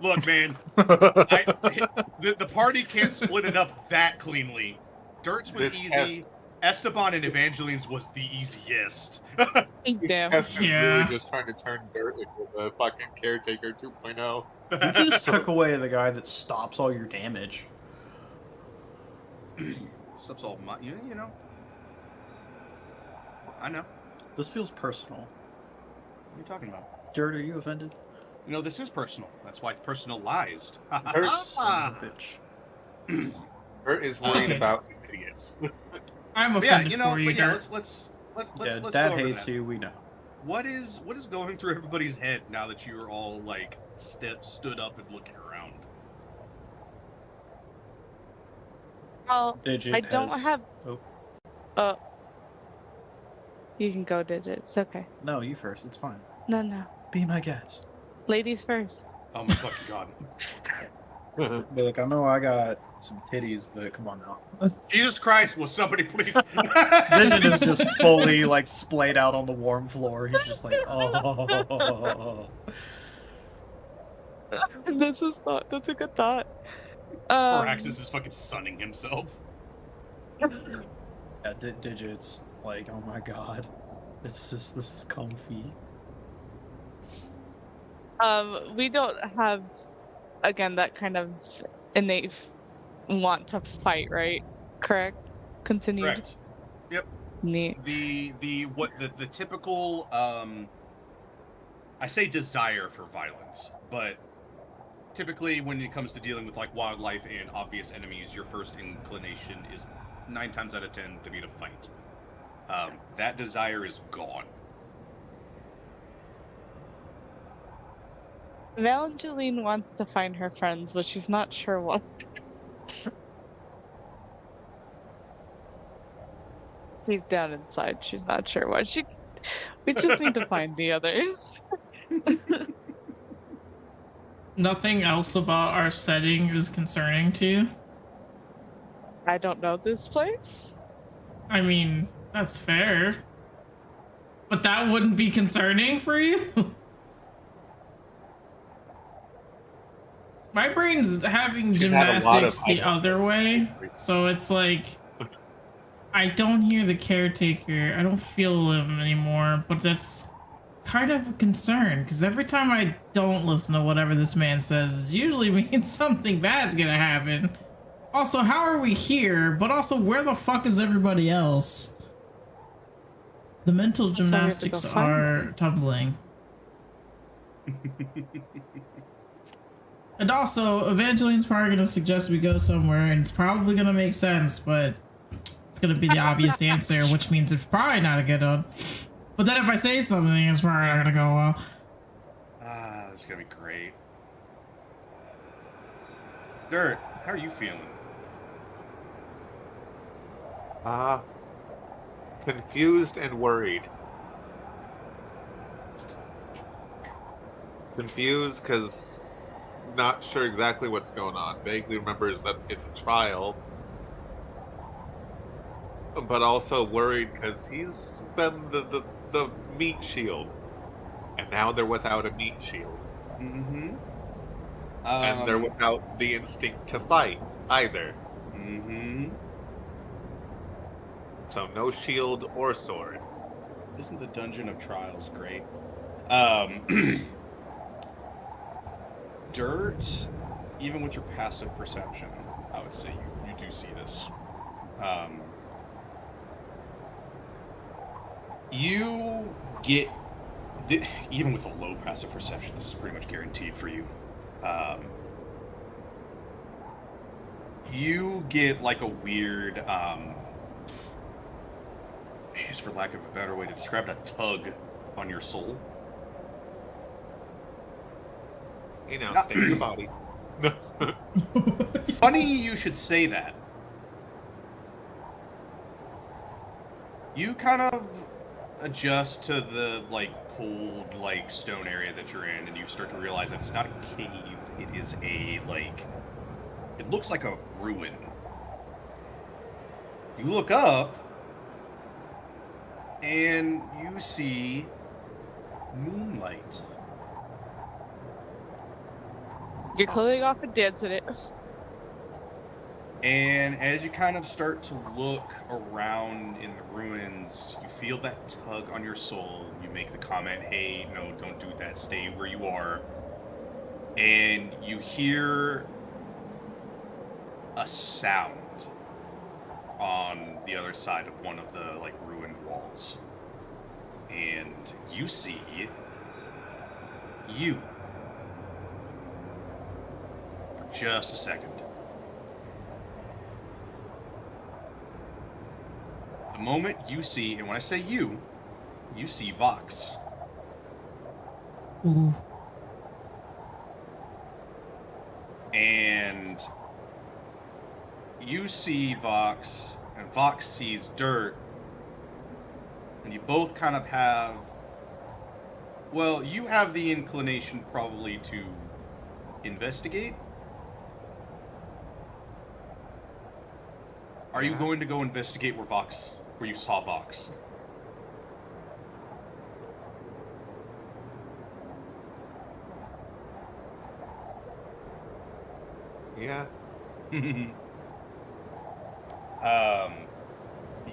Look, man. The party can't split it up that cleanly. Dirt's was easy. Esteban and Evangeline's was the easiest. Damn. This is really just trying to turn Dirt into the fucking caretaker 2.0. You just took away the guy that stops all your damage. Stops all my, you know. I know. This feels personal. What are you talking about? Dirt, are you offended? You know, this is personal. That's why it's personalized. Son of a bitch. Dirt is worried about idiots. I'm offended for you, yeah, Dirt. let's Dad go over hates that. you, we know. What is going through everybody's head now that you're all like stood up and looking around? Well, Digit I don't has... have. Oh. You can go, Digit. It's okay. No, you first. It's fine. No. Be my guest. Ladies first. Oh my fucking god. Be like, I know I got some titties, but come on now. Jesus Christ, will somebody please? Digit is just fully like splayed out on the warm floor. He's just like, oh. That's a good thought. Varaxis is fucking sunning himself. Yeah, Digit's like, oh my god. It's just, this is comfy. We don't have, again, that kind of innate want to fight, right? Correct? Continued? Correct. Yep. Neat. The typical I say desire for violence, but typically when it comes to dealing with like wildlife and obvious enemies, your first inclination is 9 times out of 10 to be to fight. That desire is gone. Evangeline wants to find her friends, but she's not sure what. Deep down inside, she's not sure what she. We just need to find the others. Nothing else about our setting is concerning to you? I don't know this place. I mean, that's fair. But that wouldn't be concerning for you? My brain's having She's had a lot of gymnastics the other way, so it's like I don't hear the caretaker. I don't feel him anymore, but that's kind of a concern because every time I don't listen to whatever this man says, it usually means something bad's gonna happen. Also, how are we here? But also, where the fuck is everybody else? The mental gymnastics are tumbling. And also, Evangeline's probably going to suggest we go somewhere, and it's probably going to make sense, but it's going to be the obvious answer, which means it's probably not a good one. But then if I say something, it's probably not going to go well. Ah, this is going to be great. Dirt, how are you feeling? Confused and worried. Confused because not sure exactly what's going on. Vaguely remembers that it's a trial. But also worried because he's been the meat shield. And now they're without a meat shield. Mm-hmm. And they're without the instinct to fight either. Mm-hmm. So no shield or sword. Isn't the Dungeon of Trials great? Dirt, even with your passive perception, I would say you do see this. You get, even with a low passive perception, this is pretty much guaranteed for you. You get like a weird, I guess for lack of a better way to describe it, a tug on your soul. You know, stay in the body. Funny you should say that. You kind of adjust to the cold stone area that you're in, and you start to realize that it's not a cave. It is a it looks like a ruin. You look up, and you see moonlight. You're clearly off and dancing it. And as you kind of start to look around in the ruins, you feel that tug on your soul. You make the comment, hey, no, don't do that. Stay where you are. And you hear a sound on the other side of one of the ruined walls. And you see you. For just a second. The moment you see, and when I say you see Vox. Ooh. And you see Vox, and Vox sees Dirt, and you both kind of have, well, you have the inclination probably to investigate. Are you going to go investigate where you saw Vox? Yeah.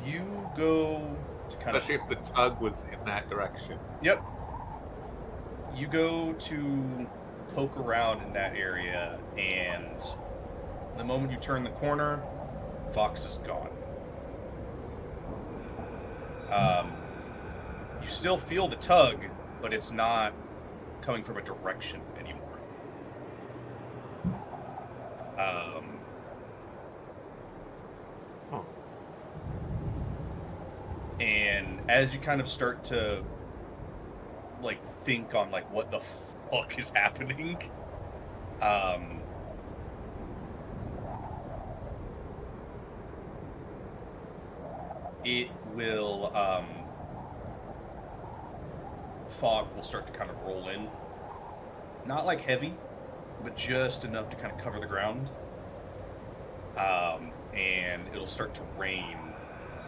You go to kind Especially if the tug was in that direction. Yep. You go to poke around in that area, and the moment you turn the corner, Vox is gone. You still feel the tug, but it's not coming from a direction anymore. And as you kind of start to think on what the fuck is happening. It will, fog will start to kind of roll in. Not like heavy, but just enough to kind of cover the ground. And it'll start to rain.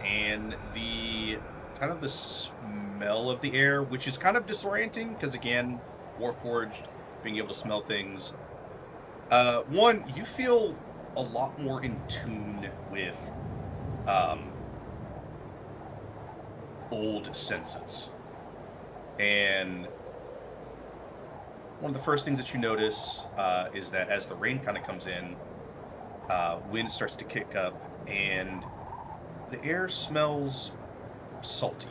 And the kind of the smell of the air, which is kind of disorienting, because again, Warforged, being able to smell things. One, you feel a lot more in tune with old senses. And one of the first things that you notice is that as the rain kind of comes in, wind starts to kick up, and the air smells salty.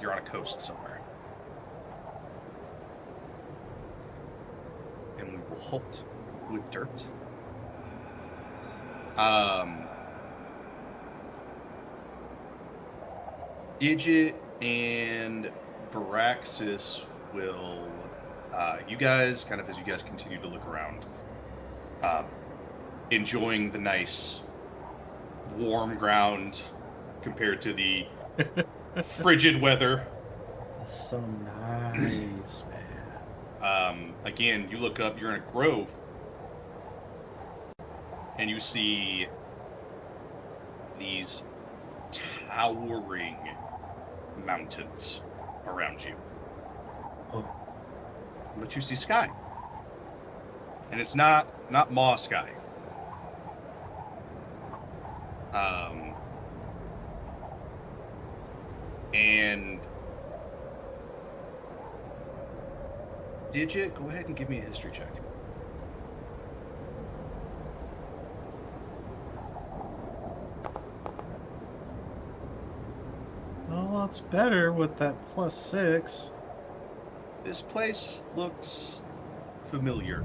You're on a coast somewhere. And we will halt with dirt. Digit and Varaxis will, you guys, kind of as you guys continue to look around, enjoying the nice warm ground compared to the frigid weather. That's so nice, man. Again, you look up, you're in a grove, and you see these towering mountains around you. Oh. But you see sky. And it's not Maw sky. And Digit, go ahead and give me a history check. Oh, that's better with that +6. This place looks familiar.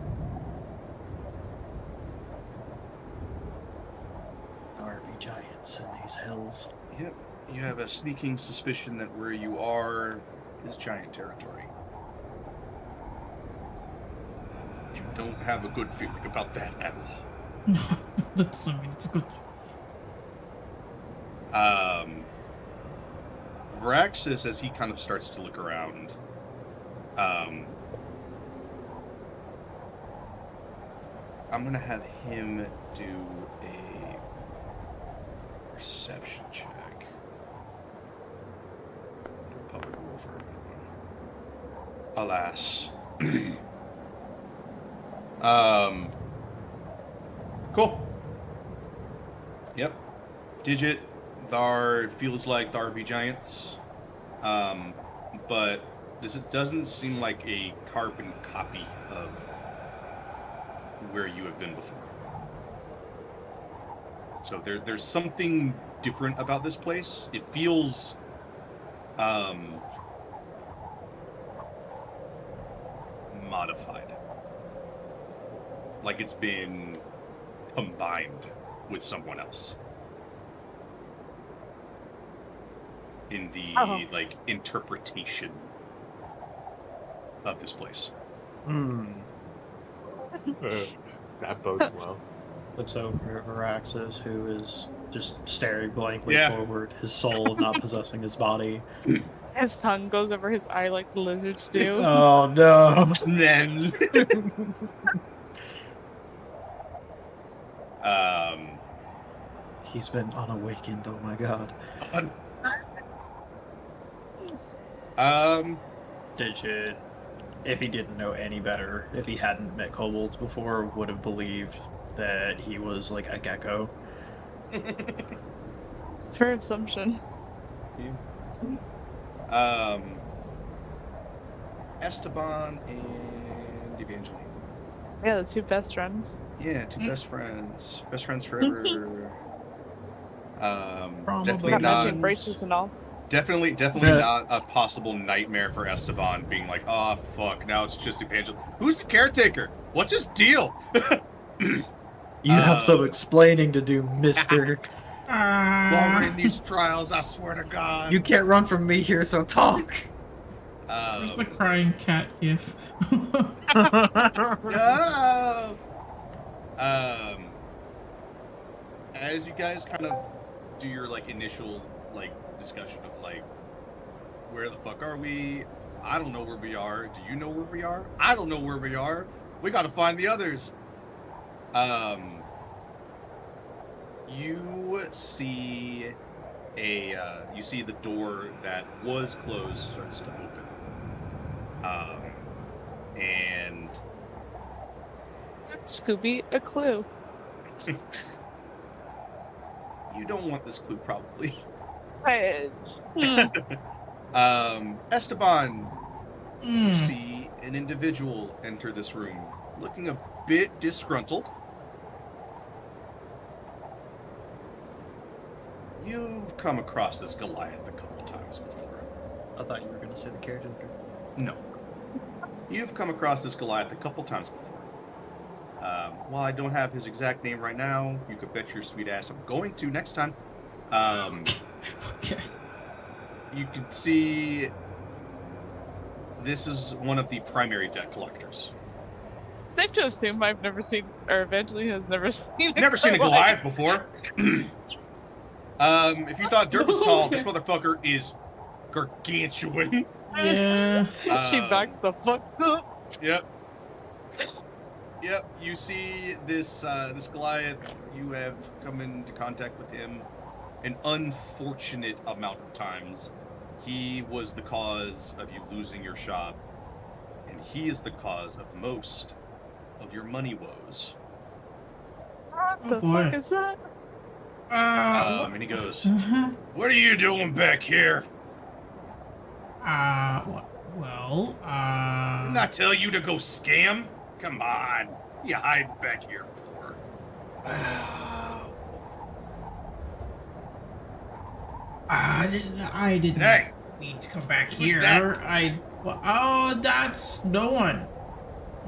There are giants in these hills. Yep, you have a sneaking suspicion that where you are is giant territory. You don't have a good feeling about that at all. No, that's, I mean, it's a good thing. Varaxis, as he kind of starts to look around, I'm gonna have him do a perception check. Do a public roll for everyone. Alas. Cool. Yep. Digit, there feels like there be giants. But this doesn't seem like a carbon copy of where you have been before. So there's something different about this place. It feels modified. Like it's been combined with someone else. In the like interpretation of this place. That bodes well. Looks over at Varaxis, who is just staring blankly Yeah. forward, his soul not possessing his body. His tongue goes over his eye like the lizards do. Oh no! Then He's been unawakened, oh my god. Digit, if he didn't know any better, if he hadn't met kobolds before, would have believed that he was like a gecko. It's a fair assumption. Esteban and Evangeline. Yeah, the two best friends. Yeah, two best friends. Best friends forever. Probably Definitely Got not. matching braces and all. Definitely not a possible nightmare for Esteban being like, oh fuck, now it's just Evangeline. Who's the caretaker? What's his deal? You have some explaining to do, mister. While we're in these trials, I swear to God. You can't run from me here, so talk. Where's the crying cat gif? No! As you guys kind of do your like initial like discussion of like, where the fuck are we? I don't know where we are. Do you know where we are? I don't know where we are. We got to find the others. You see the door that was closed starts to open. And Scooby, a clue. you don't want this clue, probably. Esteban, you see an individual enter this room, looking a bit disgruntled. You've come across this Goliath a couple times before. I thought you were going to say the caretaker. No. You've come across this Goliath a couple times before. While I don't have his exact name right now, you could bet your sweet ass I'm going to next time. Okay. You can see this is one of the primary debt collectors. Safe to assume I've never seen, or Evangeline has never seen. Never seen a Goliath before. If you thought Dirt was tall, this motherfucker is gargantuan. Yeah. She backs the fuck up. Yep. Yep. You see this this Goliath. You have come into contact with him an unfortunate amount of times. He was the cause of you losing your shop, and he is the cause of most of your money woes. What the fuck is that? And he goes, "What are you doing back here? Well, Didn't I tell you to go scam? Come on, what are you hiding back here for?" I didn't Hey, mean to come back who's here. that? That's no one.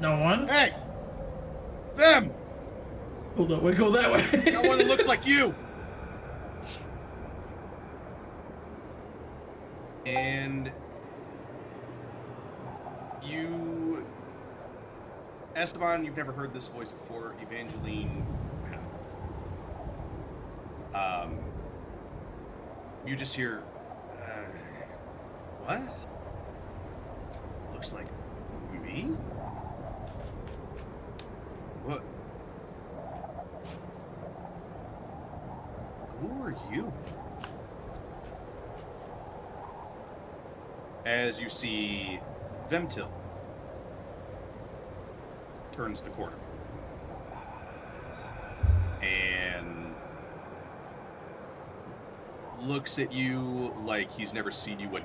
No one. Hey, them. Go that way. Go that way. Got one that looks like you. And you, Esteban, you've never heard this voice before. Evangeline, have. You just hear, what? Looks like me? What? Who are you? As you see Vemtil turns the corner and looks at you like he's never seen you a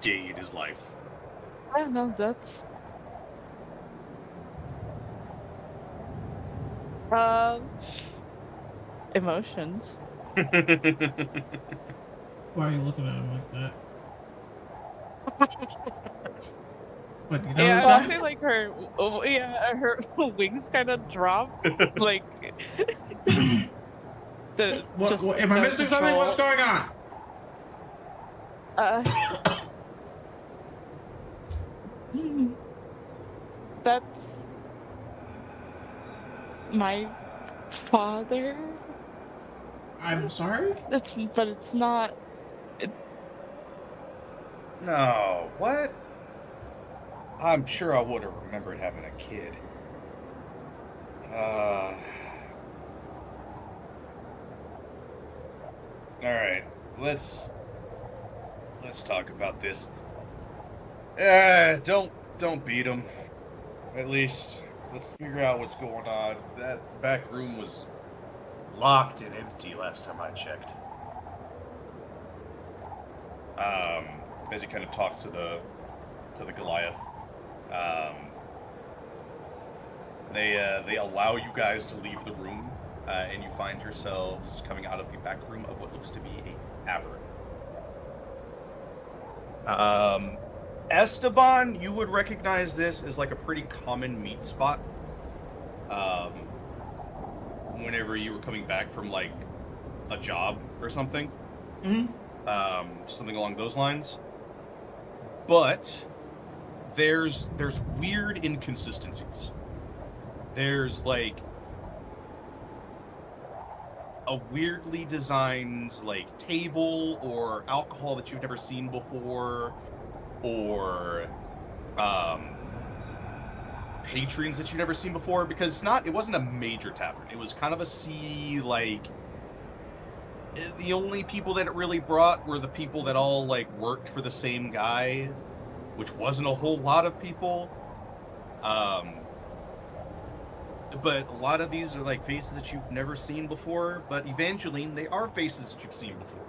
day in his life. I don't know, that's... Emotions. Why are you looking at him like that? What, you know Yeah, this I guy? feel like her wings kind of drop. Like... What, am I missing something? What's going on? That's my father. I'm sorry? But it's not. No, what? I'm sure I would have remembered having a kid. Alright, let's talk about this. Don't beat him. At least, let's figure out what's going on. That back room was locked and empty last time I checked. As he kind of talks to the Goliath. They allow you guys to leave the room, and you find yourselves coming out of the back room of what looks to be a tavern. Esteban, you would recognize this as like a pretty common meat spot. Whenever you were coming back from like a job or something. Mm-hmm. Something along those lines. But there's weird inconsistencies. There's like a weirdly designed like table or alcohol that you've never seen before, or patrons that you've never seen before, because it wasn't a major tavern. It was kind of a sea, like, the only people that it really brought were the people that all like worked for the same guy, which wasn't a whole lot of people. But a lot of these are like faces that you've never seen before, but Evangeline, they are faces that you've seen before.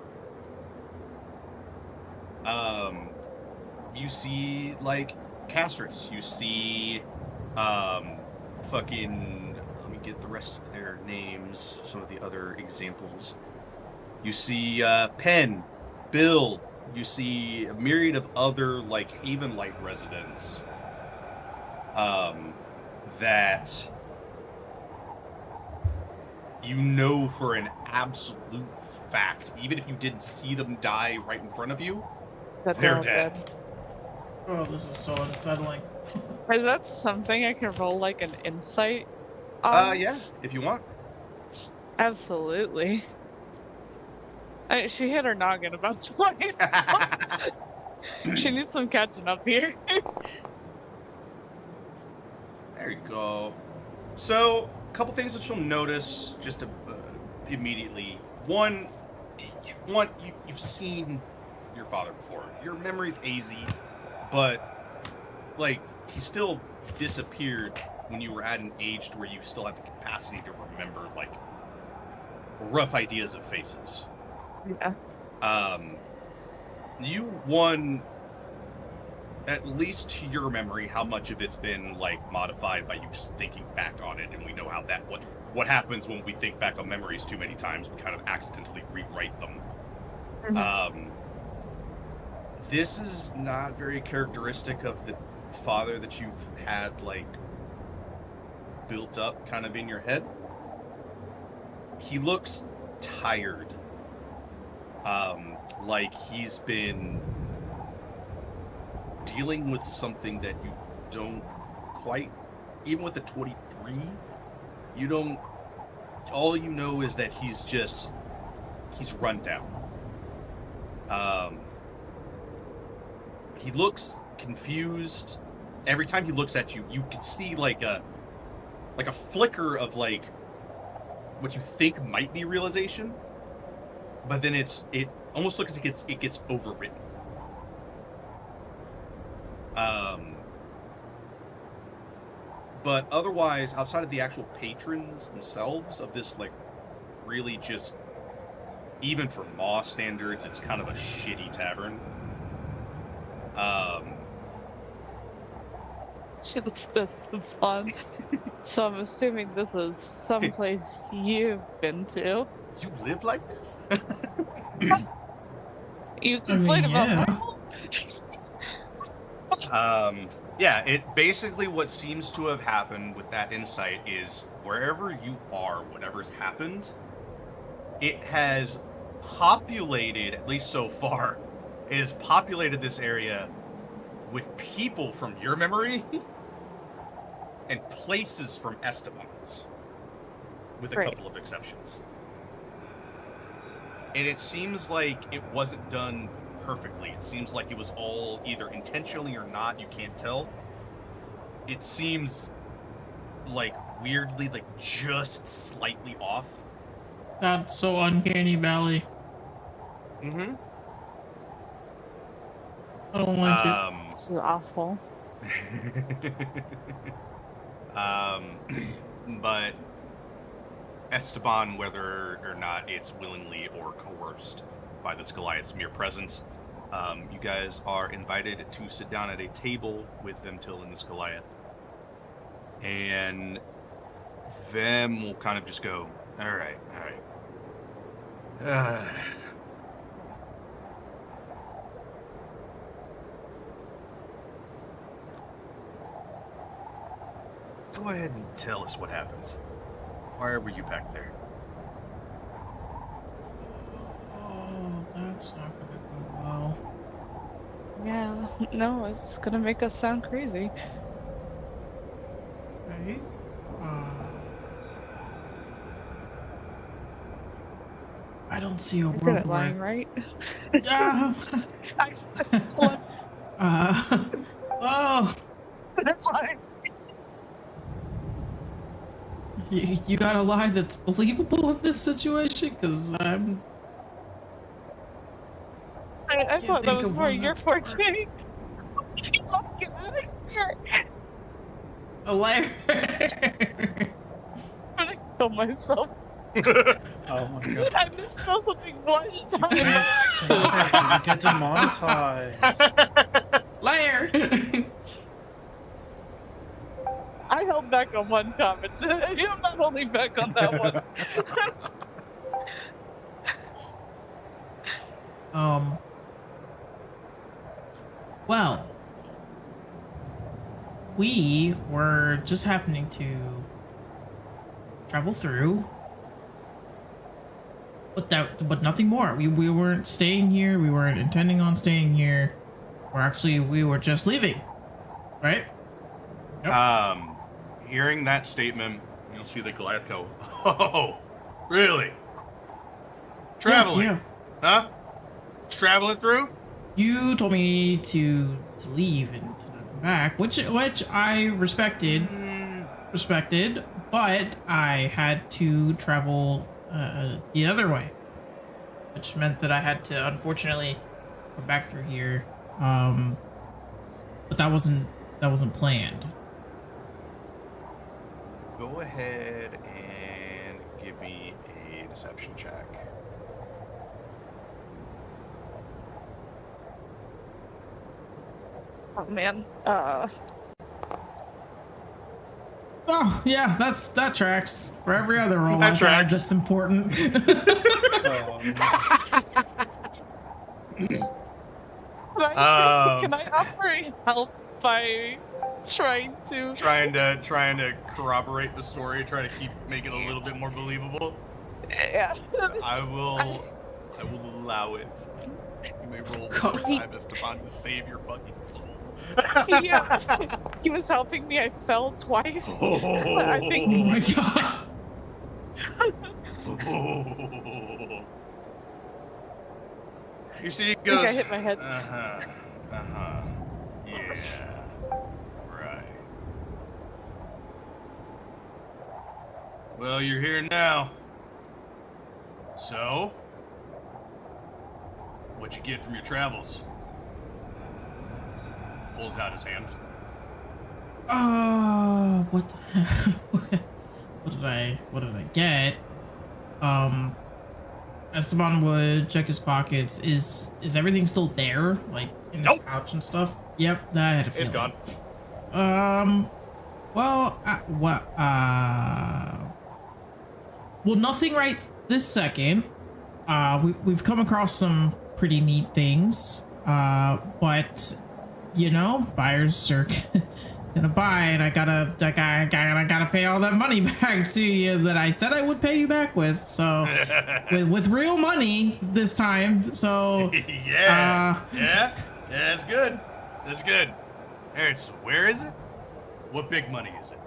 You see like Castrus, you see fucking, let me get the rest of their names, some of the other examples. You see Penn, Bill, you see a myriad of other like Havenlight residents that you know for an absolute fact, even if you didn't see them die right in front of you, they're dead. Oh, this is so unsettling. Is that something I can roll like an insight on? Yeah, if you want. Absolutely. She hit her noggin about twice. She needs some catching up here. There you go. So, a couple things that you'll notice just immediately. One, you've seen your father before. Your memory's hazy, but like he still disappeared when you were at an age to where you still have the capacity to remember like rough ideas of faces. Yeah. You won, at least to your memory, how much of it's been like modified by you just thinking back on it, and we know how that what happens when we think back on memories too many times. We kind of accidentally rewrite them. Mhm. This is not very characteristic of the father that you've had like built up kind of in your head. He looks tired. Like he's been dealing with something that you don't quite, even with the 23, you don't, all you know is that he's run down. He looks confused. Every time he looks at you, you can see like a flicker of like what you think might be realization, but then it almost looks like it gets overwritten. But otherwise, outside of the actual patrons themselves of this, like, really just, even for Maw standards, it's kind of a shitty tavern. She looks best of fun. So I'm assuming this is someplace you've been to. You live like this? You complain about yeah. normal? Yeah, it basically what seems to have happened with that insight is wherever you are, whatever's happened, it has populated, at least so far, it has populated this area with people from your memory and places from Esteban's, with a couple of exceptions. And it seems like it wasn't done perfectly. It seems like it was all either intentionally or not, you can't tell. It seems like weirdly, like just slightly off. That's so uncanny valley. Mm-hmm. I don't like it. This is awful. But Esteban, whether or not it's willingly or coerced by this Goliath's mere presence, you guys are invited to sit down at a table with Vemtil and this Goliath. And Vem will kind of just go, all right. Go ahead and tell us what happened. Why were you back there? Oh, that's not gonna go well. Yeah, no, it's gonna make us sound crazy. Right? I don't see a You're world good at where. lying, right? Yeah. Oh, you got a lie that's believable in this situation? Because I can't thought that think was of more one your that would forte. work. Get out of here. A liar. I'm gonna kill myself. Oh my god. I misspelled something one time. Eccentric, you get demonetized. Liar. I held back on one comment. I'm not holding back on that one. Well, we were just happening to travel through, but nothing more. We weren't staying here. We weren't intending on staying here. We were just leaving, right? Yep. Hearing that statement, you'll see the Goliath go, "Oh, really? Traveling? Yeah. Huh? Traveling through?" You told me to leave and to not come back, which I respected, but I had to travel the other way, which meant that I had to unfortunately go back through here. But that wasn't planned. Go ahead and give me a deception check. Oh man. Oh yeah, that tracks for every other roll That I've had tracks. that's important. Can I offer help by trying to corroborate the story, try to make it a little bit more believable? Yeah. I will allow it. You may roll one more time, Esteban, to save your fucking soul. Yeah. He was helping me. I fell twice. I Oh think my god. You see, he I think goes, I hit my head. Yeah. Right. Well, you're here now. So, what'd you get from your travels? Pulls out his hands. What did I get? Esteban would check his pockets. Is everything still there? Like in his pouch and stuff? Yep, that I had a feeling. It's gone. Well, well, nothing right this second. We've come across some pretty neat things. But you know, buyers are gonna buy, and I gotta pay all that money back to you that I said I would pay you back with. So, with real money this time. So, yeah, that's good. That's good. All right, so where is it? What big money is it?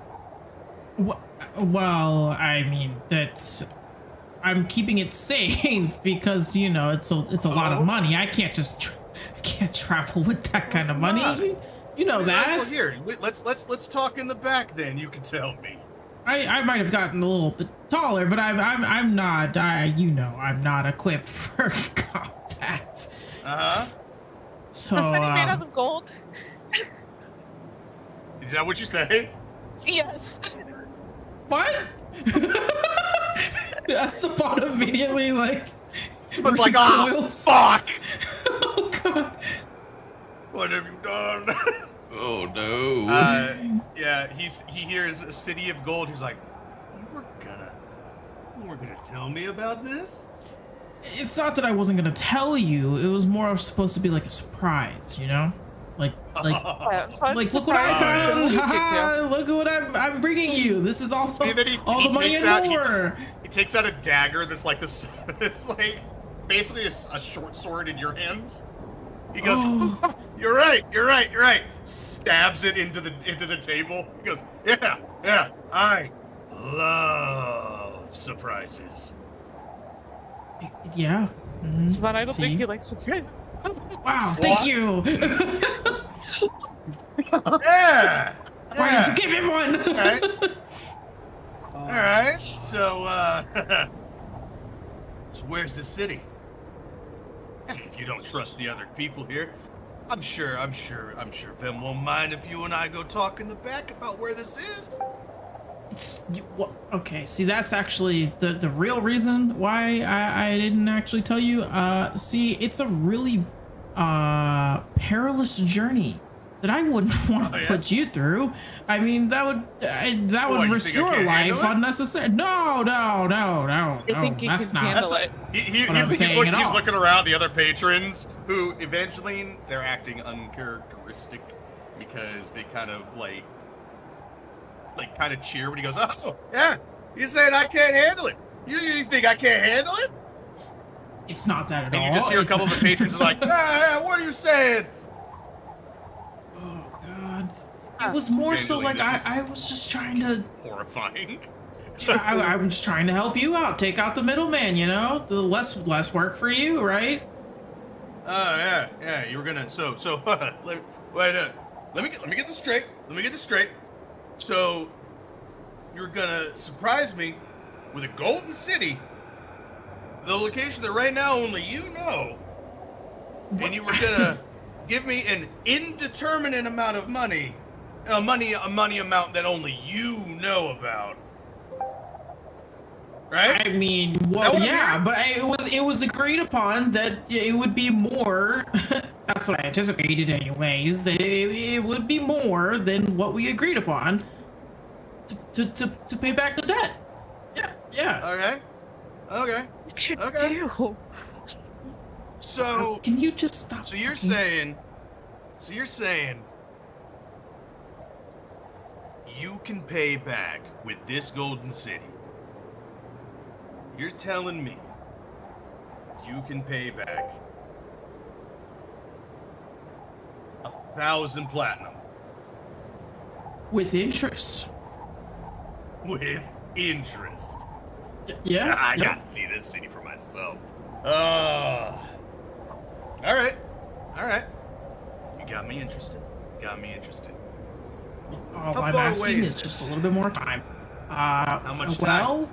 Well, I mean, I'm keeping it safe because you know it's a lot of money. I can't just I can't travel with that kind of money. You know that. Well, here, let's talk in the back. Then you can tell me. I might have gotten a little bit taller, but I'm not. I'm not equipped for combat. So. Was he made out of gold? Is that what you say? Yes. What? Esteban immediately It's like, oh, fuck! Oh god. What have you done? Oh no. Yeah, he hears a city of gold. He's like, you were gonna tell me about this? It's not that I wasn't gonna tell you. It was more supposed to be like a surprise, you know? Like look what I found! Haha! Look at what I'm bringing you. This is all the money and more. He takes out a dagger that's like this. It's like basically a short sword in your hands. He goes, Oh. you're right. Stabs it into the table. He goes, yeah, I love surprises. Yeah. It's fun. I don't See? think he likes surprises. Wow, thank you. Yeah. Why did you give him one? All right. So, so where's the city? Hey, if you don't trust the other people here, I'm sure Vim won't mind if you and I go talk in the back about where this is. Well, okay, see, that's actually the real reason why I didn't actually tell you. See, it's a really perilous journey that I wouldn't want to put you through. I mean, that would risk your life unnecessarily. No, I think you that's can not. handle it. He's looking around the other patrons who eventually they're acting uncharacteristic because they kind of like cheer when he goes, oh yeah, he's saying I can't handle it. You think I can't handle it? It's not that at all. And you just hear a couple of the patrons are like, what are you saying? Oh God. It was more so like I was just trying to horrifying. I'm just trying to help you out. Take out the middleman, you know? The less work for you, right? Yeah. You were gonna let me get this straight. So you're gonna surprise me with a golden city, the location that right now only you know, and you were gonna give me an indeterminate amount of money, a money amount that only you know about. Right? I mean, well, yeah, but it was agreed upon that it would be more. That's what I anticipated, anyways. That it would be more than what we agreed upon to pay back the debt. Yeah. Okay. What you do? So can you just stop? So you're saying you can pay back with this golden city. You're telling me you can pay back 1,000 platinum with interest. With interest. Yeah. I gotta see this city for myself. All right. You got me interested. All I'm asking is just a little bit more time. How much time?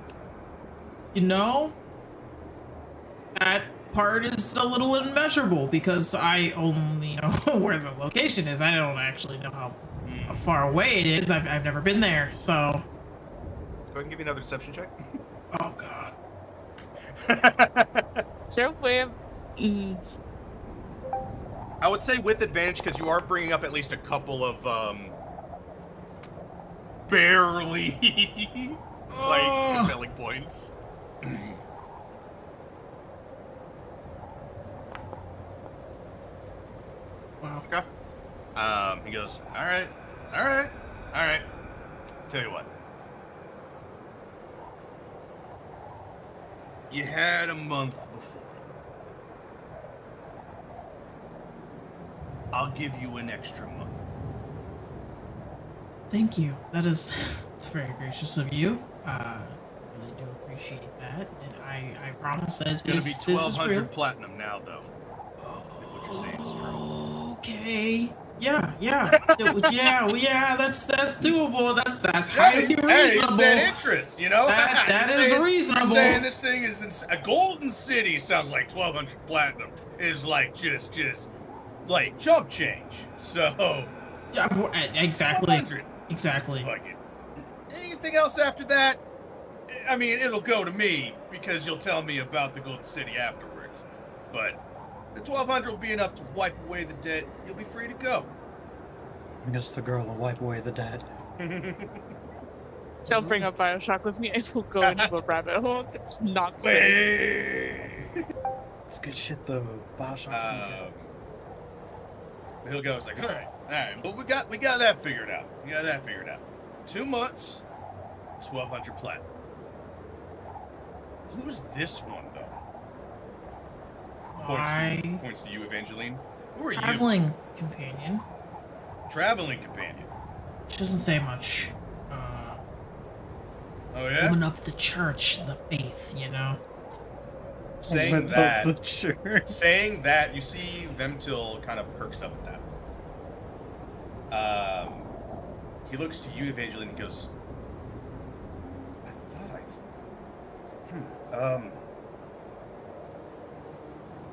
You know, that part is a little immeasurable because I only know where the location is. I don't actually know how far away it is. I've never been there, so. Go ahead and give me another deception check. Oh God. Is there a way of? I would say with advantage because you are bringing up at least a couple of barely compelling points. Wow. Okay. He goes, all right. Tell you what. You had a month before. I'll give you an extra month. Thank you. That's very gracious of you. Really do appreciate that. And I promise that It's gonna be this is real. 1,200 platinum now, though. What you're saying is true. Okay. Yeah. That's doable. That's highly reasonable. Hey, you said interest, you know? That is reasonable. You're saying this thing is a golden city sounds like 1,200 platinum is like just like chump change. So exactly. 1,200. Exactly. Fuck it. Anything else after that? I mean, it'll go to me because you'll tell me about the golden city afterwards. But the 1,200 will be enough to wipe away the debt. You'll be free to go. I guess the girl will wipe away the debt. Don't bring up Bioshock with me. I will go into a rabbit hole. It's not safe. It's good shit though. Bioshock. He'll go. It's like, all right, but we got that figured out. 2 months, 1,200 platinum. Who's this one though? Points to you, Evangeline. Who are you? Traveling companion. Traveling companion. She doesn't say much. Oh yeah. Woman of the church, the faith, you know. Saying Of the that, church. you see Vemtil kind of perks up at that. He looks to you, Evangeline, and he goes, I thought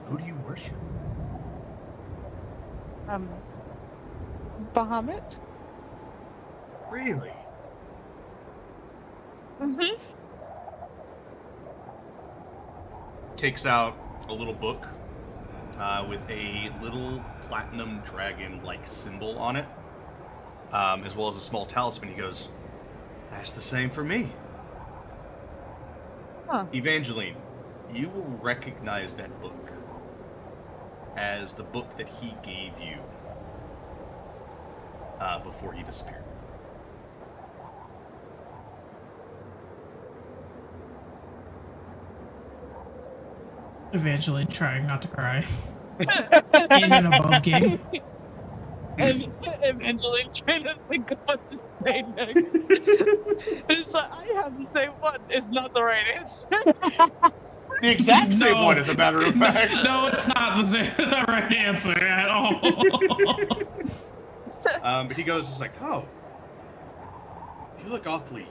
who do you worship? Bahamut? Really? Mm-hmm. Takes out a little book with a little platinum dragon-like symbol on it, as well as a small talisman. He goes, that's the same for me. Huh. Evangeline, you will recognize that book as the book that he gave you before he disappeared. Evangeline trying not to cry. In an above game. Evangeline trying to think of what to say next. It's like, I have the same one. It's not the right answer. The exact same No. one, as a matter of fact. No, it's not the right answer at all. But he goes, it's like, oh, you look awfully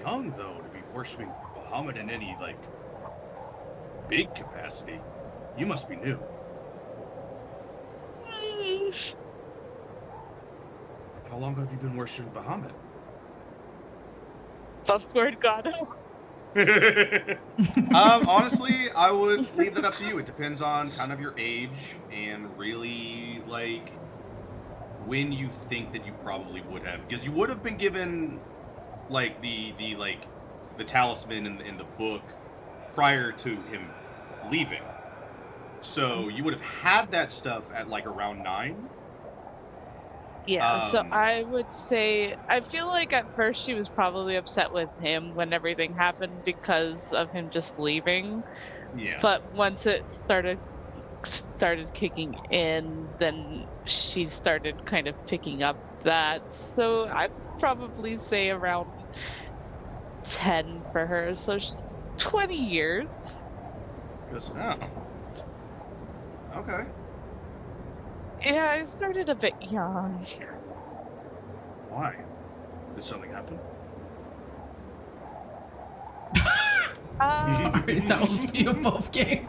young, though, to be worshiping Bahamut in any, like, big capacity. You must be new. How long have you been worshiping Bahamut? Buffboard goddess. Honestly, I would leave that up to you. It depends on kind of your age and really, like, when you think that you probably would have. Because you would have been given, like, the talisman in the book prior to him leaving. So you would have had that stuff at, like, around 9. Yeah, so I would say, I feel like at first she was probably upset with him when everything happened because of him just leaving. Yeah. But once it started kicking in, then she started kind of picking up that. So I'd probably say around 10 for her. So 20 years. Goes, oh. Okay. Yeah, I started a bit young. Why? Did something happen? Sorry, that was me above game.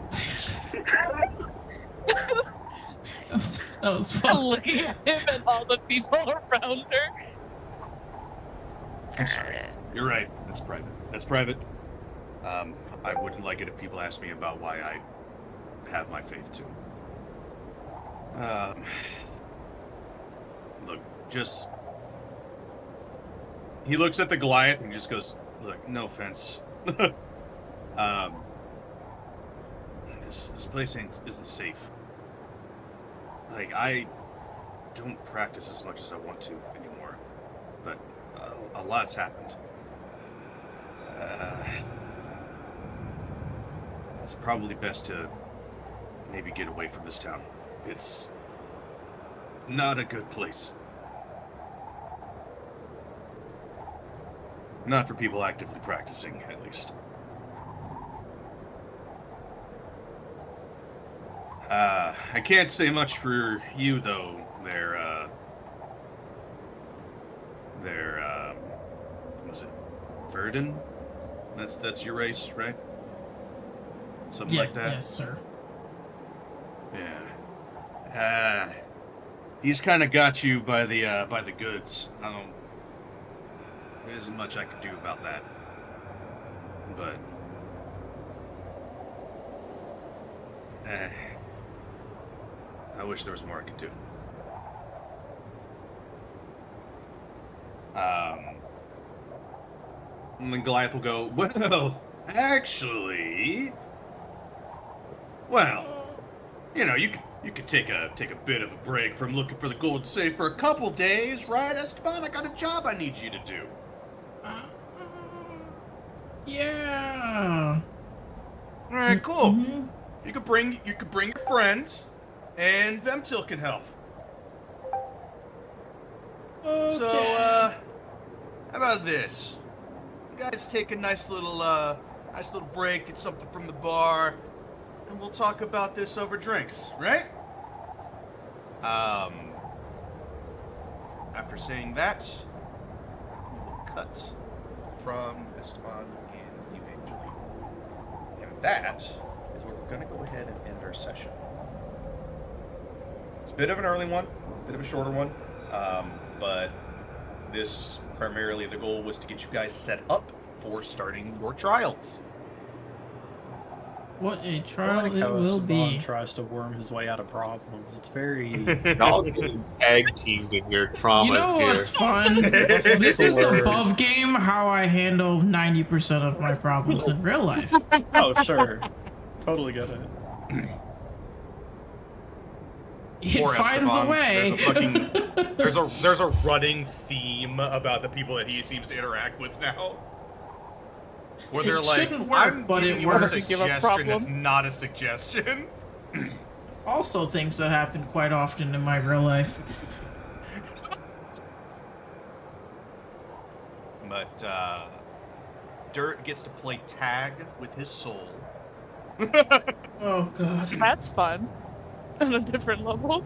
that was fucked. Looking at him and all the people around her. I'm sorry. You're right. That's private. That's private. I wouldn't like it if people asked me about why I have my faith too. Look, just... He looks at the Goliath and just goes, look, no offense. This place isn't safe. Like, I don't practice as much as I want to anymore. But a lot's happened. It's probably best to maybe get away from this town. It's not a good place. Not for people actively practicing, at least. I can't say much for you, though. Was it Verdun? That's your race, right? Something like that? Yes, sir. Yeah. He's kind of got you by the goods. There isn't much I could do about that. But I wish there was more I could do. And then Goliath will go, well, actually, you could take a bit of a break from looking for the gold safe for a couple days, right, Esteban? I got a job I need you to do. Yeah. All right, cool. Mm-hmm. You could bring your friends, and Vemtil can help. Okay. So, how about this? You guys take a nice little break, get something from the bar, and we'll talk about this over drinks, right? After saying that, we will cut from Esteban and Evangeline. And that is where we're going to go ahead and end our session. It's a bit of an early one, a bit of a shorter one, but this primarily the goal was to get you guys set up for starting your trials. What a I trial like it how will Esteban be. tries to worm his way out of problems. It's very. Y'all getting tag teamed in your traumas You know here. what's fun? This is Word. above game how I handle 90% of my problems in real life. Oh, sure. Totally get it. It Poor finds a Esteban. way. There's a running theme about the people that he seems to interact with now. Where they're It like, shouldn't work, I'm but giving it you a works. Give a suggestion problem. that's not a suggestion. Also things that happen quite often in my real life. But Dirt gets to play tag with his soul. Oh god. That's fun. On a different level.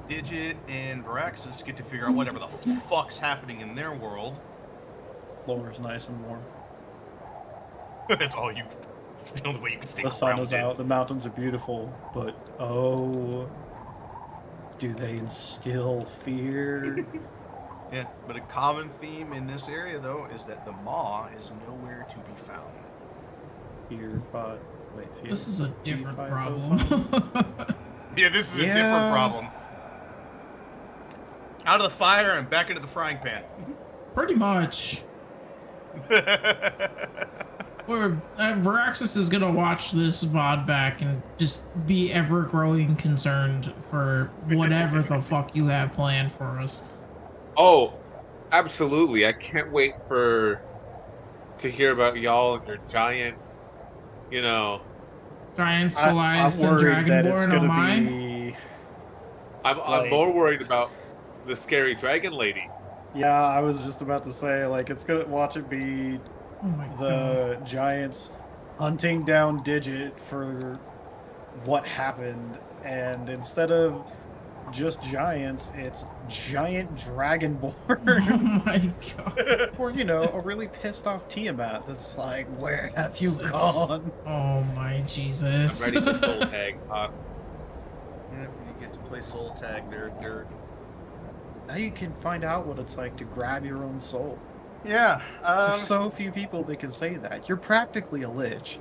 Digit and Varaxis get to figure out whatever the fuck's happening in their world. Floor is nice and warm. That's all you. It's the only way you can stay The sun grounded. is out. The mountains are beautiful, but oh, do they instill fear? Yeah, but a common theme in this area, though, is that the Maw is nowhere to be found. Fear, but wait, fear. This is a different Fear, problem. Yeah, this is a Yeah. different problem. Out of the fire and back into the frying pan. Pretty much. Or Varaxis is gonna watch this VOD back and just be ever growing concerned for whatever the fuck you have planned for us. Oh, absolutely. I can't wait to hear about y'all and your giants. You know, Giants, I'm Goliaths, and worried that it's Dragonborn, oh gonna my. be. I'm Like- more worried about the scary dragon lady. Yeah, I was just about to say, like, it's gonna watch it be Oh my god. the Giants hunting down Digit for what happened, and instead of just giants, it's giant dragonborn. Oh my god. Or, you know, a really pissed off Tiamat that's like, where have you It's- gone? Oh my Jesus. I'm ready for soul tag. Yeah, you get to play soul tag there, Dirt. Now you can find out what it's like to grab your own soul. Yeah, There's so few people that can say that. You're practically a lich.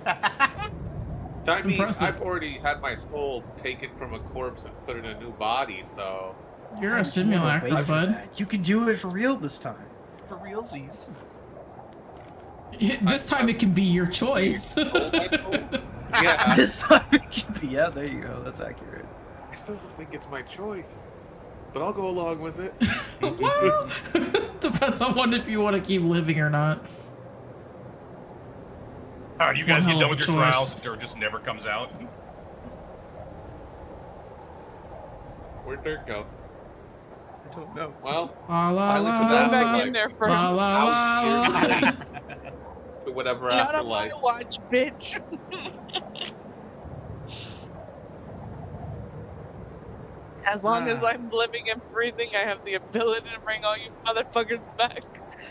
I mean, impressive. I've already had my soul taken from a corpse and put in a new body, so You're a Wait simulacra, for bud. that. You can do it for real this time. for realsies. This time it can be your choice. yeah, This time it can be. Yeah, there you go. That's accurate. I still don't think it's my choice, but I'll go along with it. Well, depends on if you want to keep living or not. Alright, you guys One get hell done of with a your choice. trials. Dirt just never comes out. Where'd Dirk go? I don't know. Well, La la I live for la that Put la back life. in there for la him. la la. to whatever Not on my afterlife. watch, bitch. As long as I'm living and breathing, I have the ability to bring all you motherfuckers back.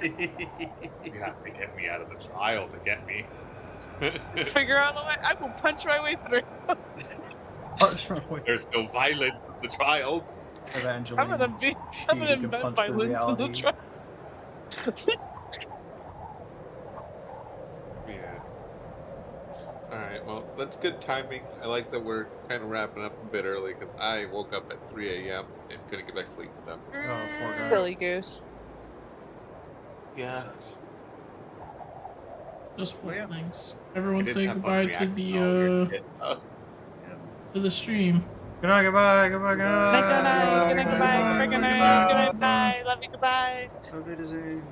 You have to get me out of the trial to get me. Figure out a way. I will punch my way through. There's no violence in the trials. Evangeline. I'm gonna she can invent punch violence through in the reality. trials. Yeah. Alright, well, that's good timing. I like that we're kind of wrapping up a bit early because I woke up at 3 a.m. and couldn't get back to sleep, so. poor guy. Silly goose. Yeah. Just Well, yeah. things. Everyone I say didn't have fun goodbye to reacting to all your the shit. to the stream. Good night, goodbye, goodbye, Good night, good night, good night, goodbye, Goodbye, good night, good goodbye, night, good night, goodbye. bye. Love you, goodbye. Auf Wiedersehen.